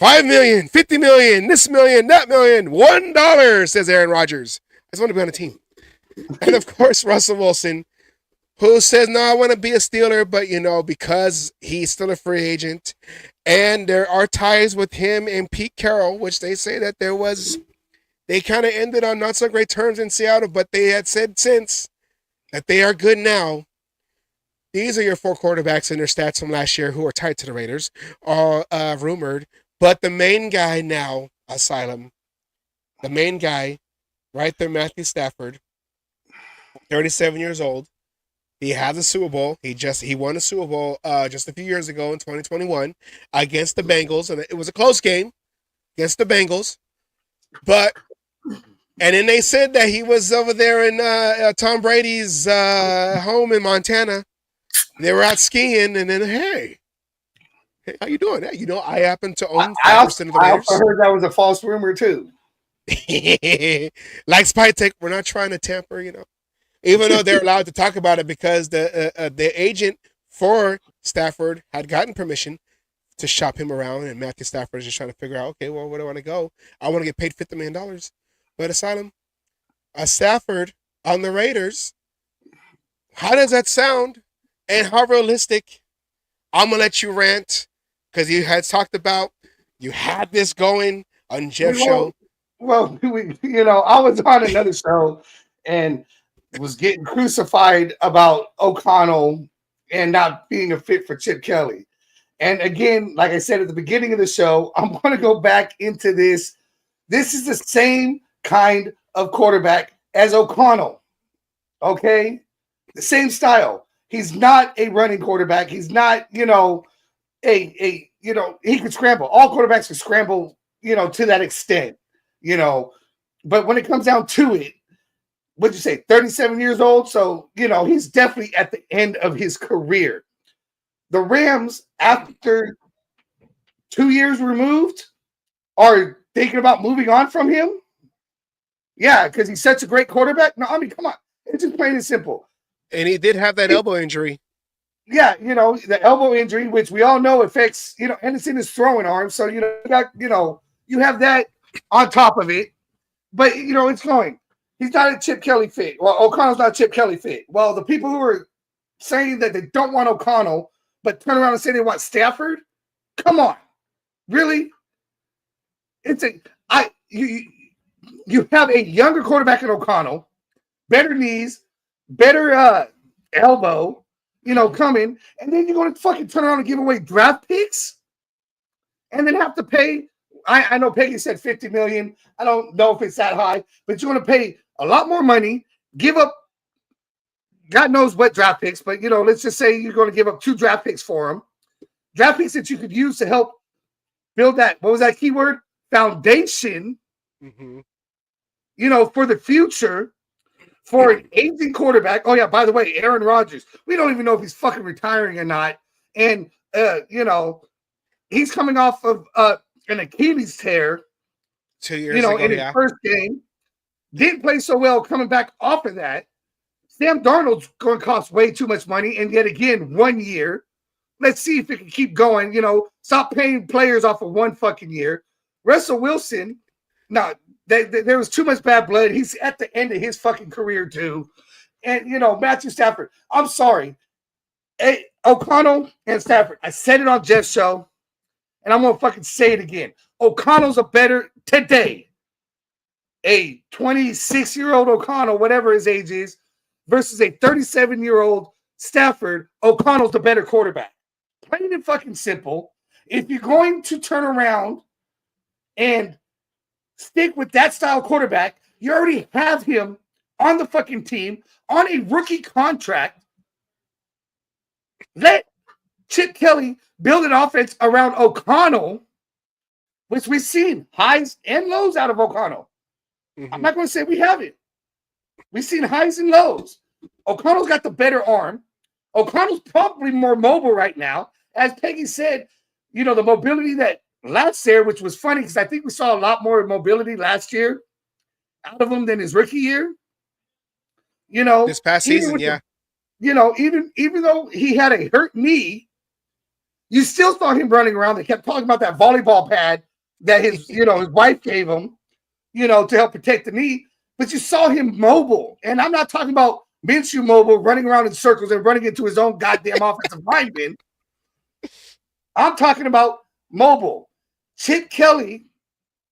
$5 million, $50 million, this million, that million, $1, says Aaron Rodgers. I just want to be on a team. And of course, Russell Wilson, who says, no, I want to be a Steeler, but because he's still a free agent. And there are ties with him and Pete Carroll, which they say that they kind of ended on not so great terms in Seattle, but they had said since that they are good now. These are your 4 quarterbacks in their stats from last year who are tied to the Raiders, are rumored. But the main guy now, Asylum, the main guy right there, Matthew Stafford, 37 years old. He has a Super Bowl. He won a Super Bowl just a few years ago in 2021 against the Bengals, and it was a close game against the Bengals. And then they said that he was over there in Tom Brady's home in Montana. They were out skiing, and then hey, how you doing? Hey, I happen to own 5% of the Raiders. I also heard that was a false rumor too. Like Spytek, we're not trying to tamper, even though they're allowed to talk about it because the agent for Stafford had gotten permission to shop him around, and Matthew Stafford is just trying to figure out, okay, well, where do I want to go? I want to get paid $50 million. But asylum, a Stafford on the Raiders, how does that sound? And how realistic? I'm going to let you rant because you had talked about, you had this going on Jeff's show. Well, I was on another show and was getting crucified about O'Connell and not being a fit for Chip Kelly. And again, like I said at the beginning of the show, I'm going to go back into this. This is the same kind of quarterback as O'Connell. Okay? The same style. He's not a running quarterback. He's not, he can scramble. All quarterbacks can scramble, to that extent, But when it comes down to it, what'd you say, 37 years old? So, he's definitely at the end of his career. The Rams, after 2 years removed, are thinking about moving on from him. Yeah, because he's such a great quarterback. No, I mean, come on. It's just plain and simple. And he did have that elbow injury. Yeah, the elbow injury, which we all know affects, and it's in his throwing arm. So, you have that on top of it. But, it's going. He's not a Chip Kelly fit. Well, O'Connell's not a Chip Kelly fit. Well, the people who are saying that they don't want O'Connell, but turn around and say they want Stafford, come on. Really? You have a younger quarterback in O'Connell, better knees, better elbow, coming, and then you're going to fucking turn around and give away draft picks and then have to pay. I know Peggy said $50 million. I don't know if it's that high, but you're going to pay a lot more money, give up God knows what draft picks, but, let's just say you're going to give up 2 draft picks for them. Draft picks that you could use to help build that, what was that keyword? Foundation, for the future, for an aging quarterback. Oh, yeah, by the way, Aaron Rodgers. We don't even know if he's fucking retiring or not. And, he's coming off of an Achilles tear. 2 years ago, in his first game. Didn't play so well coming back off of that. Sam Darnold's going to cost way too much money. And yet again, 1 year. Let's see if it can keep going. Stop paying players off of 1 fucking year. Russell Wilson, no, there was too much bad blood. He's at the end of his fucking career too. And, Matthew Stafford, I'm sorry. Hey, O'Connell and Stafford, I said it on Jeff's show, and I'm going to fucking say it again. O'Connell's a better today. A 26-year-old O'Connell, whatever his age is, versus a 37-year-old Stafford. O'Connell's the better quarterback. Plain and fucking simple. If you're going to turn around and stick with that style quarterback, you already have him on the fucking team on a rookie contract. Let Chip Kelly build an offense around O'Connell, which we've seen highs and lows out of O'Connell. I'm not going to say we haven't. We've seen highs and lows. O'Connell's got the better arm. O'Connell's probably more mobile right now. As Peggy said, the mobility that last year, which was funny because I think we saw a lot more mobility last year out of him than his rookie year. This past season, yeah. Even though he had a hurt knee, you still saw him running around. They kept talking about that volleyball pad that his wife gave him, to help protect the knee. But you saw him mobile. And I'm not talking about Minshew mobile, running around in circles and running into his own goddamn offensive lineman. I'm talking about mobile. Chip Kelly,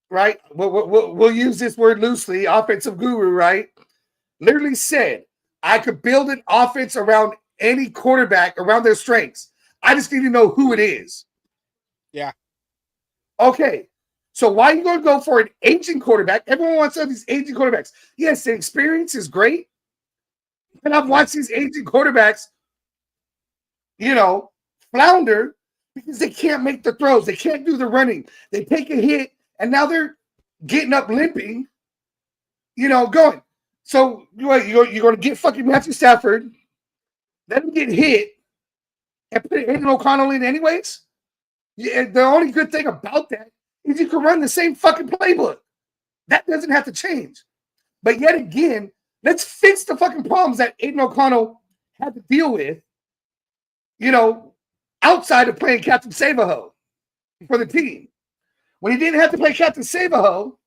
right? We'll use this word loosely, offensive guru, right? Literally said, I could build an offense around any quarterback, around their strengths. I just need to know who it is. Yeah. Okay. So why are you going to go for an aging quarterback? Everyone wants all these aging quarterbacks. Yes, the experience is great. And I've watched these aging quarterbacks, flounder because they can't make the throws. They can't do the running. They take a hit, and now they're getting up limping, going. So you're going to get fucking Matthew Stafford, let him get hit, and put Aiden O'Connell in anyways? Yeah, the only good thing about that is you can run the same fucking playbook. That doesn't have to change. But yet again, let's fix the fucking problems that Aiden O'Connell had to deal with, outside of playing Captain Save-A-Ho for the team. When he didn't have to play Captain Save-A-Ho,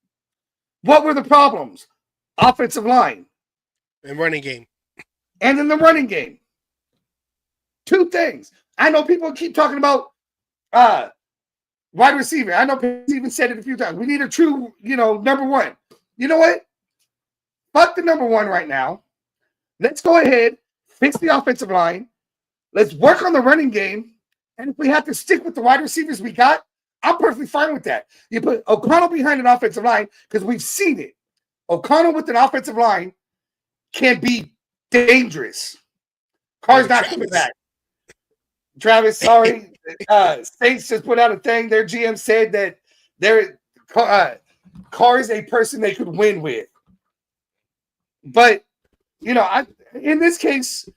what were the problems? Offensive line. And running game. And in the running game. Two things. I know people keep talking about wide receiver. I know people even said it a few times. We need a true, number one. You know what? Fuck the number one right now. Let's go ahead, fix the offensive line. Let's work on the running game. And if we have to stick with the wide receivers we got, I'm perfectly fine with that. You put O'Connell behind an offensive line because we've seen it. O'Connell with an offensive line can be dangerous. Carr's not coming back. Travis, sorry. Saints just put out a thing. Their GM said that Carr is a person they could win with. But, in this case,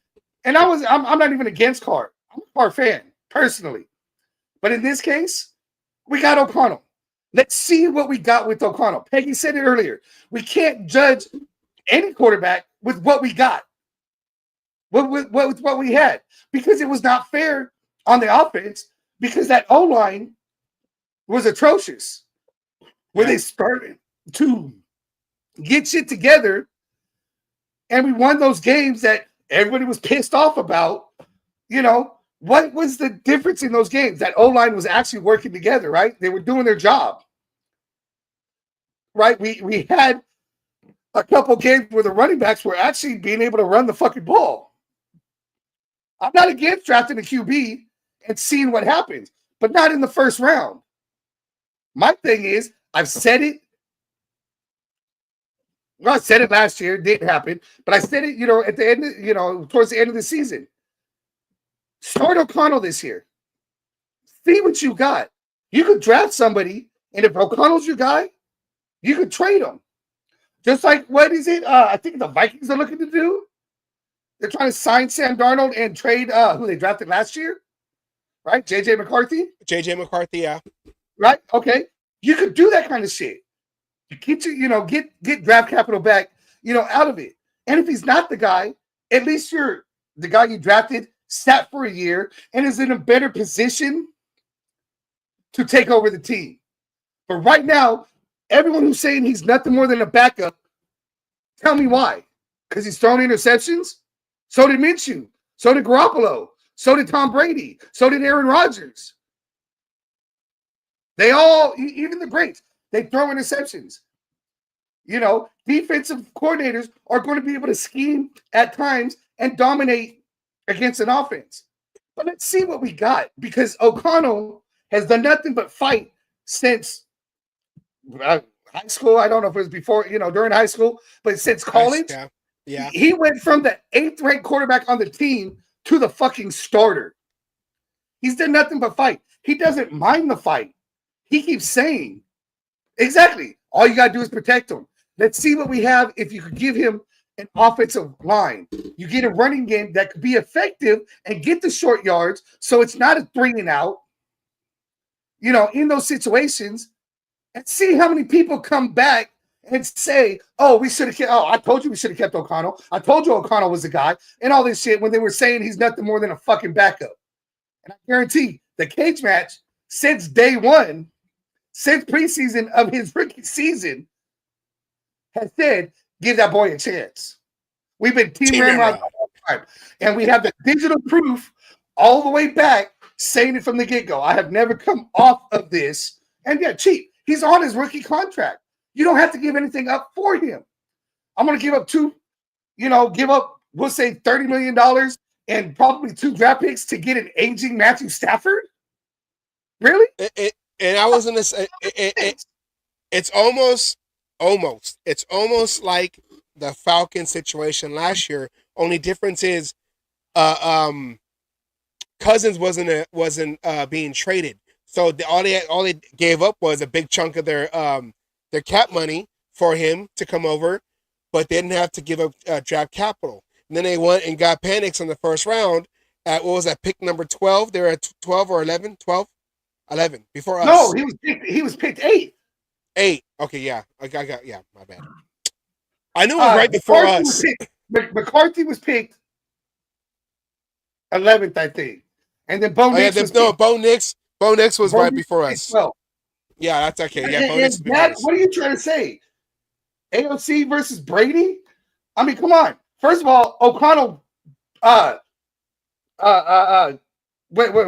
and I'm not even against Carr. I'm a Carr fan, personally. But in this case, we got O'Connell. Let's see what we got with O'Connell. Peggy said it earlier. We can't judge any quarterback with what we got. With what we had. Because it was not fair on the offense because that O-line was atrocious. Where they started to get shit together and we won those games that everybody was pissed off about. What was the difference in those games? That O-line was actually working together, right? They were doing their job. Right? We had a couple games where the running backs were actually being able to run the fucking ball. I'm not against drafting a QB and seeing what happens, but not in the first round. My thing is, I've said it. Well, I said it last year. It didn't happen. But I said it, at the end, towards the end of the season. Start O'Connell this year. See what you got. You could draft somebody, and if O'Connell's your guy, you could trade him. Just like, what is it? I think the Vikings are looking to do. They're trying to sign Sam Darnold and trade who they drafted last year. Right? J.J. McCarthy? J.J. McCarthy, yeah. Right? Okay. You could do that kind of shit. Get get draft capital back, out of it. And if he's not the guy, at least you're the guy you drafted, sat for a year, and is in a better position to take over the team. But right now, everyone who's saying he's nothing more than a backup, tell me why. Because he's thrown interceptions? So did Minshew. So did Garoppolo. So did Tom Brady. So did Aaron Rodgers. They all, even the greats, they throw interceptions. Defensive coordinators are going to be able to scheme at times and dominate against an offense. But let's see what we got, because O'Connell has done nothing but fight since high school. I don't know if it was before, during high school, but since college. Yeah. He went from the 8th ranked quarterback on the team to the fucking starter. He's done nothing but fight. He doesn't mind the fight. He keeps saying, exactly, all you got to do is protect him. Let's see what we have if you could give him an offensive line. You get a running game that could be effective and get the short yards so it's not a 3 and out, in those situations, and see how many people come back and say, oh, we should have kept, I told you we should have kept O'Connell. I told you O'Connell was the guy, and all this shit when they were saying he's nothing more than a fucking backup. And I guarantee the cage match since day one, since preseason of his rookie season, has said, give that boy a chance. We've been team Ramrod all the time. And we have the digital proof all the way back saying it from the get-go. I have never come off of this. And yeah, cheap. He's on his rookie contract. You don't have to give anything up for him. I'm going to give up we'll say $30 million and probably 2 draft picks to get an aging Matthew Stafford? Really? And I was going to say, It's almost like the Falcon situation last year. Only difference is, Cousins wasn't being traded, so all they gave up was a big chunk of their cap money for him to come over, but they didn't have to give up draft capital. And then they went and got Penix in the first round at, what was that, pick number 12? They were at 12 or 11? 12? 11 before us. No, he was picked 8. 8. Okay, yeah. I got yeah, my bad. I knew it was right before us. McCarthy was picked 11th, I think. And then Bo Nix Bo Nix was right before us. 12. Yeah, that's okay. Yeah, Bo Nix was what are you trying to say? AOC versus Brady? I mean, come on. First of all, O'Connell wait,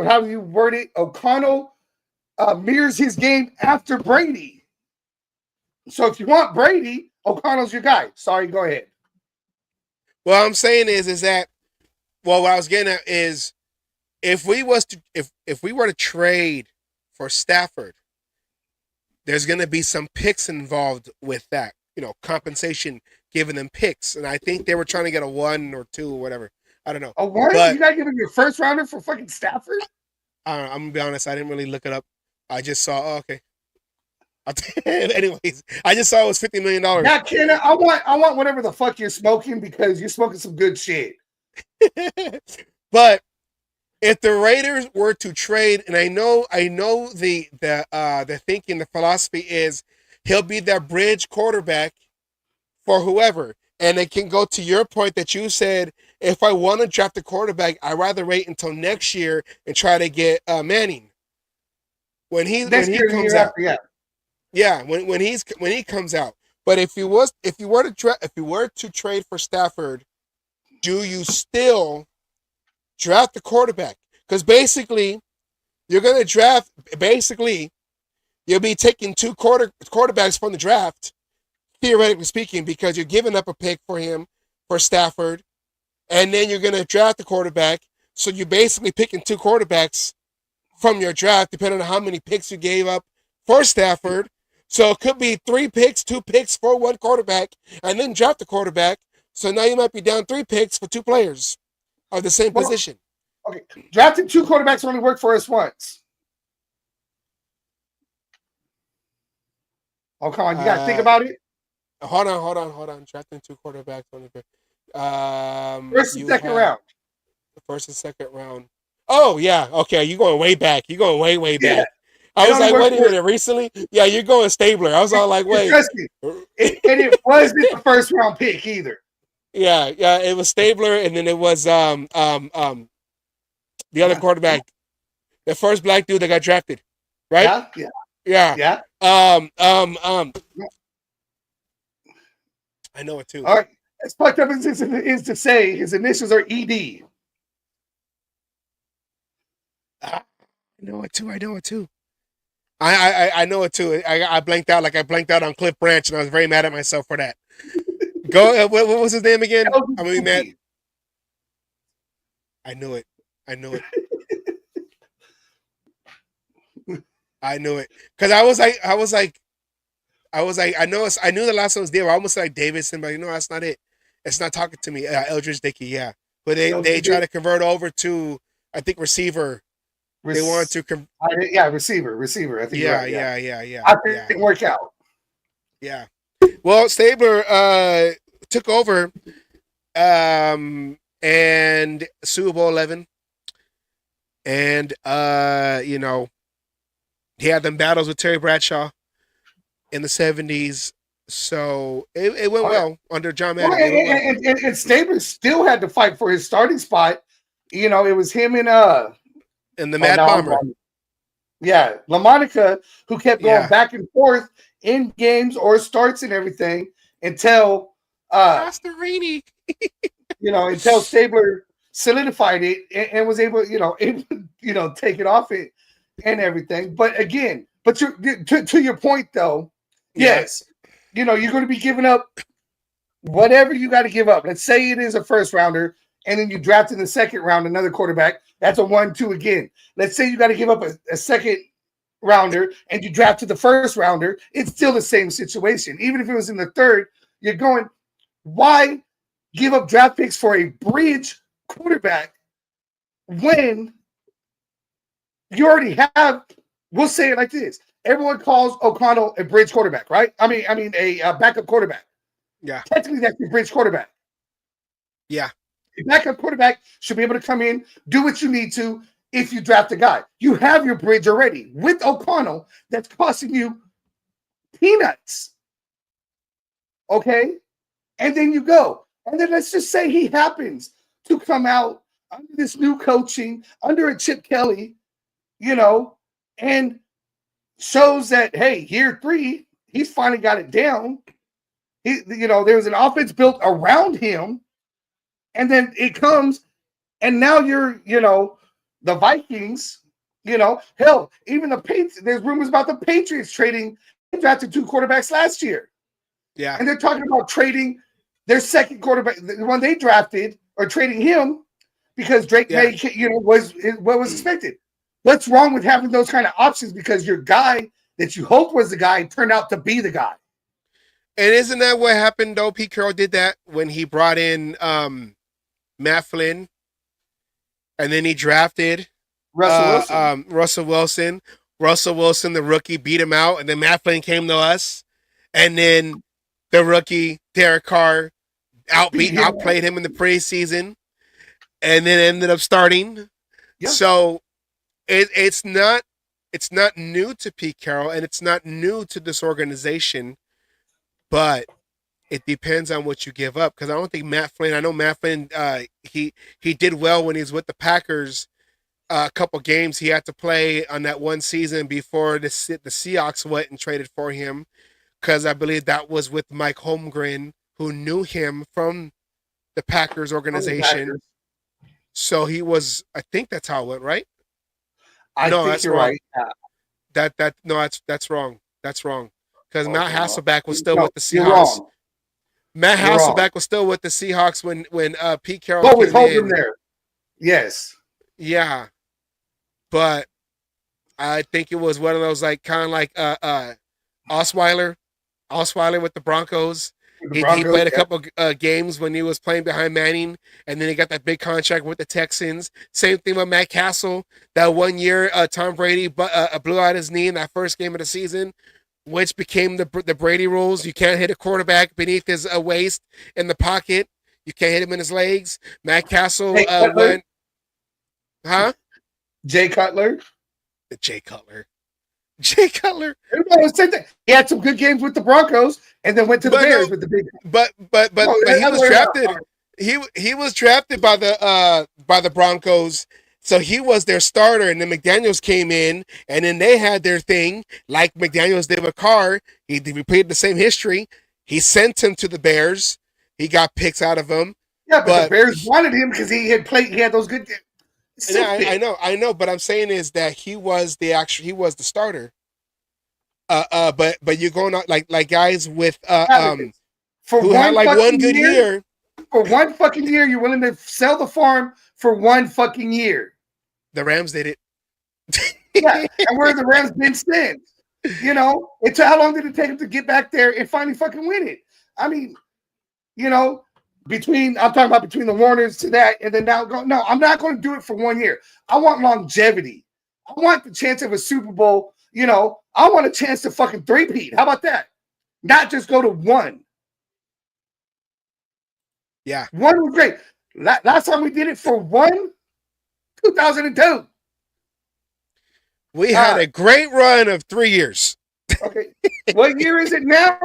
how do you word it? O'Connell mirrors his game after Brady. So if you want Brady, O'Connell's your guy. Sorry, go ahead. What I'm saying is that, well, what I was getting at is, if we were to trade for Stafford, there's going to be some picks involved with that, compensation, giving them picks, and I think they were trying to get a 1 or 2 or whatever. I don't know. A 1? You got to give him your first rounder for fucking Stafford? I'm gonna be honest. I didn't really look it up. I just saw. Oh, okay. Anyways, I just saw it was $50 million. Yeah, Ken, I want whatever the fuck you're smoking, because you're smoking some good shit. But if the Raiders were to trade, and I know the thinking, the philosophy is he'll be that bridge quarterback for whoever, and it can go to your point that you said, if I want to draft a quarterback, I'd rather wait until next year and try to get Manning when he comes out. Yeah, when he comes out. But if you were to trade for Stafford, do you still draft the quarterback? Because basically, you're going to draft. Basically, you'll be taking 2 quarterbacks from the draft, theoretically speaking, because you're giving up a pick for him, for Stafford, and then you're going to draft the quarterback. So you're basically picking 2 quarterbacks from your draft, depending on how many picks you gave up for Stafford. So it could be 3 picks, 2 picks for 1 quarterback, and then draft the quarterback. So now you might be down 3 picks for 2 players of the same position. Okay, drafting 2 quarterbacks only worked for us once. Oh, come on, you got to think about it. Hold on. Drafting 2 quarterbacks only. First and second round. First and second round. Oh yeah, okay. You're going way back. You're going way back. Yeah. I was like, wait a minute, recently? Yeah, you're going Stabler. I was all like, wait. Trust me. And it wasn't the first round pick either. Yeah, it was Stabler, and then it was the other quarterback, the first black dude that got drafted, right? Yeah. I know it too. All right, as fucked up as this is to say, his initials are ED. I know it too. I know it too. I blanked out, like I blanked out on Cliff Branch, and I was very mad at myself for that. Go. What was his name again? I'm gonna be mad. I knew it. I knew it. Because I knew the last one was there. I almost like Davidson, but that's not it. It's not talking to me. Eldridge Dickey, yeah. But they try to convert over to, I think, receiver. They wanted to receiver. I think. Yeah. I think it didn't work out. Yeah. Well, Stabler took over, and Super Bowl 11, and he had them battles with Terry Bradshaw in the 70s, so it went well under John Madden. And Stabler still had to fight for his starting spot. It was him and the Mad Bomber. Yeah, LaMonica, who kept going back and forth in games or starts and everything until Master Rainey. Until Stabler solidified it and was able, take it off it and everything. But again, to your point though, yes, you're going to be giving up whatever you got to give up. Let's say it is a first rounder, and then you draft in the second round another quarterback. That's a 1-2 again. Let's say you got to give up a second rounder and you drafted the first rounder, it's still the same situation. Even if it was in the third, you're going, why give up draft picks for a bridge quarterback when you already have, we'll say it like this. Everyone calls O'Connell a bridge quarterback, right? I mean a backup quarterback. Yeah. Technically, that's your bridge quarterback. Yeah. A backup quarterback should be able to come in, do what you need to if you draft a guy. You have your bridge already with O'Connell that's costing you peanuts. Okay? And then you go. And then let's just say he happens to come out under this new coaching, under a Chip Kelly, and shows that, hey, year 3, he's finally got it down. There was an offense built around him, and then it comes, and now you're, the Vikings, hell, even the Patriots, there's rumors about the Patriots trading, they drafted 2 quarterbacks last year. Yeah. And they're talking about trading their second quarterback, the one they drafted, or trading him because Drake May, was what was expected. What's wrong with having those kind of options? Because your guy that you hoped was the guy turned out to be the guy. And isn't that what happened, though? Pete Carroll did that when he brought in Matt Flynn, and then he drafted Russell Wilson. Russell Wilson, the rookie, beat him out, and then Matt Flynn came to us, and then the rookie Derek Carr outplayed him in the preseason, and then ended up starting. Yeah. So it's not new to Pete Carroll, and it's not new to this organization, but it depends on what you give up. Because I don't think Matt Flynn. I know Matt Flynn. He did well when he was with the Packers. A couple games he had to play on that one season before the Seahawks went and traded for him, because I believe that was with Mike Holmgren, who knew him from the Packers organization. So he was. I think that's how it went, right? I think you're right. That's wrong. That's wrong. Because Matt Hasselbeck was still with the Seahawks. Matt Hasselbeck was still with the Seahawks when Pete Carroll came with Holmgren there. Yes. Yeah. But I think it was one of those kind of like Osweiler with the Broncos. He played a couple games when he was playing behind Manning, and then he got that big contract with the Texans. Same thing with Matt Castle. That one year, Tom Brady blew out his knee in that first game of the season, which became the Brady rules. You can't hit a quarterback beneath his waist in the pocket. You can't hit him in his legs. Matt Castle went... Huh? Jay Cutler. Jay Cutler. Everybody was saying that. He had some good games with the Broncos, and then went to the Bears with the big. But he was drafted. He was drafted by the Broncos, so he was their starter. And then McDaniels came in, and then they had their thing, like McDaniels did with Carr. He repeated the same history. He sent him to the Bears. He got picks out of him. Yeah, but the Bears wanted him because he had those good. Yeah, I know, but I'm saying is that he was the starter. But you're going out like guys with who had like one good year. For one fucking year, you're willing to sell the farm for one fucking year. The Rams did it. Yeah, and where the Rams been since? How long did it take them to get back there and finally fucking win it? I mean, I'm talking about between the Warners to that, and then now go. No, I'm not going to do it for 1 year. I want longevity. I want the chance of a Super Bowl. I want a chance to fucking three-peat. How about that? Not just go to one. Yeah. One was great. Last time we did it for 2002. We had a great run of 3 years. Okay. What year is it now?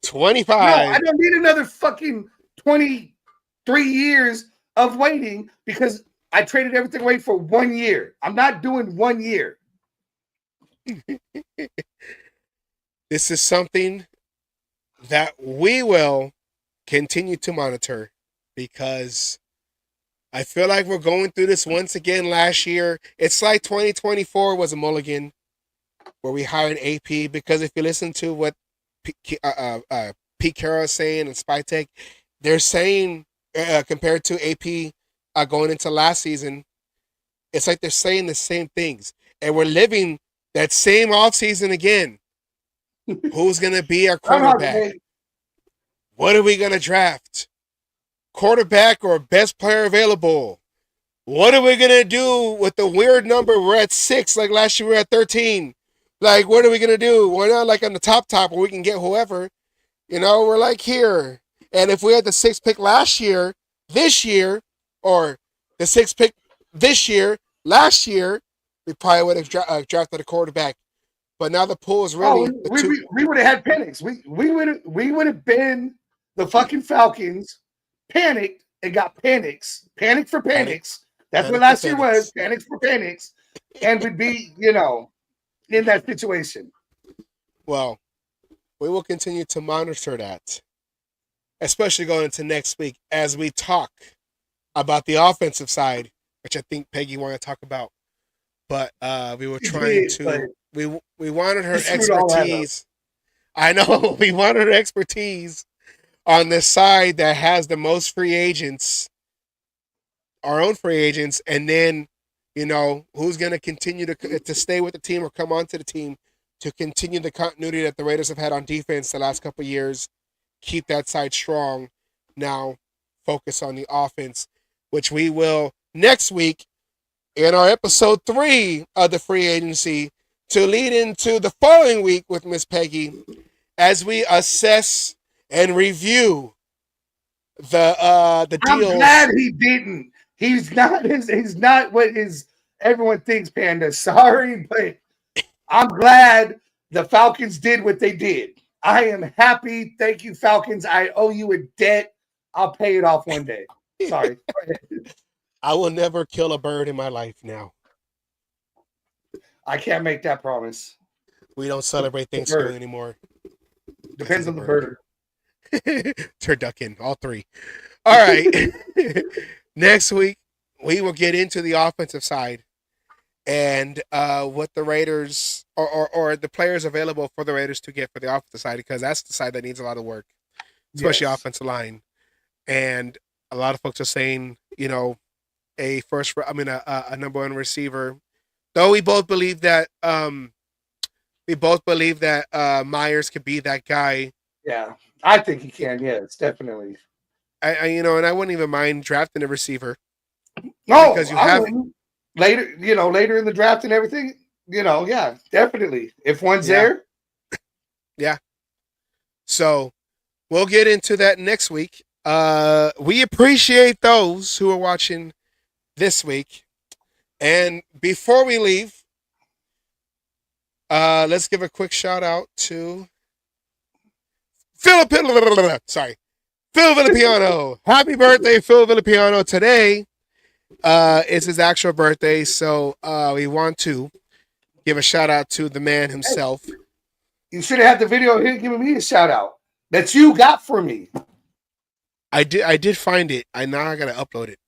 25. No, I don't need another fucking 23 years of waiting because I traded everything away for 1 year. I'm not doing 1 year. This is something that we will continue to monitor, because I feel like we're going through this once again last year. It's like 2024 was a mulligan where we hired AP, because if you listen to what Pete Carroll is saying and Spytech, they're saying compared to AP going into last season, it's like they're saying the same things. And we're living that same offseason again. Who's going to be our quarterback? What are we going to draft? Quarterback or best player available? What are we going to do with the weird number? We're at 6, like last year we were at 13. Like, what are we going to do? We're not like on the top where we can get whoever. You know, we're like here. And if we had the 6th pick this year, or the 6th pick last year, we probably would have drafted a quarterback. But now the pool is really. We would have had Penix. We would have been the fucking Falcons, panicked and got Penix. Panic for Penix. That's what last year was. Panic for Penix, and we'd be, in that situation. Well, we will continue to monitor that, especially going into next week as we talk about the offensive side, which I think Peggy wanted to talk about. But we were trying to. We wanted her expertise. I know we wanted her expertise on the side that has the most free agents, our own free agents, and then who's going to continue to stay with the team or come onto the team to continue the continuity that the Raiders have had on defense the last couple of years. Keep that side strong. Now focus on the offense, which we will next week in our episode 3 of the free agency, to lead into the following week with Miss Peggy as we assess and review the deals. I'm glad he didn't. He's not what everyone thinks, Panda. Sorry, but I'm glad the Falcons did what they did. I am happy. Thank you, Falcons. I owe you a debt. I'll pay it off one day. Sorry. I will never kill a bird in my life now. I can't make that promise. We don't celebrate Thanksgiving anymore. Depends on the bird. Turducken, all 3. All right. Next week, we will get into the offensive side and what the Raiders or the players available for the Raiders to get for the offensive side, because that's the side that needs a lot of work, especially offensive line. And a lot of folks are saying, a number 1 receiver. Though we both believe that Myers could be that guy. Yeah, I think he can. Yes, definitely. And I wouldn't even mind drafting a receiver. No, because later in the draft and everything. Yeah, definitely. If one's there. Yeah. So we'll get into that next week. We appreciate those who are watching this week. And before we leave, let's give a quick shout out to Phil Villapiano. Happy birthday, Phil Villapiano. Today is his actual birthday, so we want to give a shout out to the man himself. You should have had the video of him giving me a shout out that you got for me. I did find it. I gotta upload it.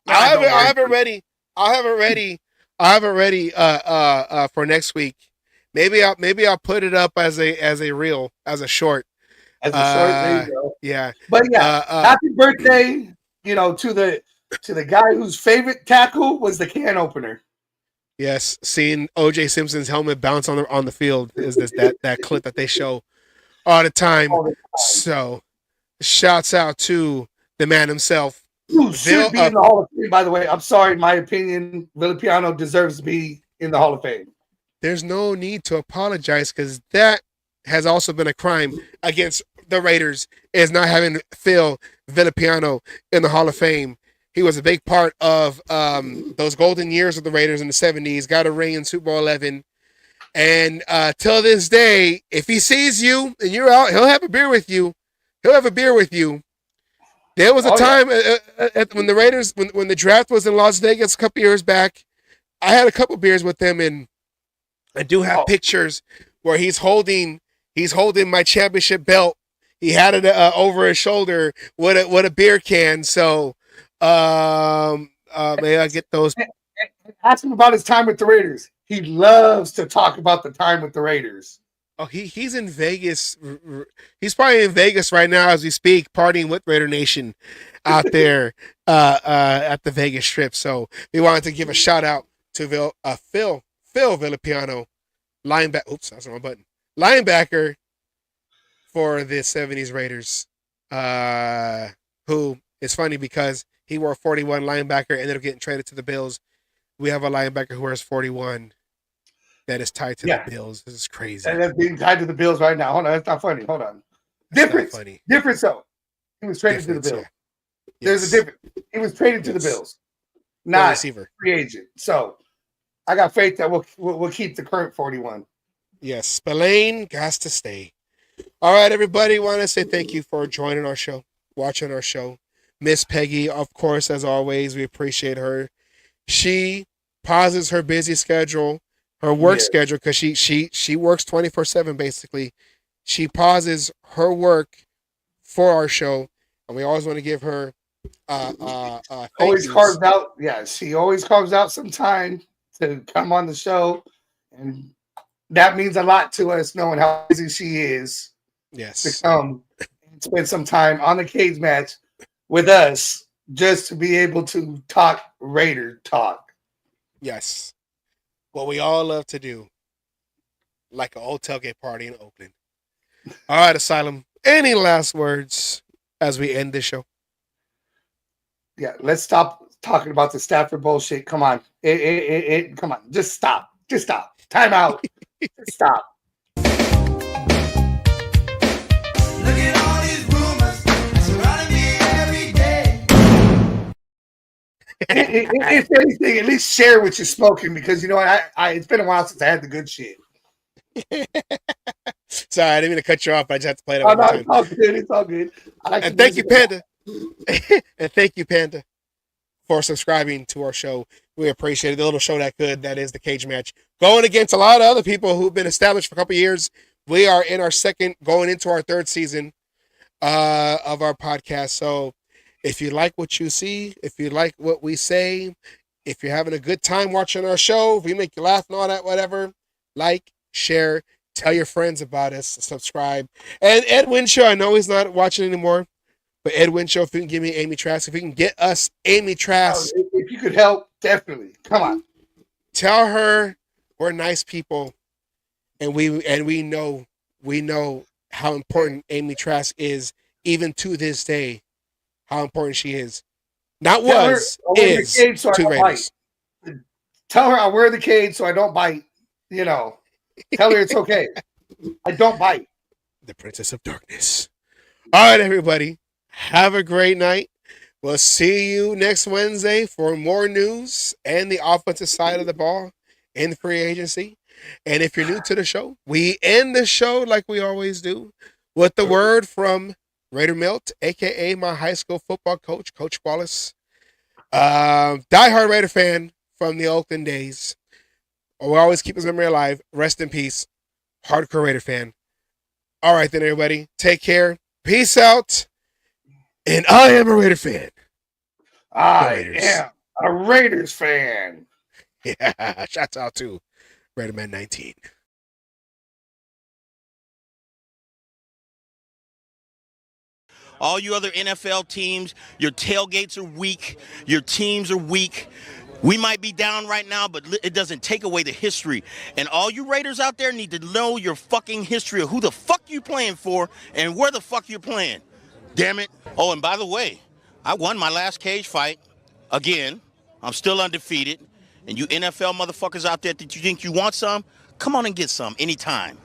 I have it ready. I have it ready for next week. Maybe I'll put it up as a reel, as a short. There you go. Yeah. But happy birthday, to the guy whose favorite tackle was the can opener. Yes, seeing O.J. Simpson's helmet bounce on the field is that clip that they show all the time. So, shouts out to the man himself. Who should be in the Hall of Fame, by the way. I'm sorry, in my opinion, Villapiano deserves to be in the Hall of Fame. There's no need to apologize, because that has also been a crime against the Raiders, is not having Phil Villapiano in the Hall of Fame. He was a big part of those golden years of the Raiders in the 70s, got a ring in Super Bowl 11. And till this day, if he sees you and you're out, he'll have a beer with you. There was a time when the Raiders, when the draft was in Las Vegas a couple years back, I had a couple beers with him, and I do have pictures where he's holding my championship belt. He had it over his shoulder with a beer can. So may I get those? Ask him about his time with the Raiders. He loves to talk about the time with the Raiders. Oh, he's in Vegas. He's probably in Vegas right now as we speak, partying with Raider Nation out there at the Vegas Strip. So we wanted to give a shout out to Phil Villapiano linebacker. Oops, that's the wrong button. Linebacker for the 70s Raiders. Who is funny because he wore 41 linebacker, ended up getting traded to the Bills. We have a linebacker who wears 41 that is tied to the Bills. This is crazy. And that's being tied to the Bills right now. Hold on, that's not funny. Hold on. Difference. Funny. Difference though. He was traded to the Bills. Yeah. There's a difference. He was traded to the Bills. Not receiver. Free agent. So I got faith that we'll keep the current 41. Yes, Spillane has to stay. All right, everybody. Want to say thank you for joining our show, watching our show. Miss Peggy, of course, as always, we appreciate her. She pauses her busy schedule, her work schedule, because she works 24/7 basically. She pauses her work for our show, and we always want to give her always carves out. Yeah, she always carves out some time to come on the show, and that means a lot to us, knowing how busy she is. Yes, to come and spend some time on the cage match with us, just to be able to talk Raider talk. Yes, what we all love to do, like an old tailgate party in Oakland. All right, Asylum. Any last words as we end this show? Yeah, let's stop talking about the Stafford bullshit. Come on, come on, just stop. Just stop. Time out. Stop. Look at all these rumors surrounding me every day. If anything, at least share what you're smoking, because you know what? I it's been a while since I had the good shit. Sorry, I didn't mean to cut you off. I just have to play that Oh, one no, time. it's all good. It's all good. And thank you, Panda. And thank you, Panda, for subscribing to our show. We appreciate it. The little show that could, that is the cage match. Going against a lot of other people who've been established for a couple of years. We are in our going into our third season of our podcast. So if you like what you see, if you like what we say, if you're having a good time watching our show, if we make you laugh and all that, whatever, like, share, tell your friends about us, subscribe. And Ed Winshaw, I know he's not watching anymore, but Ed Winshaw, if you can give me Amy Trask, if you can get us Amy Trask. If you could help, definitely. Come on. Tell her we're nice people, and we know how important Amy Trask is, even to this day, how important she is. Not was, is to Raiders. Tell her I wear the cage so I don't bite. You know, tell her it's okay. I don't bite. The Princess of Darkness. All right, everybody. Have a great night. We'll see you next Wednesday for more news and the offensive side of the ball in free agency. And if you're new to the show, we end the show like we always do with the word from Raider Milt, a.k.a. my high school football coach, Coach Wallace. Diehard Raider fan from the Oakland days. We'll always keep his memory alive. Rest in peace. Hardcore Raider fan. All right, then, everybody. Take care. Peace out. And I am a Raider fan. I am a Raiders fan. Yeah. Shouts out to Raiderman 19. All you other NFL teams, your tailgates are weak. Your teams are weak. We might be down right now, but it doesn't take away the history. And all you Raiders out there need to know your fucking history of who the fuck you playing for and where the fuck you're playing. Damn it. Oh, and by the way, I won my last cage fight again. I'm still undefeated. And you NFL motherfuckers out there that you think you want some, come on and get some anytime.